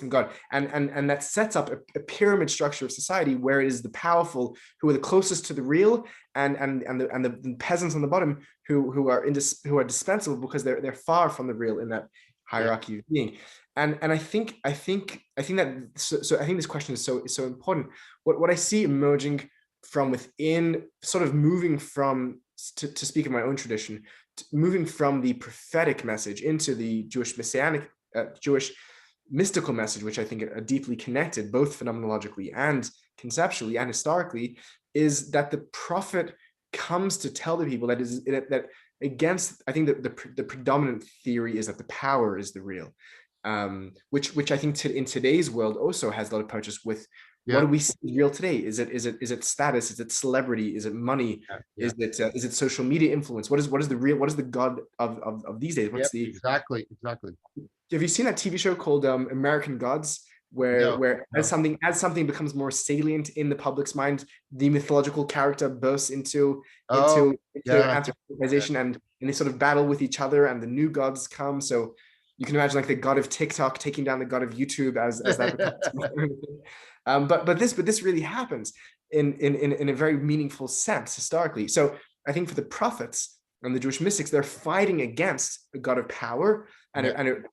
God, and that sets up a pyramid structure of society where it is the powerful who are the closest to the real, and the peasants on the bottom who are dispensable because they're far from the real in that hierarchy of being. And I think that so I think this question is so important. What I see emerging from within, sort of moving from, to speak of my own tradition, moving from the prophetic message into the Jewish messianic, Jewish mystical message, which I think are deeply connected, both phenomenologically and conceptually and historically, is that the prophet comes to tell the people that against, I think that the predominant theory is that the power is the real, which I think in today's world also has a lot of purchase with. What do we see real today? Is it status? Is it celebrity? Is it money? Is it social media influence? What is the real? What is the God of these days? What's exactly? Have you seen that TV show called American Gods, where as something becomes more salient in the public's mind, the mythological character bursts into anthropomorphization, and they sort of battle with each other, and the new gods come. So you can imagine like the god of TikTok taking down the god of YouTube as that becomes. But this really happens in a very meaningful sense historically. So I think for the prophets and the Jewish mystics, they're fighting against a god of power and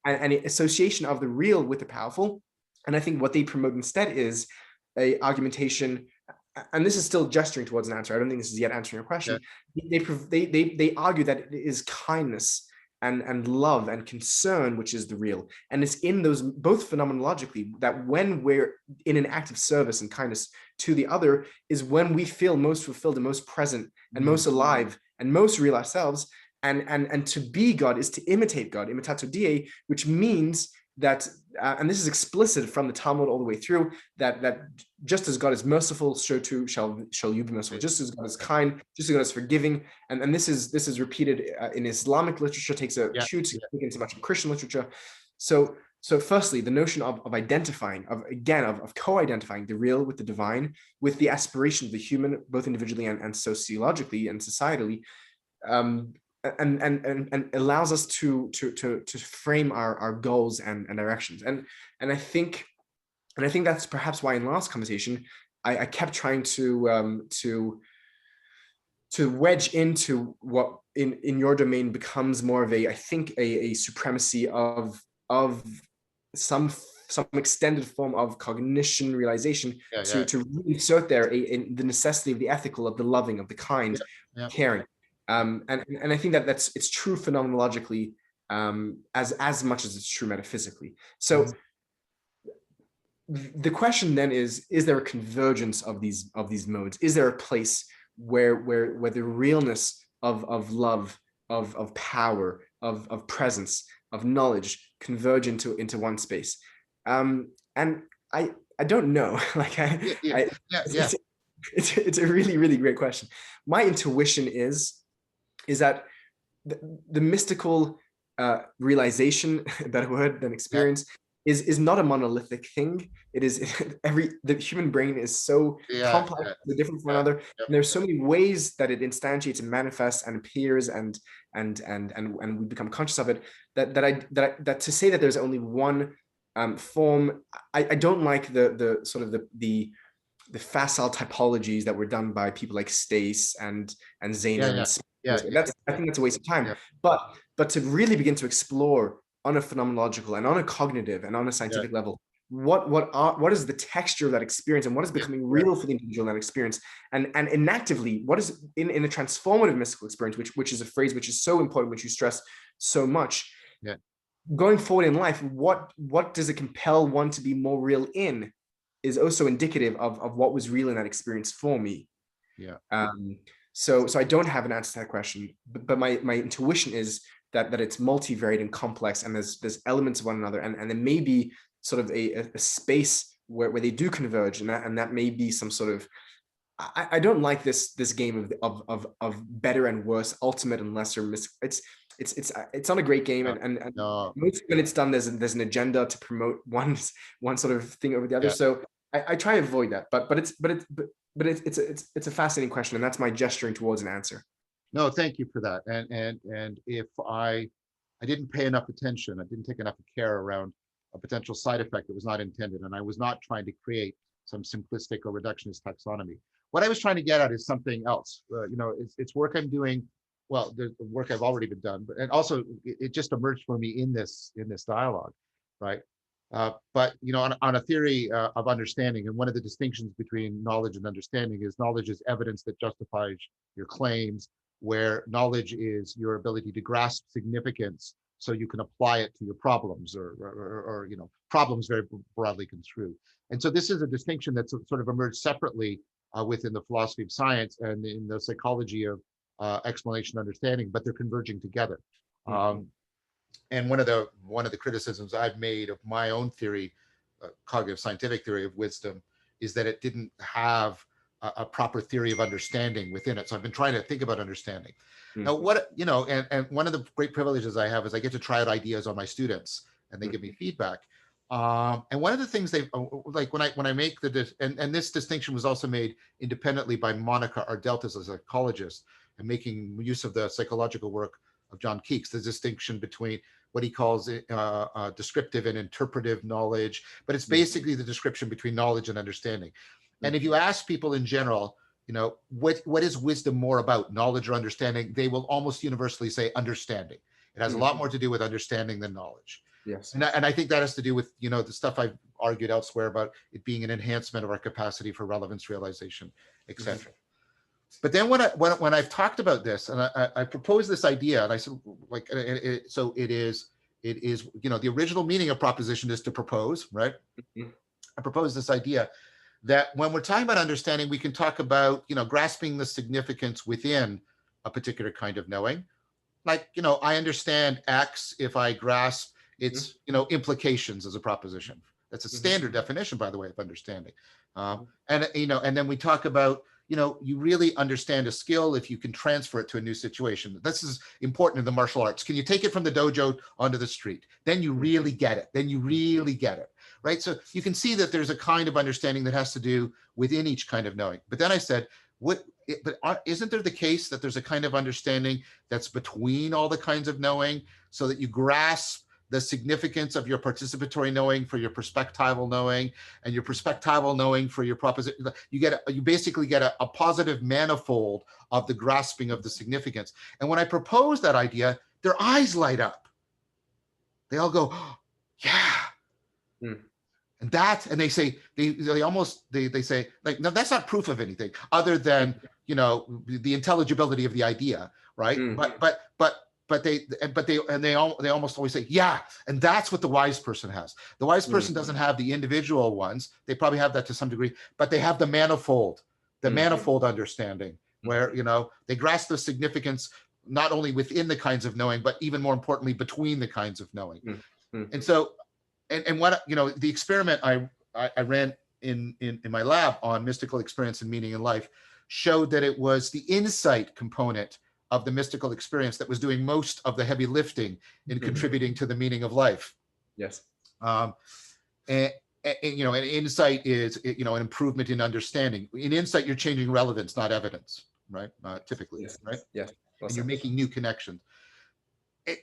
an association of the real with the powerful. And I think what they promote instead is a argumentation, and this is still gesturing towards an answer. I don't think this is yet answering your question. They argue that it is kindness and love and concern which is the real, and it's in those, both phenomenologically, that when we're in an act of service and kindness to the other is when we feel most fulfilled and most present and most alive and most real ourselves. And to be God is to imitate God, imitatio Dei, which means that, and this is explicit from the Talmud all the way through, that just as God is merciful, so too shall you be merciful. Just as God is kind, just as God is forgiving, and this is repeated in Islamic literature, takes a huge significance in much of Christian literature. So firstly, the notion of identifying, of co-identifying the real with the divine, with the aspiration of the human, both individually and sociologically and societally, and allows us to frame our goals and directions. And I think that's perhaps why in the last conversation I kept trying to wedge into what in your domain becomes more of a supremacy of some extended form of cognition realization, to really insert there in the necessity of the ethical, of the loving, of the kind, caring. And I think it's true phenomenologically, as much as it's true metaphysically. So the question then is there a convergence of these modes? Is there a place where the realness of love, of power, of presence, of knowledge converge into one space? And I don't know. It's a really, really great question. My intuition is that the mystical realization, a better word than experience, is not a monolithic thing. It is the human brain is so Yeah, complex, yeah, so different from yeah, another. yeah, And there's so many ways that it instantiates and manifests and appears and we become conscious of it, that to say that there's only one form, I don't like the sort of the facile typologies that were done by people like Stace and yeah, Zener and yeah, yeah, Spinoza. yeah, That's, I yeah, think that's a waste of time. yeah, But to really begin to explore on a phenomenological and on a cognitive and on a yeah, scientific level, what is the texture of that experience and what is yeah, becoming yeah, real for the individual in that experience, and inactively what is in a transformative mystical experience, which is a phrase which is so important, which you stress so much. yeah, Going forward in life, what does it compel one to be more real in is also indicative of what was real in that experience for me. yeah. So I don't have an answer to that question, but my intuition is that it's multivariate and complex, and there's elements of one another, and there may be sort of a space where they do converge, and that may be some sort of, I don't like this game of better and worse, ultimate and lesser. It's not a great game, No, and no, most when it's done, there's an agenda to promote one sort of thing over the other. yeah. So I try to avoid that, but it's a fascinating question, and that's my gesturing towards an answer. No, thank you for that. And if I didn't pay enough attention, I didn't take enough care around a potential side effect that was not intended, and I was not trying to create some simplistic or reductionist taxonomy. What I was trying to get at is something else. It's work I'm doing. Well, the work I've already been done, but and also it just emerged for me in this dialogue, right? But on a theory of understanding, and one of the distinctions between knowledge and understanding is knowledge is evidence that justifies your claims, where knowledge is your ability to grasp significance so you can apply it to your problems, or problems very broadly construed. And so this is a distinction that's sort of emerged separately within the philosophy of science and in the psychology of explanation understanding, but they're converging together. And one of the criticisms I've made of my own theory, cognitive scientific theory of wisdom, is that it didn't have a proper theory of understanding within it. So I've been trying to think about understanding. Now, and one of the great privileges I have is I get to try out ideas on my students, and they give me feedback. And one of the things they like when I make and this distinction was also made independently by Monica Ardeltas, a psychologist, and making use of the psychological work of John Keeks, the distinction between what he calls descriptive and interpretive knowledge, but it's basically the description between knowledge and understanding. And if you ask people in general, what is wisdom more about, knowledge or understanding, they will almost universally say understanding. It has a lot more to do with understanding than knowledge. Yes. And I think that has to do with, the stuff I've argued elsewhere about it being an enhancement of our capacity for relevance realization, etc. But then when I've talked about this, and I proposed this idea, and I said, like, so it is, the original meaning of proposition is to propose, right? I proposed this idea that when we're talking about understanding, we can talk about, grasping the significance within a particular kind of knowing. Like, I understand X if I grasp its, implications as a proposition. That's a standard definition, by the way, of understanding. And then we talk about, you really understand a skill if you can transfer it to a new situation. This is important in the martial arts. Can you take it from the dojo onto the street? Then you really get it. Then you really get it, right? So you can see that there's a kind of understanding that has to do within each kind of knowing. But then I said, isn't there the case that there's a kind of understanding that's between all the kinds of knowing, so that you grasp the significance of your participatory knowing for your perspectival knowing, and your perspectival knowing for your proposition? You basically get a positive manifold of the grasping of the significance. And when I propose that idea, their eyes light up. They all go, oh, yeah. And they say, they say, like, no, that's not proof of anything other than, the intelligibility of the idea, right? But they almost always say, yeah, and that's what the wise person has. The wise person doesn't have the individual ones. They probably have that to some degree, but they have the manifold understanding, where, they grasp the significance not only within the kinds of knowing, but even more importantly, between the kinds of knowing. And so, and what, the experiment I ran in my lab on mystical experience and meaning in life showed that it was the insight component of the mystical experience that was doing most of the heavy lifting in contributing to the meaning of life. Yes. Um, and, an insight is, an improvement in understanding. In insight, you're changing relevance, not evidence, right? Typically, Yes. right? Yes. Well And you're said. making new connections.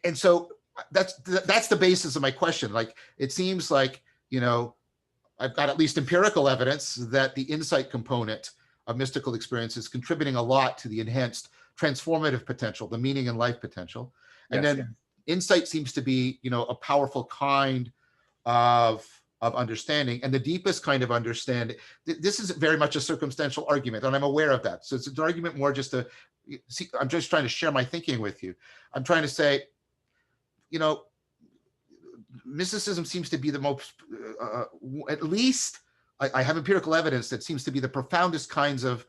And so that's the basis of my question. Like, it seems like, I've got at least empirical evidence that the insight component of mystical experience is contributing a lot to the enhanced transformative potential, the meaning and life potential. And Yes. then insight seems to be, a powerful kind of understanding, and the deepest kind of understanding. This is very much a circumstantial argument, and I'm aware of that. So it's an argument more just to see. I'm just trying to share my thinking with you. I'm trying to say, mysticism seems to be the most, at least I have empirical evidence that seems to be the profoundest kinds of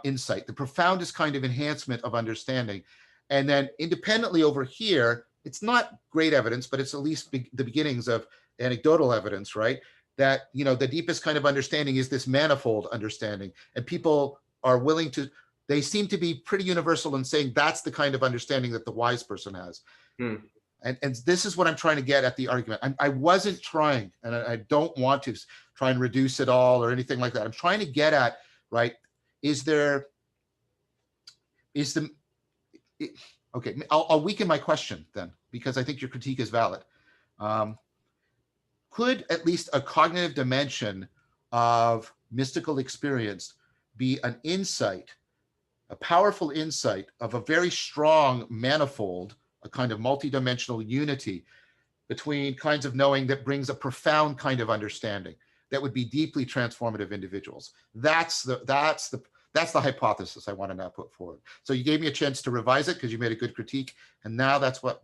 insight, the profoundest kind of enhancement of understanding. And then independently over here, it's not great evidence, but it's at least the beginnings of anecdotal evidence, right? That, the deepest kind of understanding is this manifold understanding. And people are willing to, they seem to be pretty universal in saying that's the kind of understanding that the wise person has. And this is what I'm trying to get at the argument. I wasn't trying, and I don't want to try and reduce it all or anything like that. I'm trying to get at, right, okay, I'll weaken my question then, because I think your critique is valid. Could at least a cognitive dimension of mystical experience be an insight, a powerful insight of a very strong manifold, a kind of multidimensional unity between kinds of knowing that brings a profound kind of understanding that would be deeply transformative individuals? That's the hypothesis I want to now put forward. So you gave me a chance to revise it because you made a good critique, and now that's what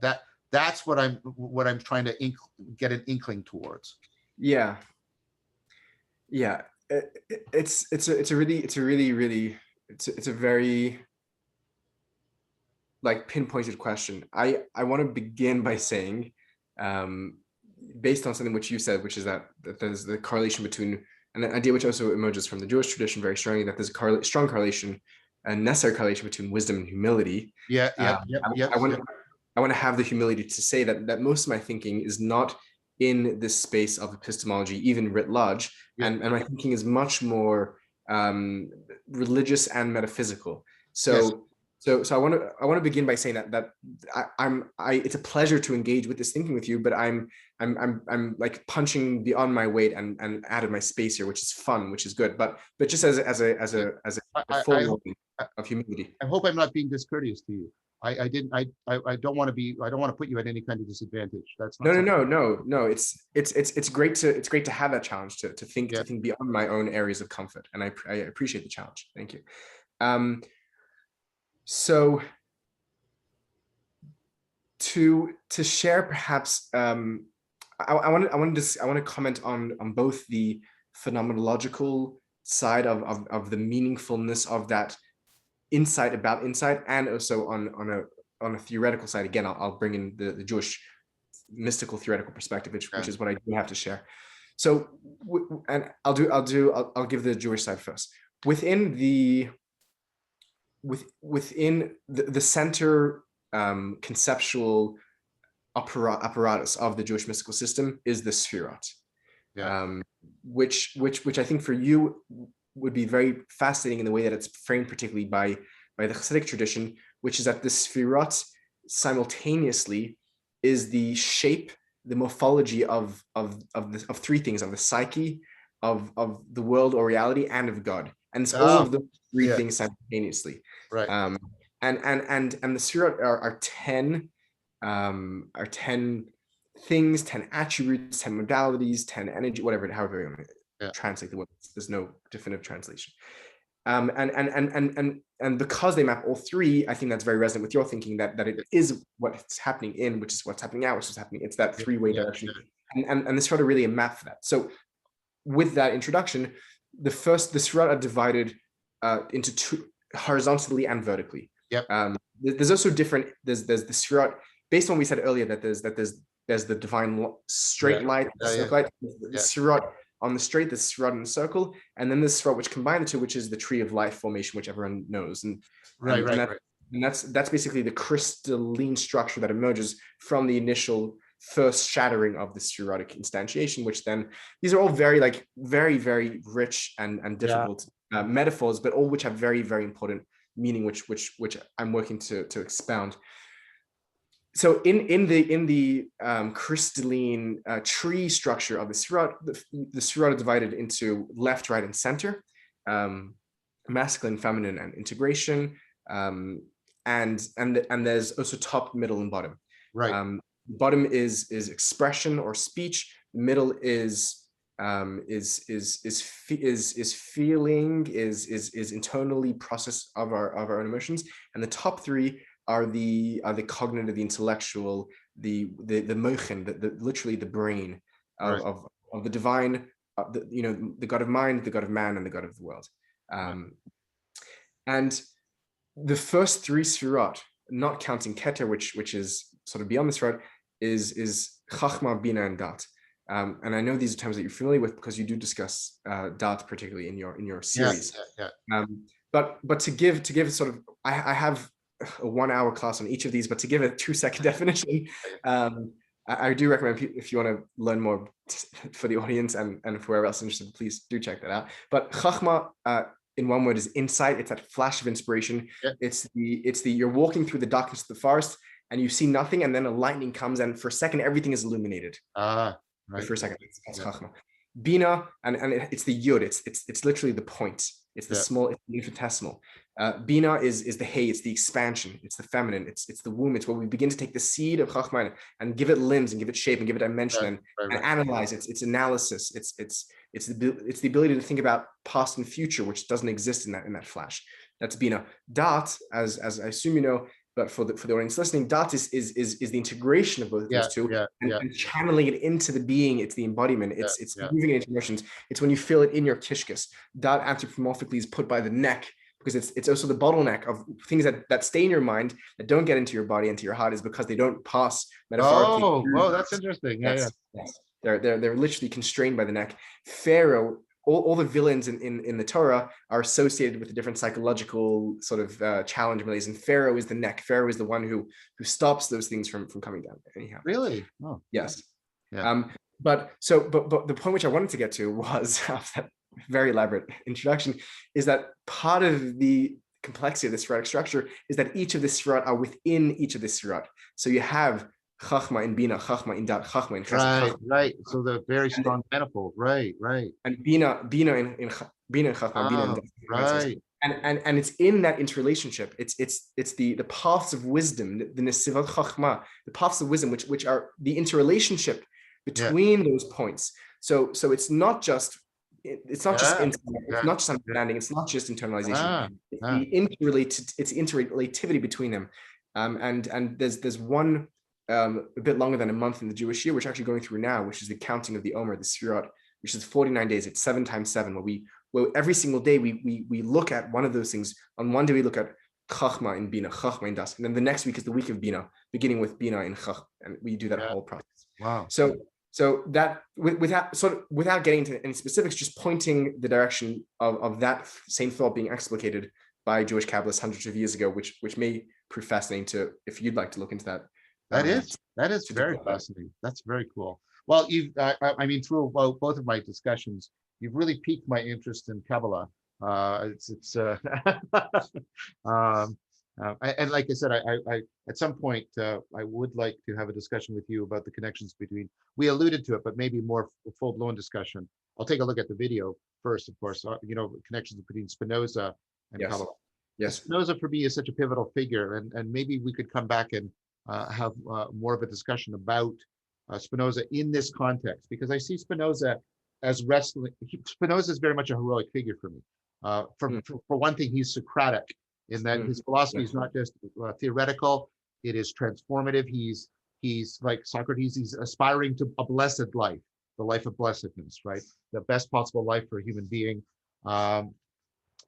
I'm trying to get an inkling towards. Yeah. It's a very like pinpointed question. I want to begin by saying, based on something which you said, which is that there's the correlation between, an idea which also emerges from the Jewish tradition very strongly, that there's a strong correlation, a necessary correlation between wisdom and humility. I want to have the humility to say that most of my thinking is not in this space of epistemology, even writ large, and my thinking is much more religious and metaphysical. So I want to begin by saying that it's a pleasure to engage with this thinking with you, but I'm like punching beyond my weight and out of my space here, which is fun, which is good, but just as a full of humility. I hope I'm not being discourteous to you. I don't want to put you at any kind of disadvantage. That's not no. It's great to have that challenge to think beyond my own areas of comfort, and I appreciate the challenge. Thank you. So to share perhaps, I want to comment on both the phenomenological side of the meaningfulness of that insight about insight, and also on a theoretical side. Again, I'll bring in the Jewish mystical theoretical perspective, which is what I do have to share. So, and I'll give the Jewish side first. Within the center conceptual apparatus of the Jewish mystical system is the Sfirot, which I think for you would be very fascinating in the way that it's framed, particularly by the Hasidic tradition, which is that the Sfirot simultaneously is the shape, the morphology of three things: of the psyche, of the world or reality, and of God. And it's all of the three things simultaneously. Right. And the Sfirot are 10 things, 10 attributes, 10 modalities, 10 energy, however you want to translate the word. There's no definitive translation. And because they map all three, I think that's very resonant with your thinking that it is what's happening in, which is what's happening out, which is happening. It's that three-way direction. And this sort of really a map for that. So with that introduction, the Sfirot are divided into two, horizontally and vertically. There's also different. There's the Sfirot, based on what we said earlier, that there's the divine straight light, light, the Sfirot on the straight, the Sfirot in the circle, and then the Sfirot which combine the two, which is the tree of life formation, which everyone knows. And that's basically the crystalline structure that emerges from the initial first shattering of the Sfirotic instantiation, which then, these are all very, like, very, very rich and difficult metaphors, but all which have very, very important meaning, which I'm working to expound. So in the crystalline tree structure of the Sfirot, the Sfirot are divided into left, right, and center, masculine, feminine, and integration, and there's also top, middle, and bottom. Right. Bottom is expression or speech. Middle is feeling, is internally process of our own emotions, and the top three are the cognitive, the intellectual, the mochen, literally the brain of the divine, the God of mind, the God of man, and the God of the world. And the first three Sfirot, not counting Keter, which is sort of beyond the Sfirot, is Chachma, Bina, and Dat. And I know these are terms that you're familiar with because you do discuss Dat, particularly in your series. But to give sort of, I have a 1 hour class on each of these, but to give a 2-second definition, I do recommend, if you want to learn more for the audience and for whoever else interested, please do check that out. But Chachma, in one word, is insight. It's that flash of inspiration. It's the you're walking through the darkness of the forest and you see nothing, and then a lightning comes, and for a second everything is illuminated. Right. For a second, that's Chachma. Bina, and it's the yud. It's literally the point. It's the small, it's the infinitesimal. Bina is the hay. It's the expansion. It's the feminine. It's the womb. It's where we begin to take the seed of Chachma and give it limbs and give it shape and give it dimension and analyze it. It's analysis. It's the ability to think about past and future, which doesn't exist in that flash. That's Bina. Dat, as I assume you know, but for the audience listening, Dat is the integration of both of those two, and channeling it into the being. It's the embodiment. It's moving it into emotions. It's when you feel it in your kishkis. Dat anthropomorphically is put by the neck, because it's also the bottleneck of things that stay in your mind that don't get into your body, into your heart, is because they don't pass metaphorically. Oh, that's interesting. Yes. They're literally constrained by the neck. Pharaoh, all the villains in the Torah are associated with a different psychological sort of challenge malaise, and Pharaoh is the neck. Pharaoh is the one who stops those things from coming down. Anyhow, really? Oh, yes. But the point which I wanted to get to was that very elaborate introduction, is that part of the complexity of the Sfirot structure is that each of the Sfirot are within each of the Sfirot. So you have Chachma in Bina, Chachma in Dat, Chachma in Chesed. Right. So the very strong manifold. Right. And Bina in Chachma, Bina in Dat. Right. And it's in that interrelationship. It's the paths of wisdom, the Nesivat Chachma, the paths of wisdom, which are the interrelationship between those points. So it's not just insight, it's not just understanding, it's not just internalization. It's the interrelativity between them. And there's one a bit longer than a month in the Jewish year, which we're actually going through now, which is the counting of the Omer, the Sfirot, which is 49 days. It's 7 times 7, where every single day we look at one of those things. On one day we look at Chachma in Bina, Chachma in Das, and then the next week is the week of Bina, beginning with Bina in Chach, and we do that whole process. Wow. So that without getting into any specifics, just pointing the direction of that same thought being explicated by Jewish Kabbalists hundreds of years ago, which may prove fascinating if you'd like to look into that. That is very fascinating. That's very cool. Well, I mean, through both of my discussions, you've really piqued my interest in Kabbalah. And like I said, I at some point I would like to have a discussion with you about the connections between. We alluded to it, but maybe more full-blown discussion. I'll take a look at the video first, of course. Connections between Spinoza and Kabbalah. Yes. Spinoza for me is such a pivotal figure, and maybe we could come back and have more of a discussion about Spinoza in this context, because I see Spinoza as wrestling. Spinoza is very much a heroic figure for me. For one thing, he's Socratic in that his philosophy is not just theoretical; it is transformative. He's like Socrates. He's aspiring to a blessed life, the life of blessedness, right? The best possible life for a human being.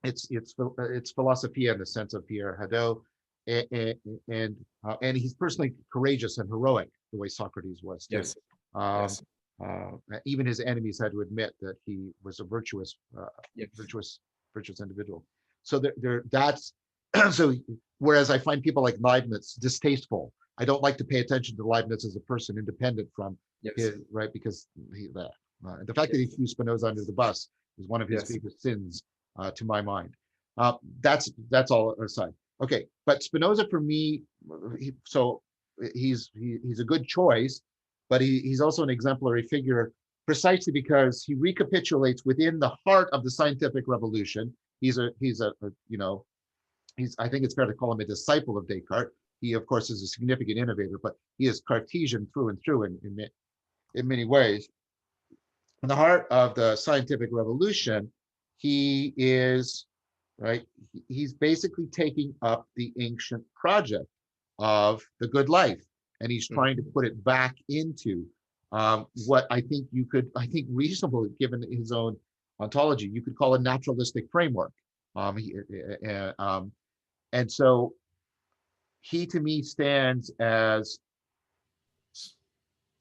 It's philosophy in the sense of Pierre Hadot. And he's personally courageous and heroic, the way Socrates was too. Yes. Even his enemies had to admit that he was a virtuous individual. So that's so. Whereas I find people like Leibniz distasteful. I don't like to pay attention to Leibniz as a person independent from Yes. his, right? Because the fact that he threw Spinoza under the bus is one of his biggest sins, to my mind. That's all aside. Okay, but Spinoza for me, he's a good choice, but he's also an exemplary figure precisely because he recapitulates within the heart of the scientific revolution. He's I think it's fair to call him a disciple of Descartes. He, of course, is a significant innovator, but he is Cartesian through and through in many ways. In the heart of the scientific revolution, he is, right, he's basically taking up the ancient project of the good life, and he's trying to put it back into what I think reasonable, given his own ontology, you could call a naturalistic framework. And so he, to me, stands as,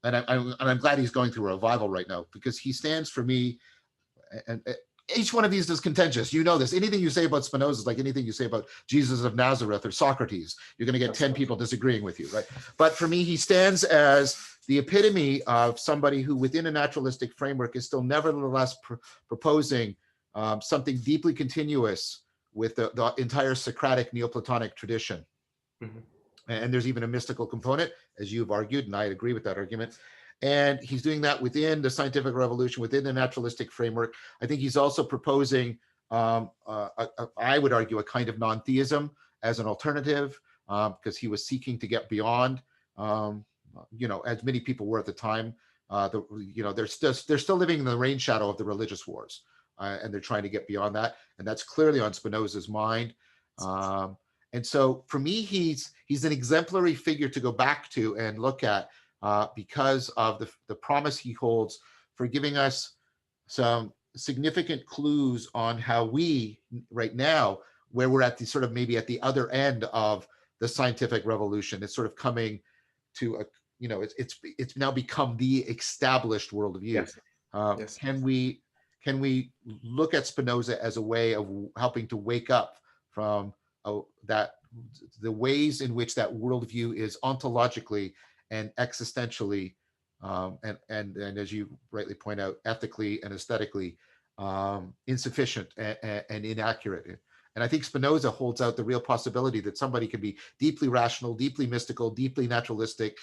and I'm glad he's going through a revival right now, because he stands for me, and each one of these is contentious. You know this. Anything you say about Spinoza is like anything you say about Jesus of Nazareth or Socrates. You're going to get 10 people disagreeing with you, right? But for me, he stands as the epitome of somebody who, within a naturalistic framework, is still nevertheless proposing something deeply continuous with the entire Socratic Neoplatonic tradition. And there's even a mystical component, as you've argued, and I agree with that argument. And he's doing that within the scientific revolution, within the naturalistic framework. I think he's also proposing, I would argue, a kind of non-theism as an alternative, because he was seeking to get beyond, as many people were at the time. They're still living in the rain shadow of the religious wars, and they're trying to get beyond that. And that's clearly on Spinoza's mind. And so for me, he's an exemplary figure to go back to and look at, because of the promise he holds for giving us some significant clues on how we, right now, where we're at the sort of maybe at the other end of the scientific revolution, it's sort of coming to a, it's now become the established worldview. Can we look at Spinoza as a way of helping to wake up from the ways in which that worldview is ontologically and existentially, and as you rightly point out, ethically and aesthetically insufficient and inaccurate. And I think Spinoza holds out the real possibility that somebody can be deeply rational, deeply mystical, deeply naturalistic,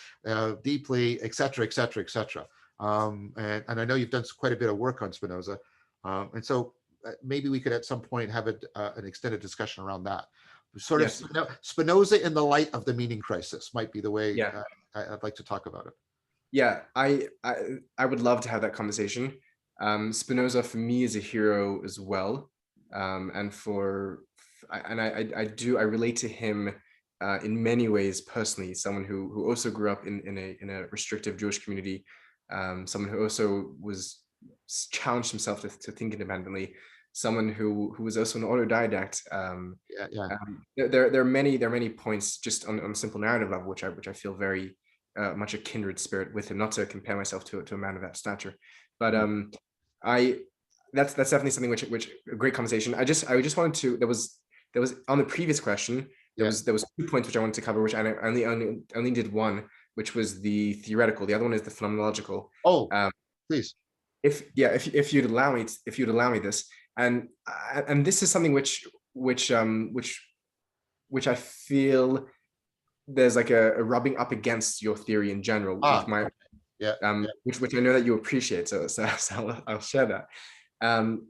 deeply, et cetera, et cetera, et cetera. And I know you've done quite a bit of work on Spinoza. And so maybe we could at some point have an extended discussion around that. Sort of Spinoza in the light of the meaning crisis might be the way I'd like to talk about it. Yeah, I would love to have that conversation. Spinoza for me is a hero as well, and I relate to him in many ways personally. Someone who also grew up in a restrictive Jewish community, someone who also was challenged himself to think independently. Someone who was also an autodidact. There are many points just on simple narrative level which I feel very much a kindred spirit with him. Not to compare myself to a man of that stature, but that's definitely something which a great conversation. I just wanted to, there was on the previous question there was 2 points which I wanted to cover, which I only did one, which was the theoretical. The other one is the phenomenological. Please. If you'd allow me this. And this is something which I feel there's like a rubbing up against your theory in general, with my which I know that you appreciate. So I'll share that.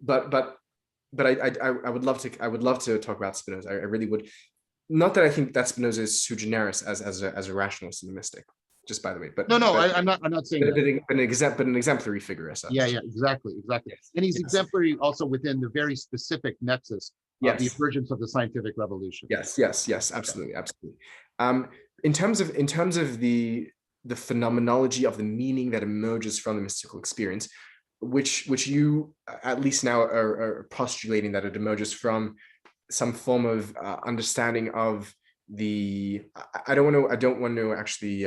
But I would love to talk about Spinoza. I really would. Not that I think that Spinoza is sui generis as a rationalist and a mystic, just by the way. But I'm not saying that. But an exemplary figure as such. Yeah, exactly. Yes. And he's exemplary also within the very specific nexus of the emergence of the scientific revolution. Yes, absolutely. In terms of the phenomenology of the meaning that emerges from the mystical experience, which you at least now are postulating that it emerges from some form of understanding of the. I don't want to actually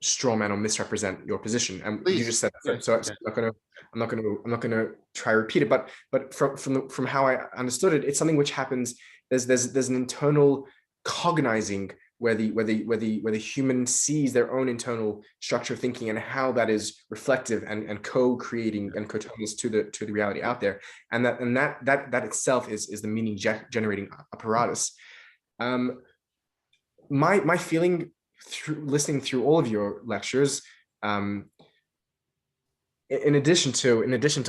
strawman or misrepresent your position, and Please. You just said that. So I'm not going to try to repeat it, but from how I understood it, it's something which happens. There's an internal cognizing where the human sees their own internal structure of thinking and how that is reflective and co-creating and coterminous to the reality out there, and that itself is the meaning generating apparatus. My feeling through listening through all of your lectures, in addition to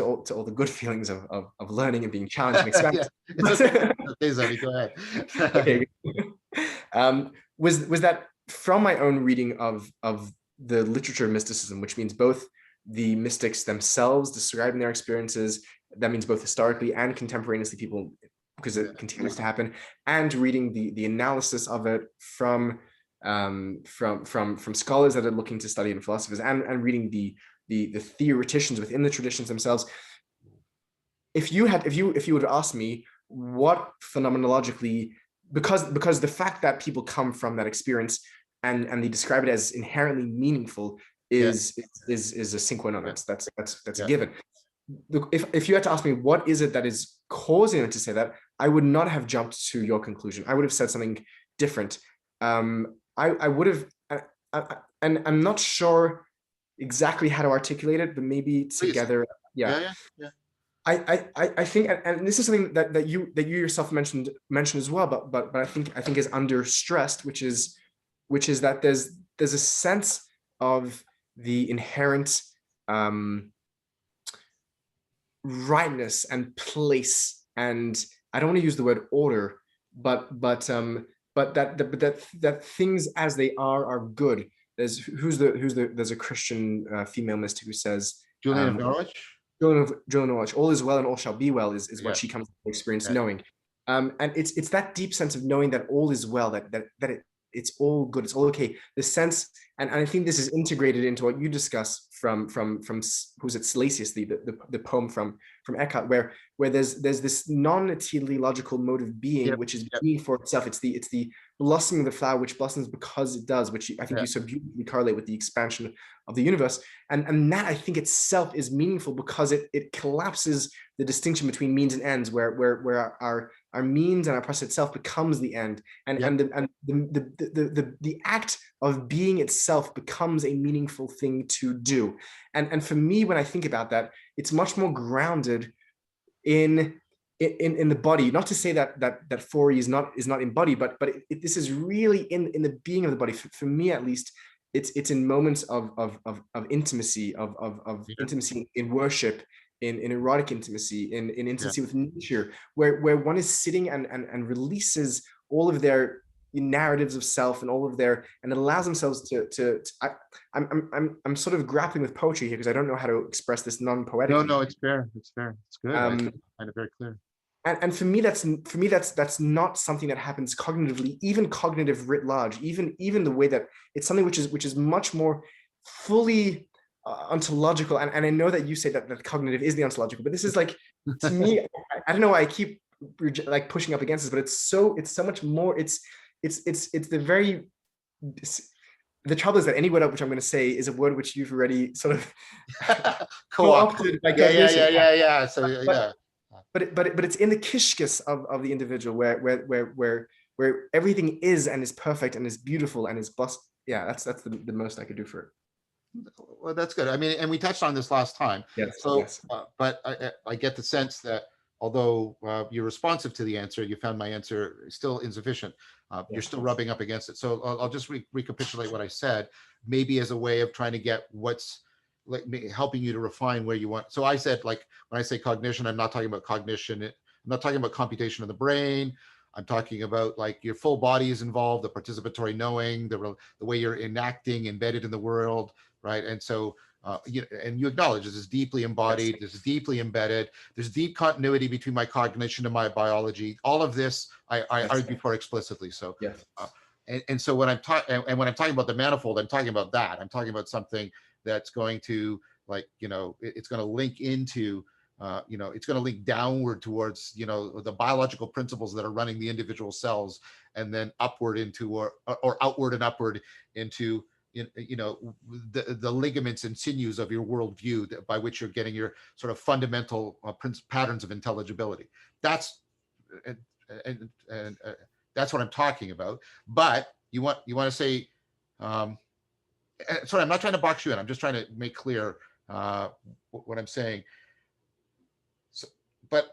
all the good feelings of learning and being challenged and expanded. Yeah, it's okay. Okay, Zevi, go ahead. Okay. Was that from my own reading of the literature of mysticism, which means both the mystics themselves describing their experiences, that means both historically and contemporaneously, people, because it continues to happen, and reading the analysis of it from scholars that are looking to study and philosophers, and reading the theoreticians within the traditions themselves. If you would ask me what phenomenologically, because the fact that people come from that experience and they describe it as inherently meaningful is a sine qua non. That's a given. If you had to ask me what is it that is causing them to say that, I would not have jumped to your conclusion. I would have said something different. I would have, and I'm not sure exactly how to articulate it, but maybe together. Yeah. I think, and this is something that you yourself mentioned as well, but I think is under stressed, which is that there's a sense of the inherent rightness and place, and I don't want to use the word order, but that things as they are good. There's a Christian female mystic who says, Julian of Norwich. Julian Norwich, all is well and all shall be well is what she comes to experience knowing. And it's that deep sense of knowing that all is well, that it's all good, it's all okay. The sense, and I think this is integrated into what you discuss from who's it, Salasius, the poem from Eckhart, where there's this non-teleological mode of being, which is being for itself. It's the blossoming of the flower, which blossoms because it does, which I think you so beautifully correlate with the expansion of the universe. And that, I think, itself is meaningful because it collapses the distinction between means and ends, where our means and our process itself becomes the end, and the act of being itself becomes a meaningful thing to do. And for me, when I think about that, it's much more grounded in the body. Not to say that 4E is not in body, but this is really in the being of the body. For me, at least, it's in moments of intimacy, of intimacy in worship, in erotic intimacy, in intimacy with nature, where one is sitting and releases all of their narratives of self and all of their, and it allows themselves to I'm sort of grappling with poetry here because I don't know how to express this non-poetically. No, it's fair. It's good. I find it very clear. And for me, that's not something that happens cognitively, even cognitive writ large, even the way that it's something which is much more fully ontological. And I know that you say that cognitive is the ontological, but this is like, to me, I don't know why I keep like pushing up against this, but it's so much more. It's the very, the trouble is that any word which I'm going to say is a word which you've already sort of co-opted. Yeah. So but it's in the kishkis of the individual where everything is and is perfect and is beautiful and is blessed. Yeah, that's the most I could do for it. Well, that's good. I mean, and we touched on this last time. Yes. So, yes. But I get the sense that although you're responsive to the answer, you found my answer still insufficient. You're still rubbing up against it. So I'll just recapitulate what I said, maybe as a way of trying to get what's like helping you to refine where you want. So I said, like, when I say cognition, I'm not talking about cognition. I'm not talking about computation of the brain. I'm talking about like your full body is involved, the participatory knowing, the way you're enacting, embedded in the world, right? And so, you acknowledge this is deeply embodied, this is deeply embedded, there's deep continuity between my cognition and my biology. All of this I argue for explicitly. So, and so when I'm talking about the manifold, I'm talking about that. I'm talking about something that's going to, like, it's going to link into, it's going to link downward towards, the biological principles that are running the individual cells, and then upward into, or outward and upward into, the ligaments and sinews of your worldview by which you're getting your sort of fundamental patterns of intelligibility. That's and that's what I'm talking about. But you want to say, sorry, I'm not trying to box you in. I'm just trying to make clear what I'm saying. So, but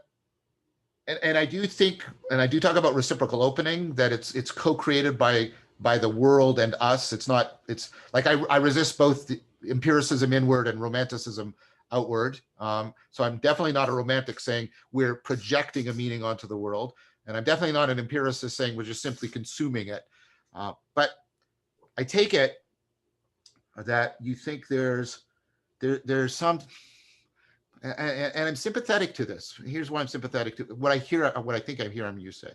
and I do think, and I do talk about reciprocal opening, that it's co-created by the world and us. It's not, it's like I resist both the empiricism inward and romanticism outward. So I'm definitely not a romantic saying we're projecting a meaning onto the world. And I'm definitely not an empiricist saying we're just simply consuming it. But I take it that you think there's some, and I'm sympathetic to this. Here's why I'm sympathetic to what I hear, what I think I'm hearing you say.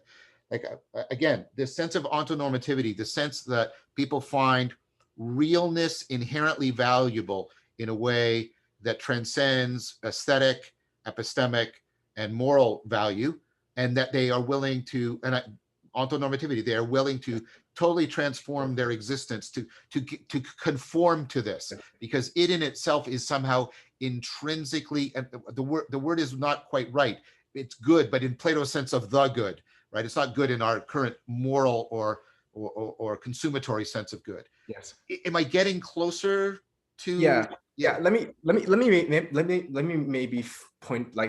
Like, again, this sense of ontonormativity, the sense that people find realness inherently valuable in a way that transcends aesthetic, epistemic, and moral value, and that they are willing to, and ontonormativity, they are willing to totally transform their existence to conform to this, because it in itself is somehow intrinsically, and the word is not quite right. It's good, but in Plato's sense of the good, right? It's not good in our current moral or consumatory sense of good. Yes. Am I getting closer to? Yeah. Let me maybe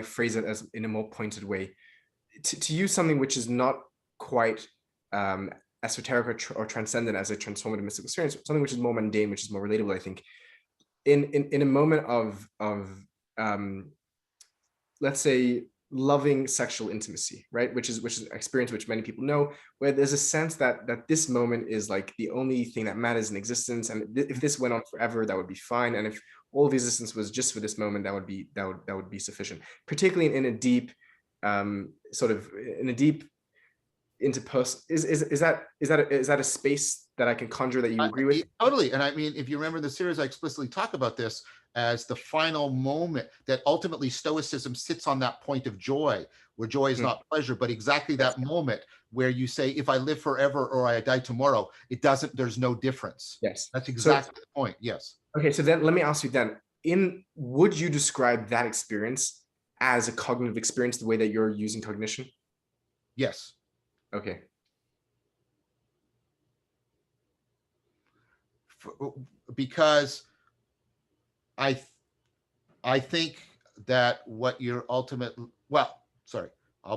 phrase it as in a more pointed way, to use something which is not quite esoteric or transcendent as a transformative mystical experience, something which is more mundane, which is more relatable. I think in a moment of let's say loving sexual intimacy, right, which is an experience which many people know, where there's a sense that this moment is like the only thing that matters in existence, and if this went on forever, that would be fine, and if all of existence was just for this moment, that would be sufficient, particularly in a deep interpersonal. Is that a space that I can conjure that you agree with? Totally. And I mean, if you remember the series, I explicitly talk about this as the final moment, that ultimately Stoicism sits on that point of joy, where joy is not pleasure, but exactly that moment where you say, if I live forever or I die tomorrow, there's no difference. Yes. That's exactly the point. Yes. Okay. So then let me ask you then, would you describe that experience as a cognitive experience, the way that you're using cognition? Yes. Okay. Because I think that what you're I'll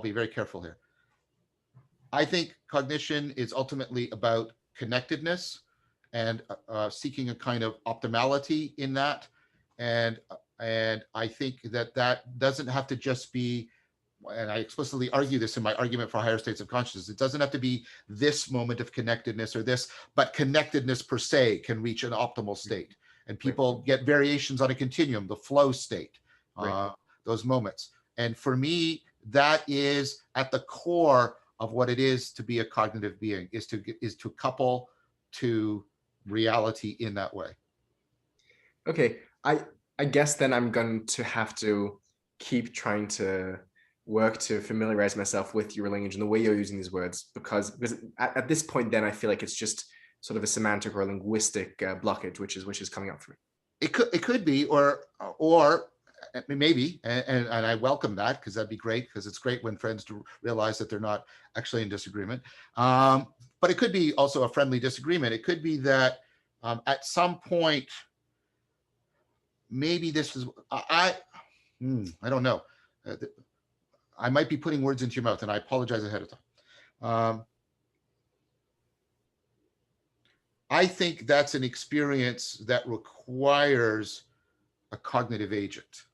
be very careful here. I think cognition is ultimately about connectedness and seeking a kind of optimality in that. And I think that doesn't have to just be, and I explicitly argue this in my argument for higher states of consciousness, it doesn't have to be this moment of connectedness or this, but connectedness per se can reach an optimal state. And people get variations on a continuum, the flow state, those moments. And for me, that is at the core of what it is to be a cognitive being, is to couple to reality in that way. Okay, I guess then I'm going to have to keep trying to work to familiarize myself with your language and the way you're using these words, because at this point then I feel like it's just sort of a semantic or linguistic blockage which is coming up for me. It could be, or maybe, and I welcome that, because that'd be great, because it's great when friends realize that they're not actually in disagreement. But it could be also a friendly disagreement. It could be that at some point, maybe this is, I don't know. I might be putting words into your mouth, and I apologize ahead of time. I think that's an experience that requires a cognitive agent.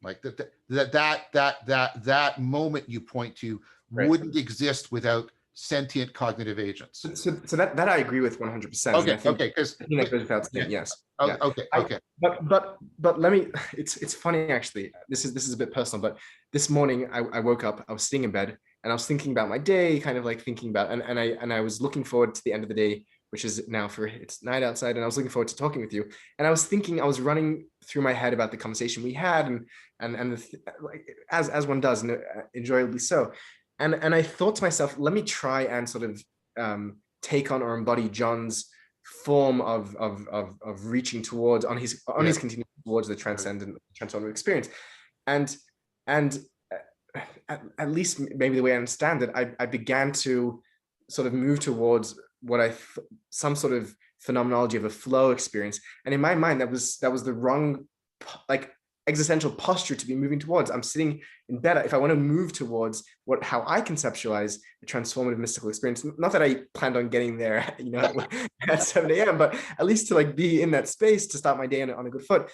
Like that moment you point to wouldn't exist without sentient cognitive agents. So that I agree with 100%. Okay, I think, okay, because that goes without saying, yes. Yeah. Okay. But let me. It's funny actually. This is a bit personal, but this morning I woke up. I was sitting in bed and I was thinking about my day, kind of like thinking about, and I was looking forward to the end of the day, which is now it's night outside, and I was looking forward to talking with you. And I was thinking, I was running through my head about the conversation we had, and like as one does, and enjoyably so. And I thought to myself, let me try and sort of take on or embody John's form of reaching towards on his continuum towards the transcendent transformative experience, and at least maybe the way I understand it, I began to sort of move towards some sort of phenomenology of a flow experience. And in my mind, that was the wrong, like, existential posture to be moving towards. I'm sitting in bed. If I want to move towards how I conceptualize a transformative mystical experience, not that I planned on getting there, at 7 a.m., but at least to like be in that space to start my day on a good foot.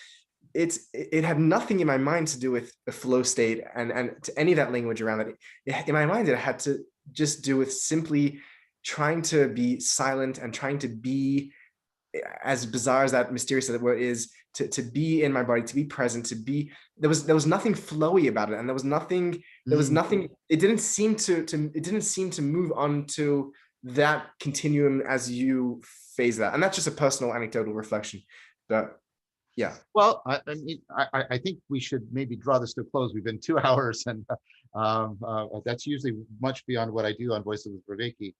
It had nothing in my mind to do with the flow state and to any of that language around it. In my mind, it had to just do with simply trying to be silent and trying to be, as bizarre as that, mysterious as it is, to be in my body, to be present, to be, there was nothing flowy about it, and there was nothing, it didn't seem to move on to that continuum as you phase that. And that's just a personal anecdotal reflection. But yeah. Well, I mean, I think we should maybe draw this to a close. We've been 2 hours, and that's usually much beyond what I do on Voices with Vervaeke.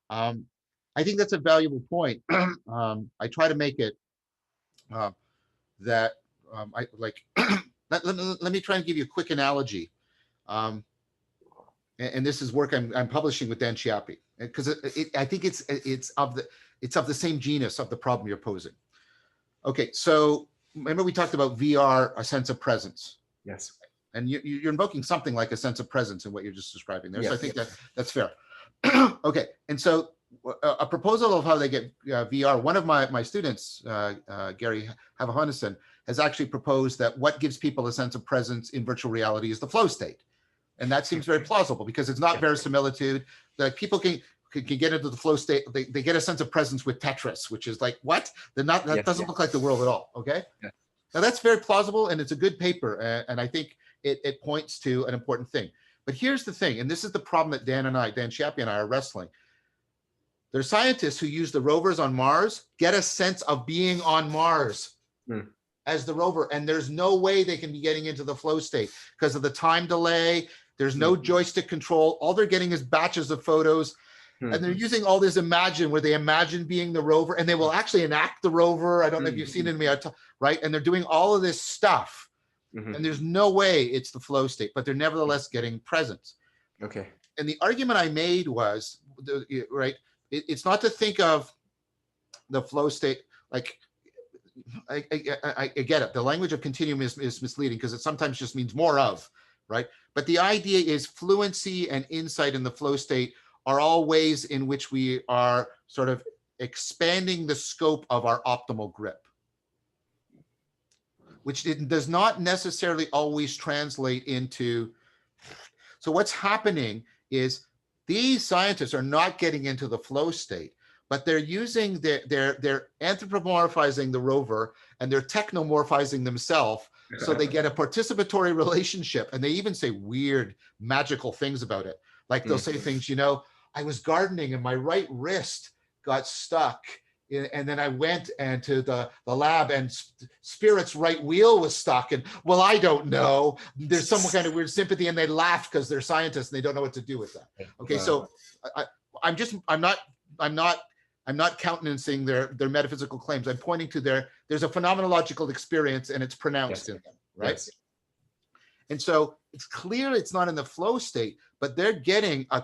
I think that's a valuable point. I try to make it that I like. let me try and give you a quick analogy. And this is work I'm publishing with Dan Chiappi, because I think it's of the same genus of the problem you're posing. Okay, so remember we talked about VR, a sense of presence. Yes. And you're invoking something like a sense of presence in what you're just describing there. Yes. So I think that's fair. Okay, and so a proposal of how they get VR, one of my students, Gary Havahoneson, has actually proposed that what gives people a sense of presence in virtual reality is the flow state. And that seems very plausible because it's not verisimilitude. That people can get into the flow state. They get a sense of presence with Tetris, which is like, what? That doesn't look like the world at all, okay? Yeah. Now that's very plausible, and it's a good paper, and I think it points to an important thing. But here's the thing, and this is the problem that Dan Chiappi and I are wrestling. There's scientists who use the rovers on Mars, get a sense of being on Mars as the rover, and there's no way they can be getting into the flow state because of the time delay. There's no joystick control. All they're getting is batches of photos. And they're using all this where they imagine being the rover, and they will actually enact the rover. I don't know if you've seen it in me, right? And they're doing all of this stuff. And there's no way it's the flow state, but they're nevertheless getting presence. Okay. And the argument I made was, right, it's not to think of the flow state like, I get it. The language of continuum is misleading because it sometimes just means more of, right? But the idea is fluency and insight in the flow state are all ways in which we are sort of expanding the scope of our optimal grip, which does not necessarily always translate into. So what's happening is these scientists are not getting into the flow state, but they're using they're anthropomorphizing the rover and they're technomorphizing themselves. So they get a participatory relationship, and they even say weird magical things about it. Like they'll say things, I was gardening and my right wrist got stuck. And then I went to the lab and Spirit's right wheel was stuck. And well, I don't know. There's some kind of weird sympathy, and they laugh because they're scientists and they don't know what to do with that. Okay, so I'm not countenancing their metaphysical claims. I'm pointing to there's a phenomenological experience and it's pronounced in them, right? Yes. And so it's clear it's not in the flow state, but they're getting a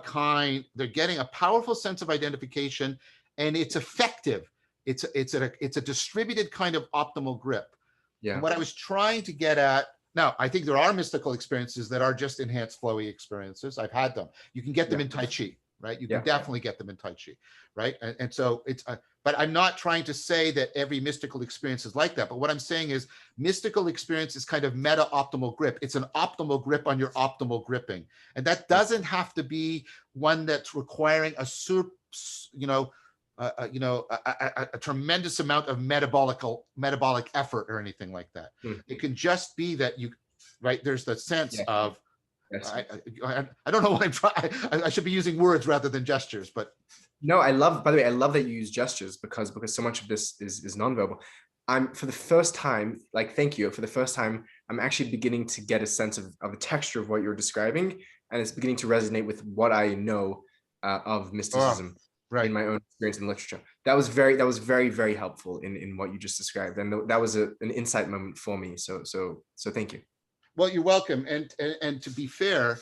powerful sense of identification, and it's effective. It's a distributed kind of optimal grip. Yeah. And what I was trying to get at, now I think there are mystical experiences that are just enhanced flowy experiences. I've had them. You can get them in Tai Chi, right? You can definitely get them in Tai Chi, right? And so it's, but I'm not trying to say that every mystical experience is like that. But what I'm saying is mystical experience is kind of meta optimal grip. It's an optimal grip on your optimal gripping. And that doesn't have to be one that's requiring a tremendous amount of metabolic effort or anything like that. It can just be that there's the sense of, I don't know what I'm trying. I should be using words rather than gestures, but. No, by the way, I love that you use gestures because so much of this is nonverbal. For the first time, thank you. For the first time, I'm actually beginning to get a sense of the texture of what you're describing, and it's beginning to resonate with what I know of mysticism in my own experience in literature. That was very, very helpful in what you just described, and that was an insight moment for me. So thank you. Well, you're welcome. And to be fair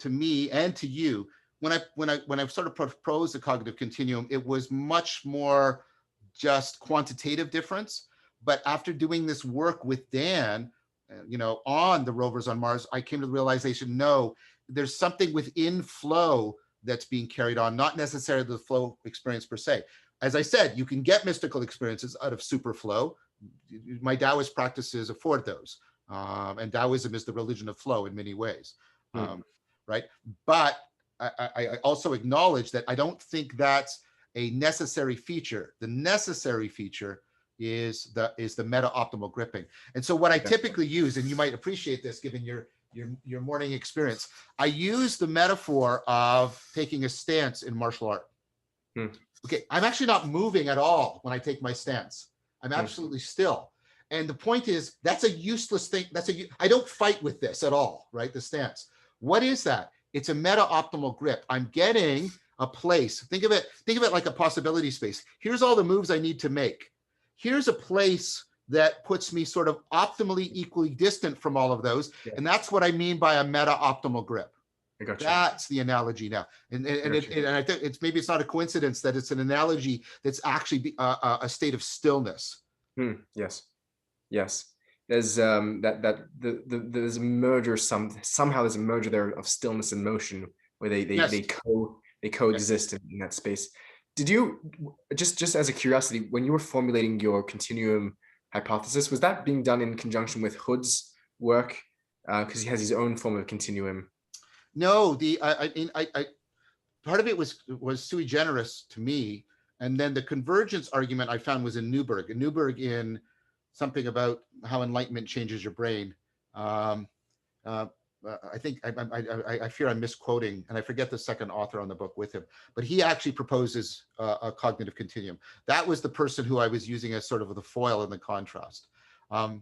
to me and to you, when I sort of proposed the cognitive continuum, it was much more just quantitative difference. But after doing this work with Dan, on the rovers on Mars, I came to the realization, no, there's something within flow that's being carried on, not necessarily the flow experience per se. As I said, you can get mystical experiences out of superflow. My Taoist practices afford those. And Taoism is the religion of flow in many ways, right? But I also acknowledge that I don't think that's a necessary feature. The necessary feature is the meta-optimal gripping. And so what I typically use, and you might appreciate this given your morning experience, I use the metaphor of taking a stance in martial art. Okay, I'm actually not moving at all when I take my stance. I'm absolutely still. And the point is, that's a useless thing. I don't fight with this at all, right? The stance. What is that? It's a meta-optimal grip. I'm getting a place. Think of it like a possibility space. Here's all the moves I need to make. Here's a place that puts me sort of optimally equally distant from all of those. Yeah. And that's what I mean by a meta-optimal grip. That's the analogy now. And I think maybe it's not a coincidence that it's an analogy that's actually a state of stillness. Yes. There's there's a merger, somehow there's a merger there of stillness and motion where they coexist in that space. Did you, just as a curiosity, when you were formulating your continuum hypothesis, was that being done in conjunction with Hood's work? Because he has his own form of continuum. No, part of it was sui generis to me, and then the convergence argument I found was in Newberg in something about how enlightenment changes your brain. I think I fear I'm misquoting, and I forget the second author on the book with him, but he actually proposes a cognitive continuum. That was the person who I was using as sort of the foil in the contrast. I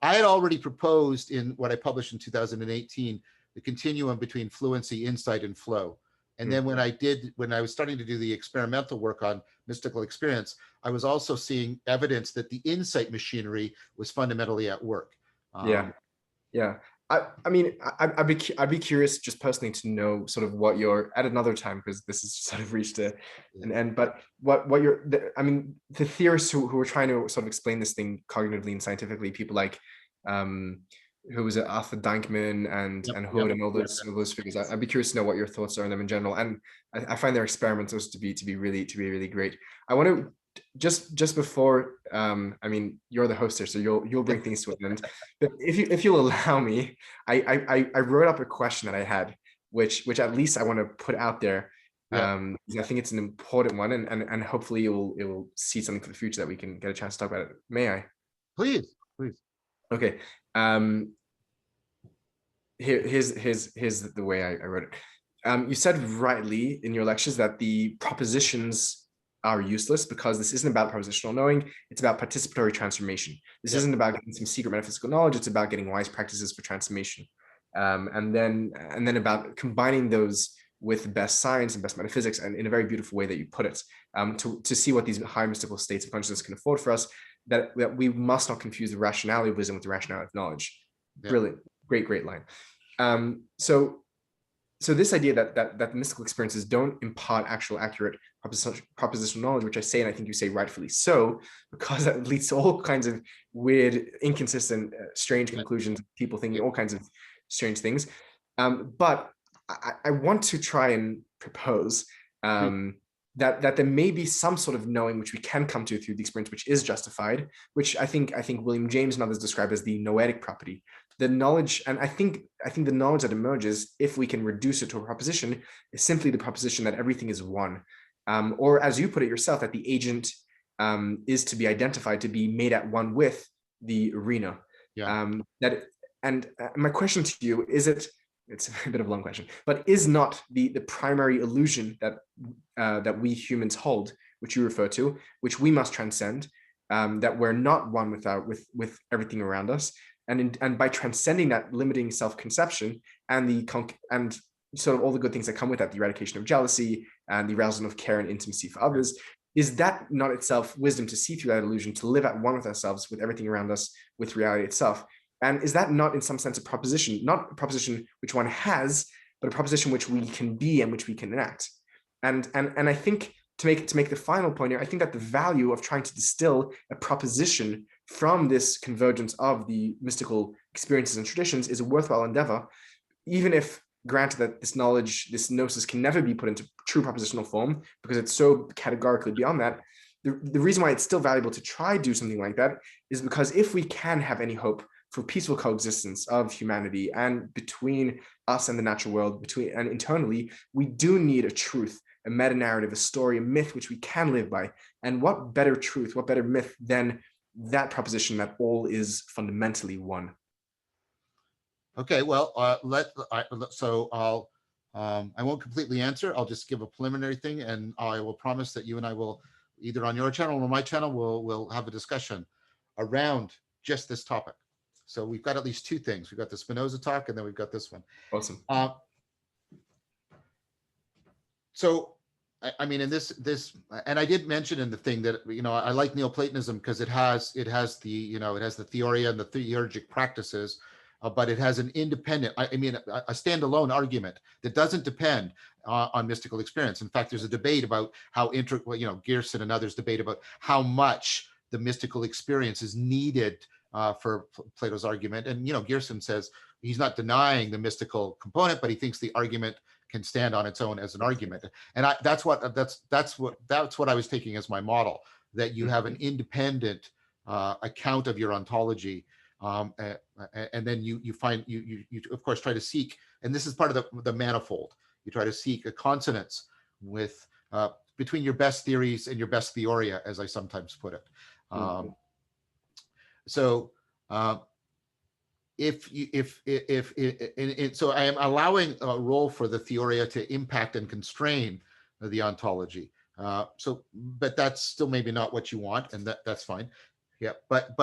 had already proposed in what I published in 2018, the continuum between fluency, insight, and flow. And then when I was starting to do the experimental work on mystical experience, I was also seeing evidence that the insight machinery was fundamentally at work. Yeah. I mean, I'd be curious just personally to know sort of what you're at another time, because this has sort of reached an end, but the theorists who are trying to sort of explain this thing cognitively and scientifically, people like, who was it, Arthur Dankman and Hood and all those figures. I'd be curious to know what your thoughts are on them in general. And I find their experiments to be really great. I want to just before, you're the host here, so you'll bring things to an end. But if you'll allow me, I wrote up a question that I had, which at least I want to put out there. I think it's an important one, and hopefully it will see something for the future that we can get a chance to talk about it. May I? Please. Okay. Here's the way I wrote it. You said rightly in your lectures that the propositions are useless because this isn't about propositional knowing, it's about participatory transformation. This isn't about getting some secret metaphysical knowledge, it's about getting wise practices for transformation. And then about combining those with the best science and best metaphysics, and in a very beautiful way that you put it, to see what these high mystical states of consciousness can afford for us, that we must not confuse the rationality of wisdom with the rationality of knowledge. Brilliant, great line. So this idea that mystical experiences don't impart actual accurate propositional knowledge, which I say, and I think you say rightfully so, because that leads to all kinds of weird, inconsistent, strange conclusions, people thinking all kinds of strange things. But I want to try and propose that there may be some sort of knowing which we can come to through the experience, which is justified, which I think William James and others describe as the noetic property. The knowledge, and I think the knowledge that emerges, if we can reduce it to a proposition, is simply the proposition that everything is one. Or as you put it yourself, that the agent is to be identified, to be made at one with the arena. My question to you is, it's a bit of a long question, but is not the primary illusion that we humans hold, which you refer to, which we must transcend, that we're not one with everything around us, and by transcending that limiting self-conception and sort of all the good things that come with that, the eradication of jealousy and the arousal of care and intimacy for others, is that not itself wisdom, to see through that illusion, to live at one with ourselves, with everything around us, with reality itself? And is that not in some sense a proposition, not a proposition which one has, but a proposition which we can be and which we can enact. And I think to make the final point here, I think that the value of trying to distill a proposition from this convergence of the mystical experiences and traditions is a worthwhile endeavor, even if granted that this knowledge, this gnosis, can never be put into true propositional form because it's so categorically beyond that. The reason why it's still valuable to try do something like that is because if we can have any hope for peaceful coexistence of humanity and between us and the natural world, between and internally, we do need a truth, a meta-narrative, a story, a myth which we can live by. And what better truth, what better myth than that proposition that all is fundamentally one? Okay, well, I won't completely answer. I'll just give a preliminary thing, and I will promise that you and I will, either on your channel or my channel, we'll have a discussion around just this topic. So we've got at least two things. We've got the Spinoza talk, and then we've got this one. Awesome. So, I mean, in this, and I did mention in the thing that, I like Neoplatonism because it has the, it has the theoria and the theurgic practices, but it has an independent, I mean, a standalone argument that doesn't depend on mystical experience. In fact, there's a debate about how Gerson and others debate about how much the mystical experience is needed for Plato's argument. And, Gerson says he's not denying the mystical component, but he thinks the argument can stand on its own as an argument. And that's what I was taking as my model, that you have an independent account of your ontology. And then you of course try to seek, and this is part of the manifold, you try to seek a consonance with between your best theories and your best theoria, as I sometimes put it. So so I am allowing a role for the theoria to impact and constrain the ontology. But that's still maybe not what you want, and that's fine. Yeah, but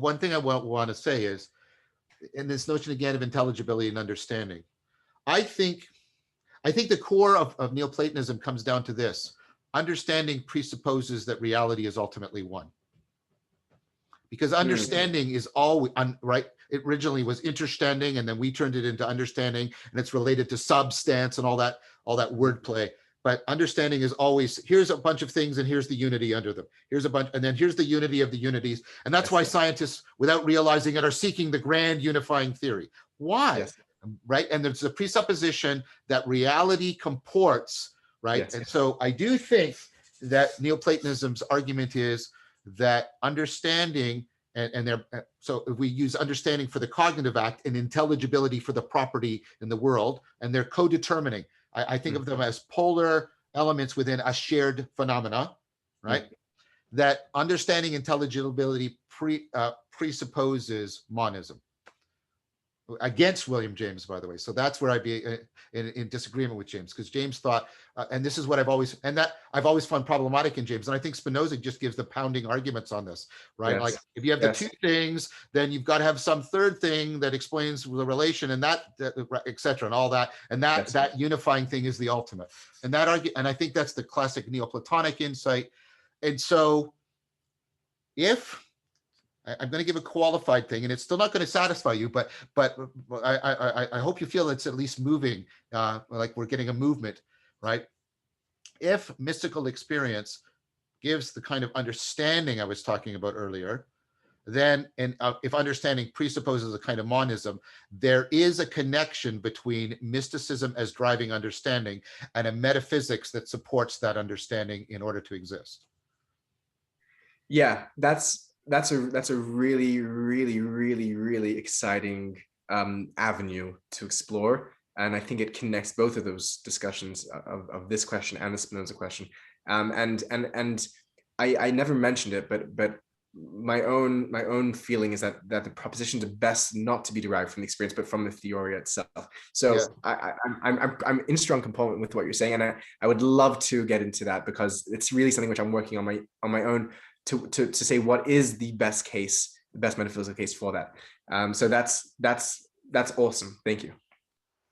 one thing I want to say is, in this notion again of intelligibility and understanding, I think the core of Neoplatonism comes down to this: understanding presupposes that reality is ultimately one. Because understanding is always right. It originally was interstanding, and then we turned it into understanding, and it's related to substance and all that wordplay. But understanding is always, here's a bunch of things and here's the unity under them. Here's a bunch, and then here's the unity of the unities. And that's why scientists, without realizing it, are seeking the grand unifying theory. Why? Yes. Right? And there's a presupposition that reality comports, right? Yes. And so I do think that Neoplatonism's argument is that understanding, so if we use understanding for the cognitive act and intelligibility for the property in the world, and they're co-determining. I think of them as polar elements within a shared phenomena, right? That understanding intelligibility presupposes monism. Against William James, by the way. So that's where I'd be in disagreement with James, because James thought, and this is what I've always found problematic in James. And I think Spinoza just gives the pounding arguments on this, right? Yes. Like if you have the two things, then you've got to have some third thing that explains the relation, and that et cetera, and all that. And that unifying thing is the ultimate. And and I think that's the classic Neoplatonic insight. And so I'm going to give a qualified thing, and it's still not going to satisfy you, but I hope you feel it's at least moving, like we're getting a movement, right? If mystical experience gives the kind of understanding I was talking about earlier, then, if understanding presupposes a kind of monism, there is a connection between mysticism as driving understanding and a metaphysics that supports that understanding in order to exist. Yeah, that's a really, really, really, really exciting avenue to explore. And I think it connects both of those discussions of this question and the Spinoza question. And I never mentioned it, but my own feeling is that the propositions are best not to be derived from the experience, but from the theoria itself. So yeah. I'm in strong component with what you're saying, and I would love to get into that, because it's really something which I'm working on my own to say what is the best case, the best metaphysical case for that. So that's awesome. Thank you.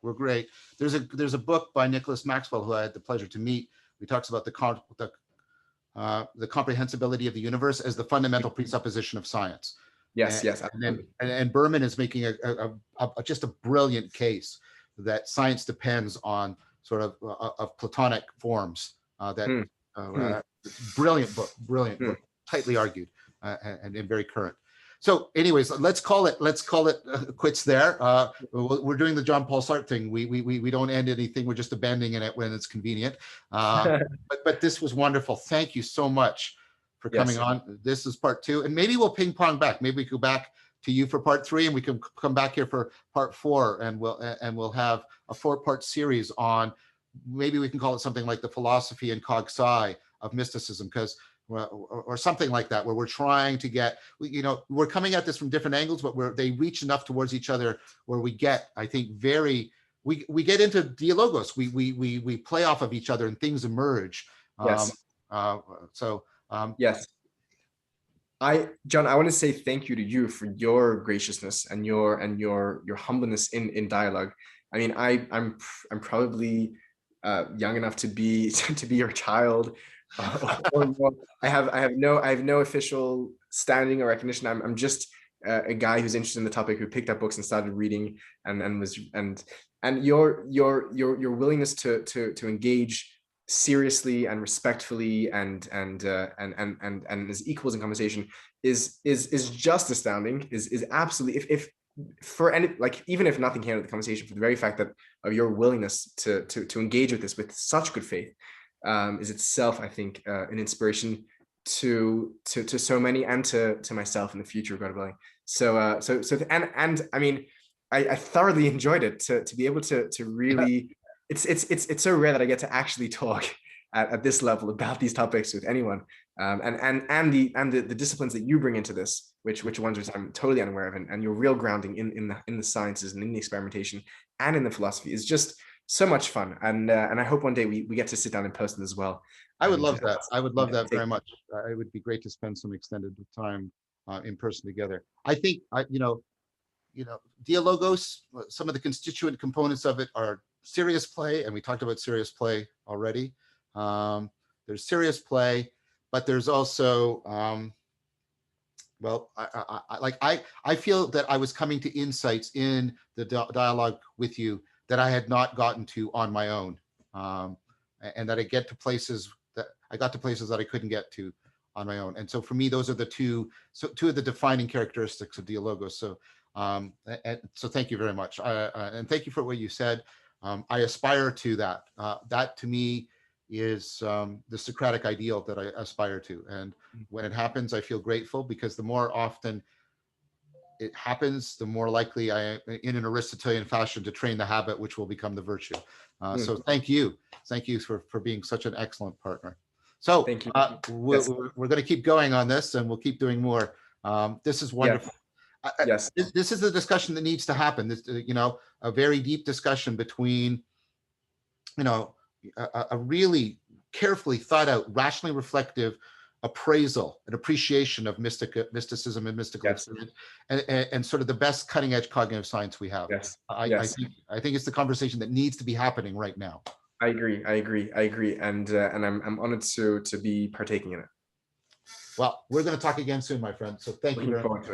Well, great. There's a book by Nicholas Maxwell, who I had the pleasure to meet. He talks about the comprehensibility of the universe as the fundamental presupposition of science. Yes, and Berman is making just a brilliant case that science depends on sort of Platonic forms. Brilliant book, tightly argued, and very current. So anyways, let's call it quits there. We're doing the John Paul Sartre thing. We don't end anything. We're just abandoning it when it's convenient. But this was wonderful. Thank you so much for coming on. This is part 2, and maybe we'll ping pong back. Maybe we go back to you for part 3, and we can come back here for part 4, and we'll have a 4-part series on, maybe we can call it something like the philosophy and cog sci of mysticism, because or something like that, where we're trying to get, we're coming at this from different angles, but they reach enough towards each other where we get, I think, we get into dialogos. We play off of each other and things emerge. Yes. Yes. John, I want to say thank you to you for your graciousness and your humbleness in dialogue. I mean, I'm probably young enough to be your child. I have no official standing or recognition. I'm just a guy who's interested in the topic, who picked up books and started reading, and your willingness to engage seriously and respectfully and as equals in conversation is just astounding. Is absolutely, if for any, like, even if nothing came out of the conversation, for the very fact that of your willingness to engage with this with such good faith, is itself, I think, an inspiration to so many, and to myself in the future, God willing. So I mean, I thoroughly enjoyed it, to be able to really, it's so rare that I get to actually talk at this level about these topics with anyone, and the disciplines that you bring into this, which I'm totally unaware of, and your real grounding in the sciences and in the experimentation and in the philosophy is just so much fun, and I hope one day we get to sit down in person as well. I would love that. I would love that very much. It would be great to spend some extended time in person together. I think dialogos, some of the constituent components of it are serious play, and we talked about serious play already. There's serious play, but there's also I feel that I was coming to insights in the dialogue with you that I had not gotten to on my own, and that I got to places that I couldn't get to on my own. And so for me, those are two of the defining characteristics of dialogos. So so thank you very much, and thank you for what you said. I aspire to that. That to me is the Socratic ideal that I aspire to, and when it happens, I feel grateful, because the more often it happens, the more likely I am, in an Aristotelian fashion, to train the habit, which will become the virtue. So thank you for being such an excellent partner. So thank you. We're going to keep going on this, and we'll keep doing more. This is wonderful. Yes. This is a discussion that needs to happen. This, a very deep discussion between, a really carefully thought out, rationally reflective appraisal and appreciation of mysticism and mystical experience, and sort of the best cutting edge cognitive science we have. I think it's the conversation that needs to be happening right now. I agree, and I'm honored to be partaking in it. Well, we're going to talk again soon, my friend. So thank you very much.